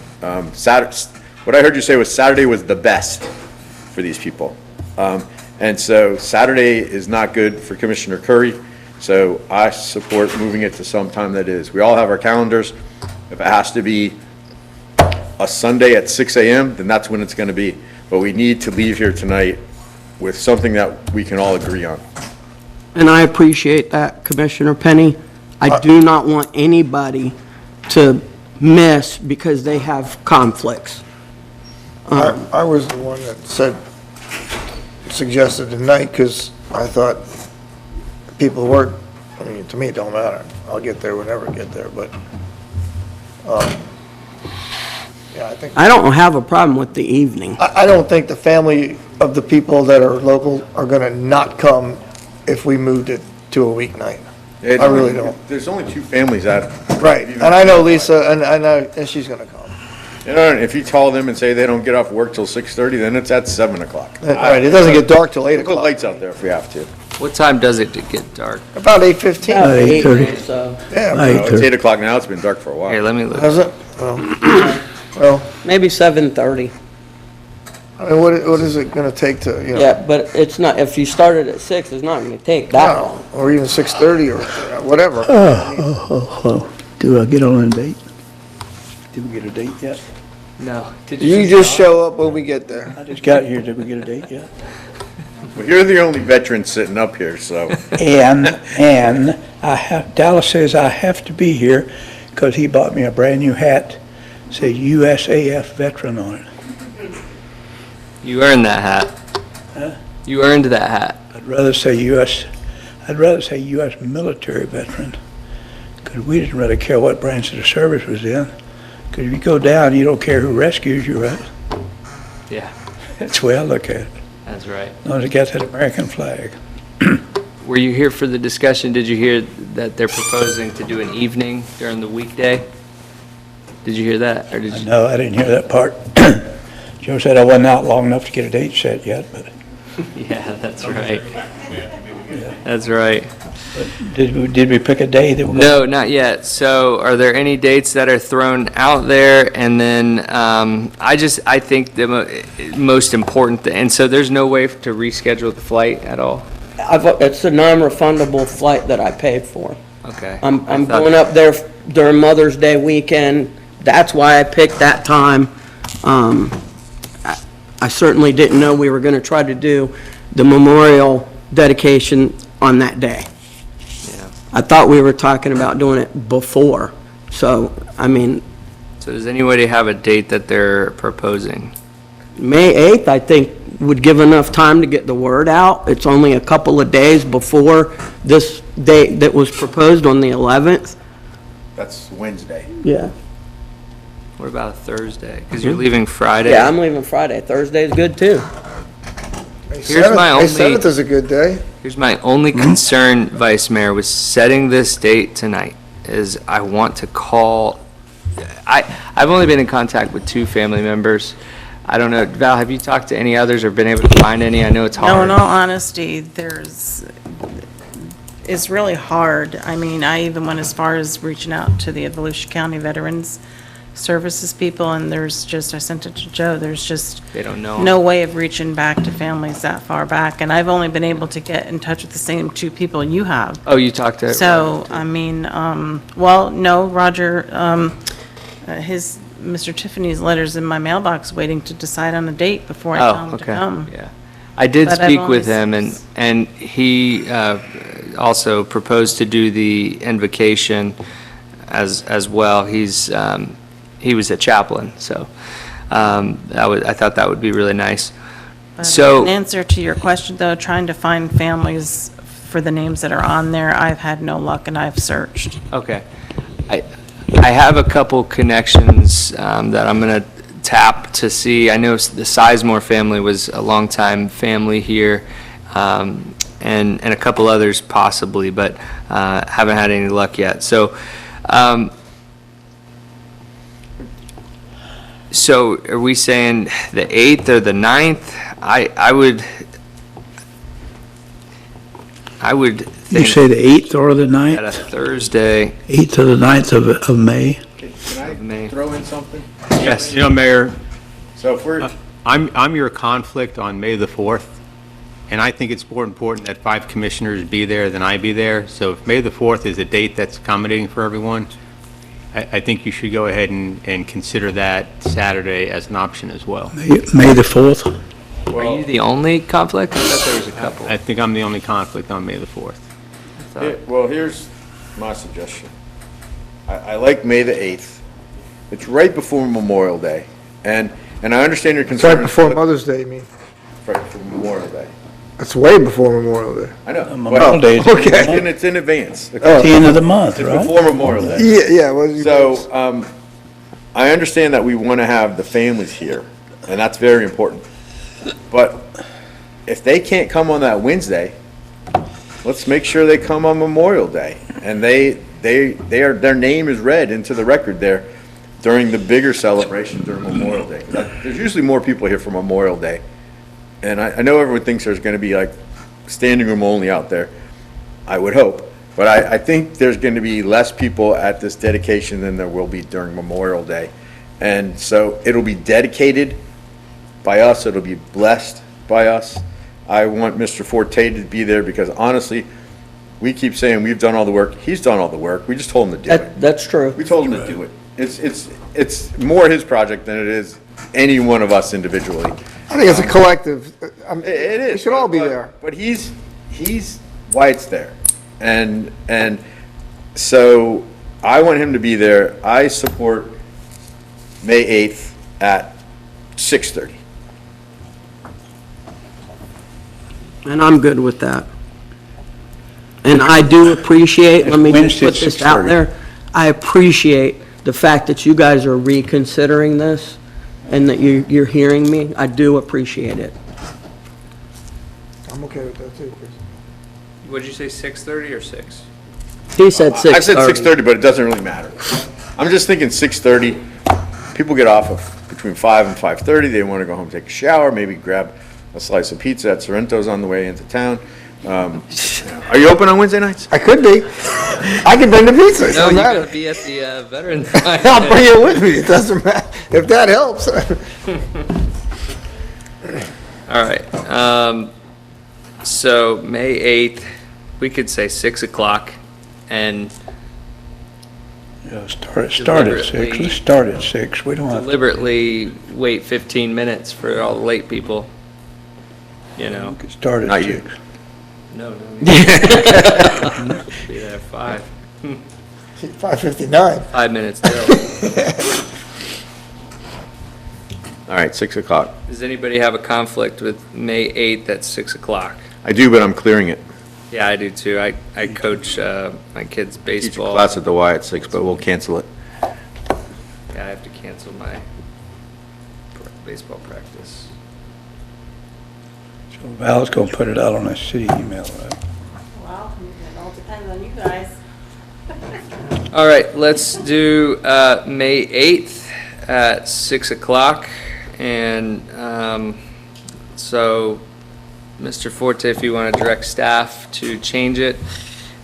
What I heard you say was Saturday was the best for these people. And so Saturday is not good for Commissioner Curry, so I support moving it to some time that is. We all have our calendars. If it has to be a Sunday at 6 a.m., then that's when it's going to be. But we need to leave here tonight with something that we can all agree on. And I appreciate that, Commissioner Penny. I do not want anybody to miss because they have conflicts. I was the one that suggested tonight, because I thought people work, I mean, to me, it don't matter. I'll get there whenever I get there, but, yeah, I think. I don't have a problem with the evening. I don't think the family of the people that are local are gonna not come if we moved it to a weeknight. I really don't. There's only 2 families that. Right, and I know Lisa, and she's gonna come. You know, if you call them and say they don't get off work till 6:30, then it's at 7 o'clock. All right, it doesn't get dark till 8 We'll put o'clock. lights out there if we have to. What time does it get dark? About 8:15. 8:30. So, Yeah, No, it's 8 o'clock now, it's been dark for a while. Here, let me look. has it? Well, maybe 7:30. I mean, what is it gonna take to, you know? Yeah, but it's not, if you started at 6, it's not going to take that No, long. or even 6:30 or whatever. Do I get on a date? Did we get a date yet? No. You just show up when we get there. I just got here. Did we get a date yet? Well, you're the only veteran sitting up here, so. And Dallas says I have to be here because he bought me a brand-new hat, says USAF veteran on it. You earned that hat. Huh? You earned that hat. I'd rather say U.S. military veteran, because we didn't really care what branch of the service was in. Because if you go down, you don't care who rescues you, right? Yeah, That's the way I look at it. that's right. As long as it got that American flag. Were you here for the discussion? Did you hear that they're proposing to do an evening during the weekday? Did you hear that? Or did you? No, I didn't hear that part. Joe said I wasn't out long enough to get a date set yet, but Yeah, that's right. That's right. did we pick a day that we're going? No, not yet. So are there any dates that are thrown out there? And then I think the most important, and so there's no way to reschedule the flight at all? It's a non-refundable flight that I paid for. Okay. I'm I thought- going up there during Mother's Day weekend. That's why I picked that time. I certainly didn't know we were going to try to do the memorial dedication on that day. Yeah. I thought we were talking about doing it before. So, I mean, So does anybody have a date that they're proposing? May 8th, I think, would give enough time to get the word out. It's only a couple of days before this date that was proposed on the 11th. That's Wednesday. Yeah. What about a Thursday? Because you're leaving Friday. Yeah, I'm leaving Friday. Thursday's good, too. Here's my May only- 7th is a good day. Here's my only concern, Vice Mayor, with setting this date tonight, is I want to call, I've only been in contact with 2 family members. I don't know, Val, have you talked to any others or been able to find any? I know it's No, hard. in all honesty, it's really hard. I mean, I even went as far as reaching out to the Volusia County Veterans Services people, and I sent it to Joe, there's just They don't know. no way of reaching back to families that far back. And I've only been able to get in touch with the same 2 people you have. Oh, you talked to? So, I mean, well, no, Roger, Mr. Tiffany's letter's in my mailbox waiting to decide on a date before I tell him to come. Yeah. I did But I've speak only with him, and he also proposed to do the invocation as well. He was a chaplain, so I thought that would be really nice. But So- in answer to your question, though, trying to find families for the names that are on there, I've had no luck, and I've searched. Okay. I have a couple connections that I'm going to tap to see. I know the Sizemore family was a longtime family here, and a couple others possibly, but haven't had any luck yet. So are we saying the 8th or the 9th? I would You think say the 8th or the at a 9th? Thursday 8th or the 9th of May? of May. Throw in something? Yes. You know, Mayor, So if we're, I'm your conflict on May the 4th, and I think it's more important that 5 commissioners be there than I be there. So if May the 4th is a date that's accommodating for everyone, I think you should go ahead and consider that Saturday as an option as well. May the 4th? Are you the only conflict? I thought there was a couple. I think I'm the only conflict on May the 4th. well, here's my suggestion. I like May the 8th. It's right before Memorial Day. And I understand your It's concern. right before Mother's Day, you mean? Right before Memorial Day. It's way before Memorial Day. I know. Memorial Day is- Okay. And it's in advance. Oh. The end of the month, It's right? before Memorial Day. Yeah, well, So, I understand that we want to have the families here, and that's very important. But if they can't come on that Wednesday, let's make sure they come on Memorial Day. And their name is read into the record there during the bigger celebration during Memorial Day. 'Cause there's usually more people here for Memorial Day. And I know everyone thinks there's going to be like standing room only out there, I would hope. But I think there's going to be less people at this dedication than there will be during Memorial Day. And so it'll be dedicated by us, it'll be blessed by us. I want Mr. Forte to be there because honestly, we keep saying we've done all the work. He's done all the work. We just told him to do it. That's true. We told him to do it. It's more his project than it is any one of us individually. I think it's a collective. It is. We should all be but- there. But he's why it's there. And so I want him to be there. I support May 8th at 6:30. And I'm good with that. And I do appreciate, let me just Wednesday put at this out 6:30. there, I appreciate the fact that you guys are reconsidering this and that you're hearing me. I do appreciate it. I'm okay with that too, Chris. Would you say 6:30 or 6? He said 6:30. I said 6:30, but it doesn't really matter. I'm just thinking 6:30. People get off of between 5 and 5:30, they want to go home, take a shower, maybe grab a slice of pizza at Sorrento's on the way into town. Are you open on Wednesday nights? I could be. I can bring the pizza. It No, doesn't you matter. gotta be at the Veterans. I'll bring it with me. It doesn't matter. If that helps. All right, so May 8th, we could say 6 o'clock, and Yeah, start at 6. Let's start at 6. We don't have, deliberately wait 15 minutes for all the late people, you know? start Not at you. 6. No, no. Be there at 5. 5:59. 5 minutes till. All right, 6 o'clock. Does anybody have a conflict with May 8th at 6 o'clock? I do, but I'm clearing it. Yeah, I do too. I coach my kids' Teach a baseball. class at the Y at 6, but we'll cancel it. Yeah, I have to cancel my baseball practice. So Val's going to put it out on a city email, right? Well, it all depends on you guys. All right, let's do May 8th at 6 o'clock. And so, Mr. Forte, if you want to direct staff to change it.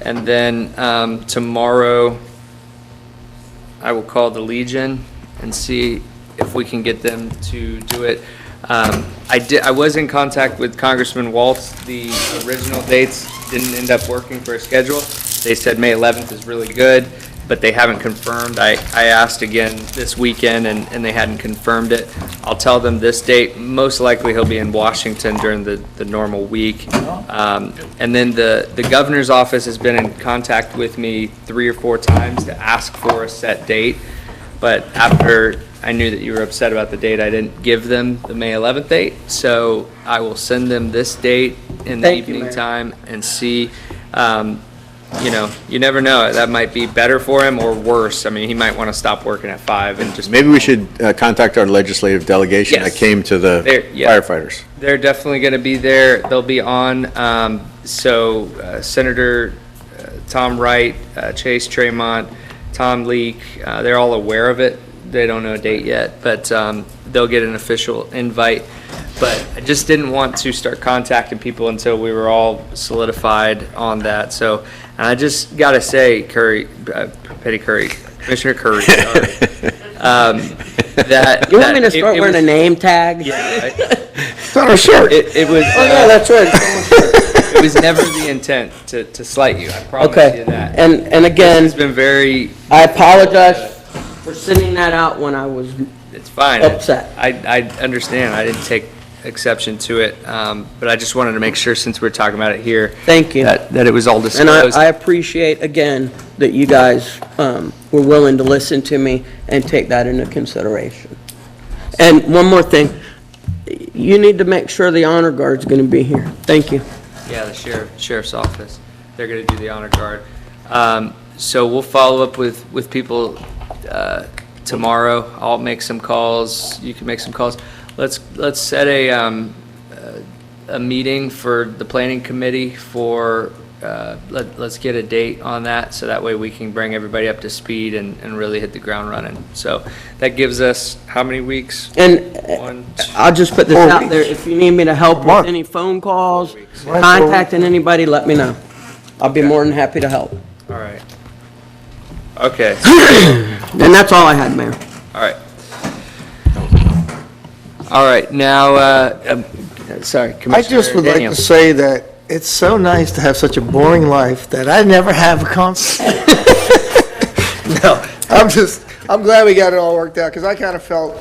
And then tomorrow, I will call the Legion and see if we can get them to do it. I was in contact with Congressman Waltz. The original dates didn't end up working for a schedule. They said May 11th is really good, but they haven't confirmed. I asked again this weekend, and they hadn't confirmed it. I'll tell them this date. Most likely he'll be in Washington during the normal week. And then the governor's office has been in contact with me 3 or 4 times to ask for a set date. But after I knew that you were upset about the date, I didn't give them the May 11th date. So I will send them this date in the Thank you, evening Mayor. time and see. You know, you never know. That might be better for him or worse. I mean, he might want to stop working at 5 and just. Maybe we should contact our legislative delegation that Yes. came to the There- yeah. firefighters. They're definitely going to be there. They'll be on. Senator Tom Wright, Chase Tremont, Tom Leak, they're all aware of it. They don't know a date yet, but they'll get an official invite. But I just didn't want to start contacting people until we were all solidified on that. So, and I just got to say, Petty Curry, Commissioner Curry, sorry. That You want me to that start it wearing a was- name tag? Yeah, right? It's on our shirt. It was. Oh, yeah, that's right. It was never the intent to slight you. I promise Okay. you that. And again, It's been very. I apologize for sending that out when I was It's fine. upset. I understand. I didn't take exception to it, but I just wanted to make sure, since we're talking about it here. Thank you. That it was all And disclosed. I appreciate, again, that you guys were willing to listen to me and take that into consideration. And one more thing, you need to make sure the honor guard's going to be here. Thank you. Yeah, the sheriff's office. They're going to do the honor guard. So we'll follow up with people tomorrow. I'll make some calls. You can make some calls. Let's set a meeting for the planning committee for, let's get a date on that, so that way we can bring everybody up to speed and really hit the ground running. So that gives us how many weeks? And 1, 2, I'll just put this 4 out weeks. there, if you need me to help with any phone calls, contacting anybody, let me know. I'll be more than happy to help. all right. Okay, And that's all I had, Mayor. all right. All right, now, sorry, I Commissioner just would like Daniels. to say that it's so nice to have such a boring life that I never have a concert. No, I'm glad we got it all worked out, because I kind of felt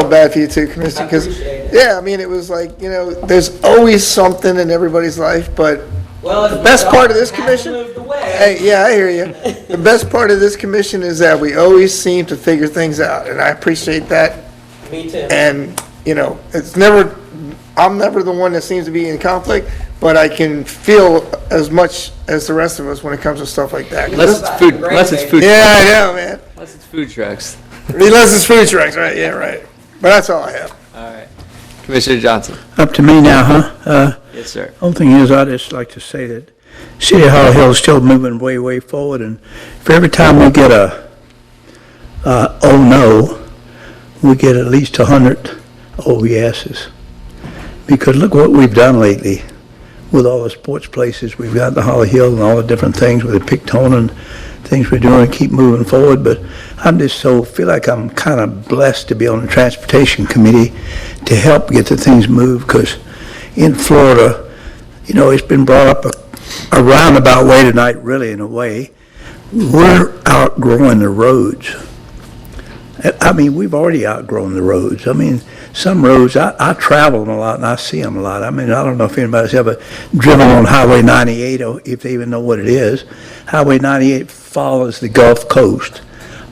bad for you too, Commissioner, because, yeah, I mean, it was like, there's always something in everybody's life, but the best part of this commission, hey, yeah, I hear you. The best part of this commission is that we always seem to figure things out, and I appreciate that. Me too. And, I'm never the one that seems to be in conflict, but I can feel as much as the rest of us when it comes to stuff like that. Unless it's food. Yeah, I know, man. Unless it's food trucks. Unless it's food trucks, right, yeah, right. But that's all I have. All right. Commissioner Johnson. Up to me now, huh? Yes, sir. Only thing is, I'd just like to say that City of Holly Hill is still moving way, way forward, and for every time we get a oh no, we get at least 100 OESs. Because look what we've done lately with all the sports places. We've got the Holly Hill and all the different things with the Picton and things we're doing to keep moving forward. But I'm just feel like I'm kind of blessed to be on the Transportation Committee to help get the things moved, because in Florida, you know, it's been brought up a roundabout way tonight, really, in a way. We're outgrowing the roads. I mean, we've already outgrown the roads. I mean, some roads, I travel them a lot and I see them a lot. I mean, I don't know if anybody's ever driven on Highway 98 or if they even know what it is. Highway 98 follows the Gulf Coast,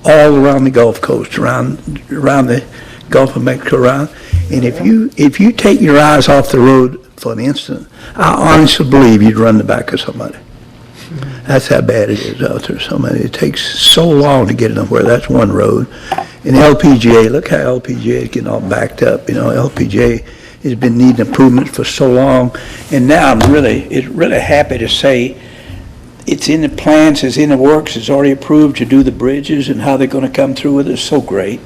all around the Gulf Coast, around the Gulf of Mexico, around. And if you take your eyes off the road for an instant, I honestly believe you'd run the back of somebody. That's how bad it is out there. It takes so long to get nowhere. That's one road. And LPGA, look how LPGA is getting all backed up. You know, LPGA has been needing improvements for so long. And now I'm really happy to say it's in the plans, it's in the works, it's already approved to do the bridges and how they're going to come through with it. So great.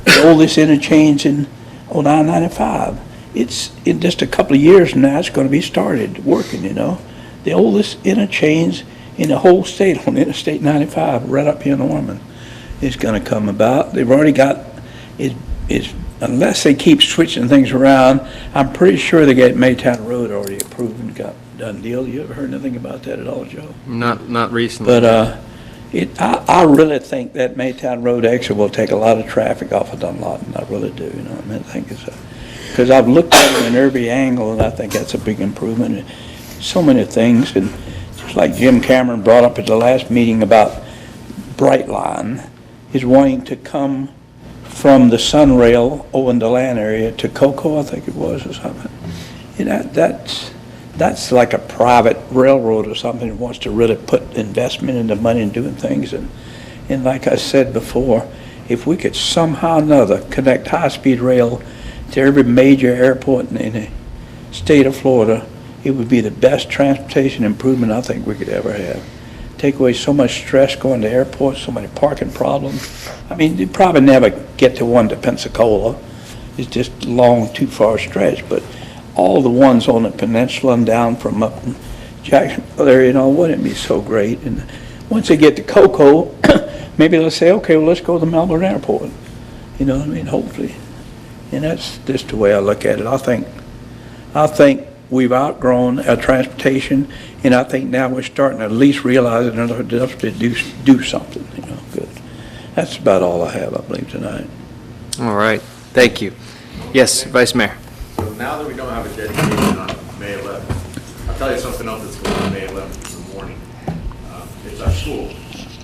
The oldest interchange on I-95. It's in just a couple of years from now, it's going to be started working, you know. The oldest interchange in the whole state on Interstate 95, right up here in Norman, is going to come about. They've already got, unless they keep switching things around, I'm pretty sure they got Maytown Road already approved and got done deal. You ever heard anything about that at all, Joe? Not recently. But I really think that Maytown Road exit will take a lot of traffic off of Dunlawton. I really do, you know. I mean, I think it's because I've looked at it in every angle, and I think that's a big improvement. So many things, and just like Jim Cameron brought up at the last meeting about Brightline, is wanting to come from the Sunrail over in the land area to Cocoa, I think it was, or something. You know, that's like a private railroad or something that wants to really put investment into money and doing things. And like I said before, if we could somehow or another connect high-speed rail to every major airport in the state of Florida, it would be the best transportation improvement I think we could ever have. Take away so much stress going to airports, so many parking problems. I mean, you'd probably never get to one to Pensacola. It's just long, too far stretch. But all the ones on the peninsula and down from up in Jacksonville area, you know, wouldn't it be so great? And once they get to Cocoa, maybe they'll say, okay, well, let's go to Melbourne Airport. You know what I mean? Hopefully. And that's just the way I look at it. I think we've outgrown our transportation, and I think now we're starting to at least realize it enough to do something, you know, good. That's about all I have, I believe, tonight. All right. Thank you. Yes, Vice Mayor. So now that we don't have a dedication on May 11th, I'll tell you something else that's going on May 11th in the morning. It's our school.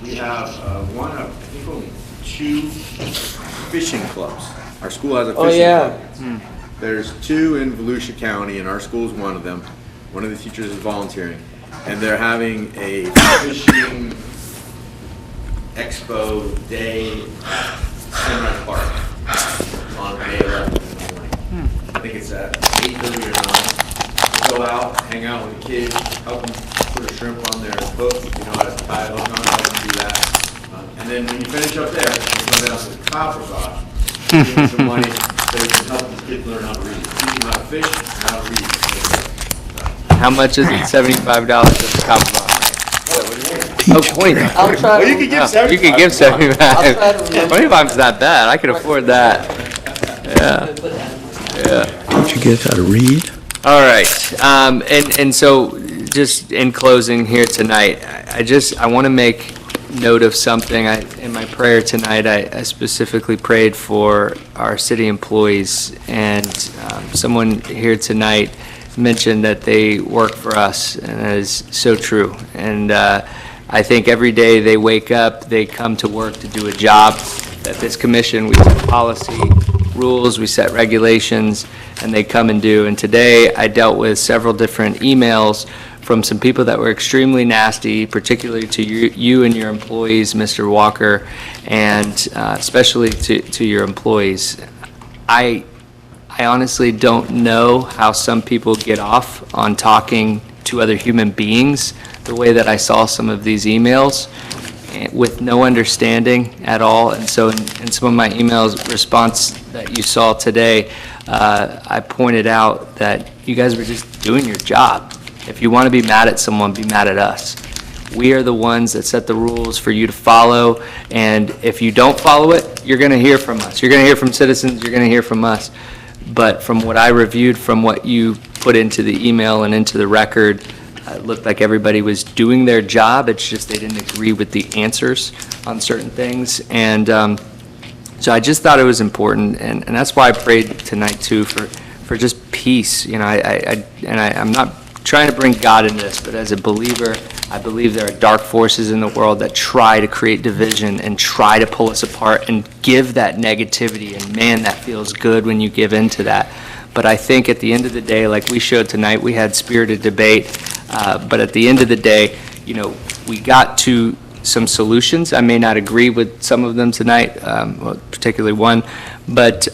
We have I think only 2 fishing clubs. Our school has a fishing club. There's 2 in Volusia County, and our school's one of them. One of the teachers is volunteering, and they're having a fishing expo day at Sunrise Park on May 11th in the morning. I think it's at 8:30 or 9. Go out, hang out with the kids, help them put a shrimp on their hook, you know, how to tie a hook on, help them do that. And then when you finish up there, you go down to the copper box, give them some money so we can help the kids learn how to read. Teach them how to fish and how to read. How much is it? $75 at the copper box. Oh, 20. I'll try Well, you could give 75. You could give 75. I'll try to remember. 25 is not bad. I could afford that. Yeah. Yeah. Don't you get how to read? All right. And so just in closing here tonight, I want to make note of something. In my prayer tonight, I specifically prayed for our city employees, and someone here tonight mentioned that they work for us, and that is so true. And I think every day they wake up, they come to work to do a job that this commission, we set policy, rules, we set regulations, and they come and do. And today I dealt with several different emails from some people that were extremely nasty, particularly to you and your employees, Mr. Walker, and especially to your employees. I honestly don't know how some people get off on talking to other human beings the way that I saw some of these emails. with no understanding at all. And so in some of my emails response that you saw today, I pointed out that you guys were just doing your job. If you want to be mad at someone, be mad at us. We are the ones that set the rules for you to follow, and if you don't follow it, you're going to hear from us. You're going to hear from citizens, you're going to hear from us. But from what I reviewed, from what you put into the email and into the record, it looked like everybody was doing their job. It's just they didn't agree with the answers on certain things. And so I just thought it was important, and that's why I prayed tonight too for just peace. You know, I'm not trying to bring God into this, but as a believer, I believe there are dark forces in the world that try to create division and try to pull us apart and give that negativity, and man, that feels good when you give into that. But I think at the end of the day, like we showed tonight, we had spirited debate, but at the end of the day, you know, we got to some solutions. I may not agree with some of them tonight, well, particularly one, but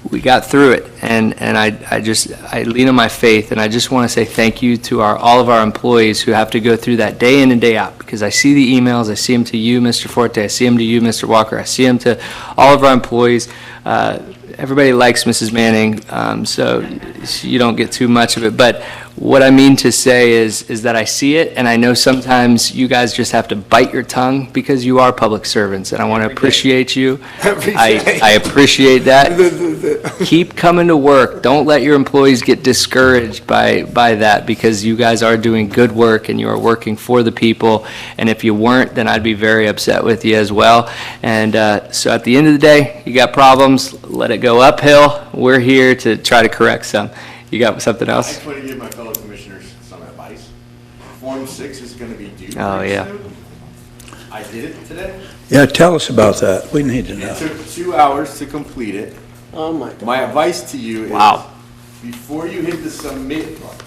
we got through it, and I lean on my faith, and I just want to say thank you to all of our employees who have to go through that day in and day out, because I see the emails, I see them to you, Mr. Forte, I see them to you, Mr. Walker, I see them to all of our employees. Everybody likes Mrs. Manning, so you don't get too much of it. But what I mean to say is that I see it, and I know sometimes you guys just have to bite your tongue because you are public servants, and I want to appreciate you. I appreciate that. Keep coming to work. Don't let your employees get discouraged by that, because you guys are doing good work and you are working for the people. And if you weren't, then I'd be very upset with you as well. And so at the end of the day, you got problems, let it go uphill. We're here to try to correct some. You got something I else? just want to give my fellow commissioners some advice. Form 6 is going to be due. Oh, pretty yeah. soon. I did it today. Yeah, tell us about that. We need to know. It took 2 hours to complete it. Oh, my God. My advice to you is, Wow. before you hit the submit button,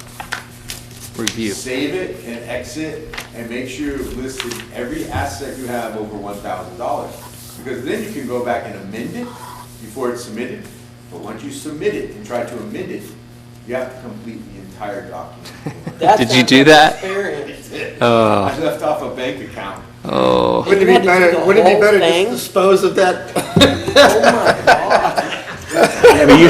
Review. save it and exit, and make sure you've listed every asset you have over $1,000. Because then you can go back and amend it before it's submitted. But once you submit it and try to amend it, you have to complete the entire document. Did you do that? Oh. I left off a bank account. Oh. Wouldn't it be better just dispose of that? Yeah, but you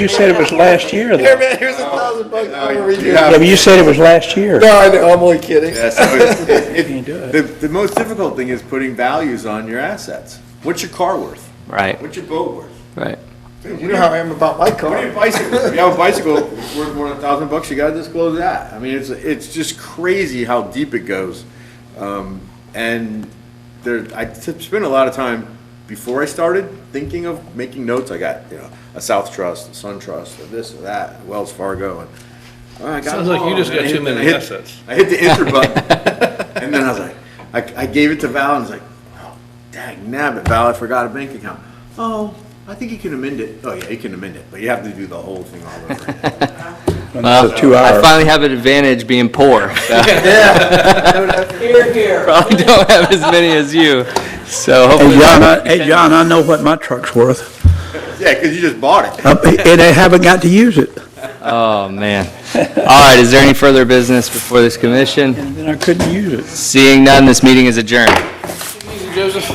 said it was last year, Here, though. man, here's $1,000. I'm gonna redo Yeah, but you said it was last year. No, I know, I'm only kidding. Yeah, so Can't do it. the most difficult thing is putting values on your assets. What's your car worth? Right, What's your boat worth? right. You know how I am about my What are car. your bicycles? If you have a bicycle worth more than $1,000, you gotta disclose that. I mean, it's just crazy how deep it goes. And I spent a lot of time before I started thinking of making notes. I got, a South Trust, a Sun Trust, or this or that, Wells Fargo, and I got Sounds them like you all. just got And I too hit- many I hit- assets. I hit the enter button, and then I was like, I gave it to Val, and I was like, oh, dang nabbit, Val, I forgot a bank account. Oh, I think you can amend it. Oh, yeah, you can amend it, but you have to do the whole thing all over again. Another 2 I hours. finally have an advantage being poor. So. Here, here. Probably don't have as many as you. So Hey, John, I know what my truck's worth. Yeah, because you just bought it. And I haven't got to use it. Oh, man. All right, is there any further business before this commission? And then I couldn't use it. Seeing none, this meeting is adjourned. Joseph?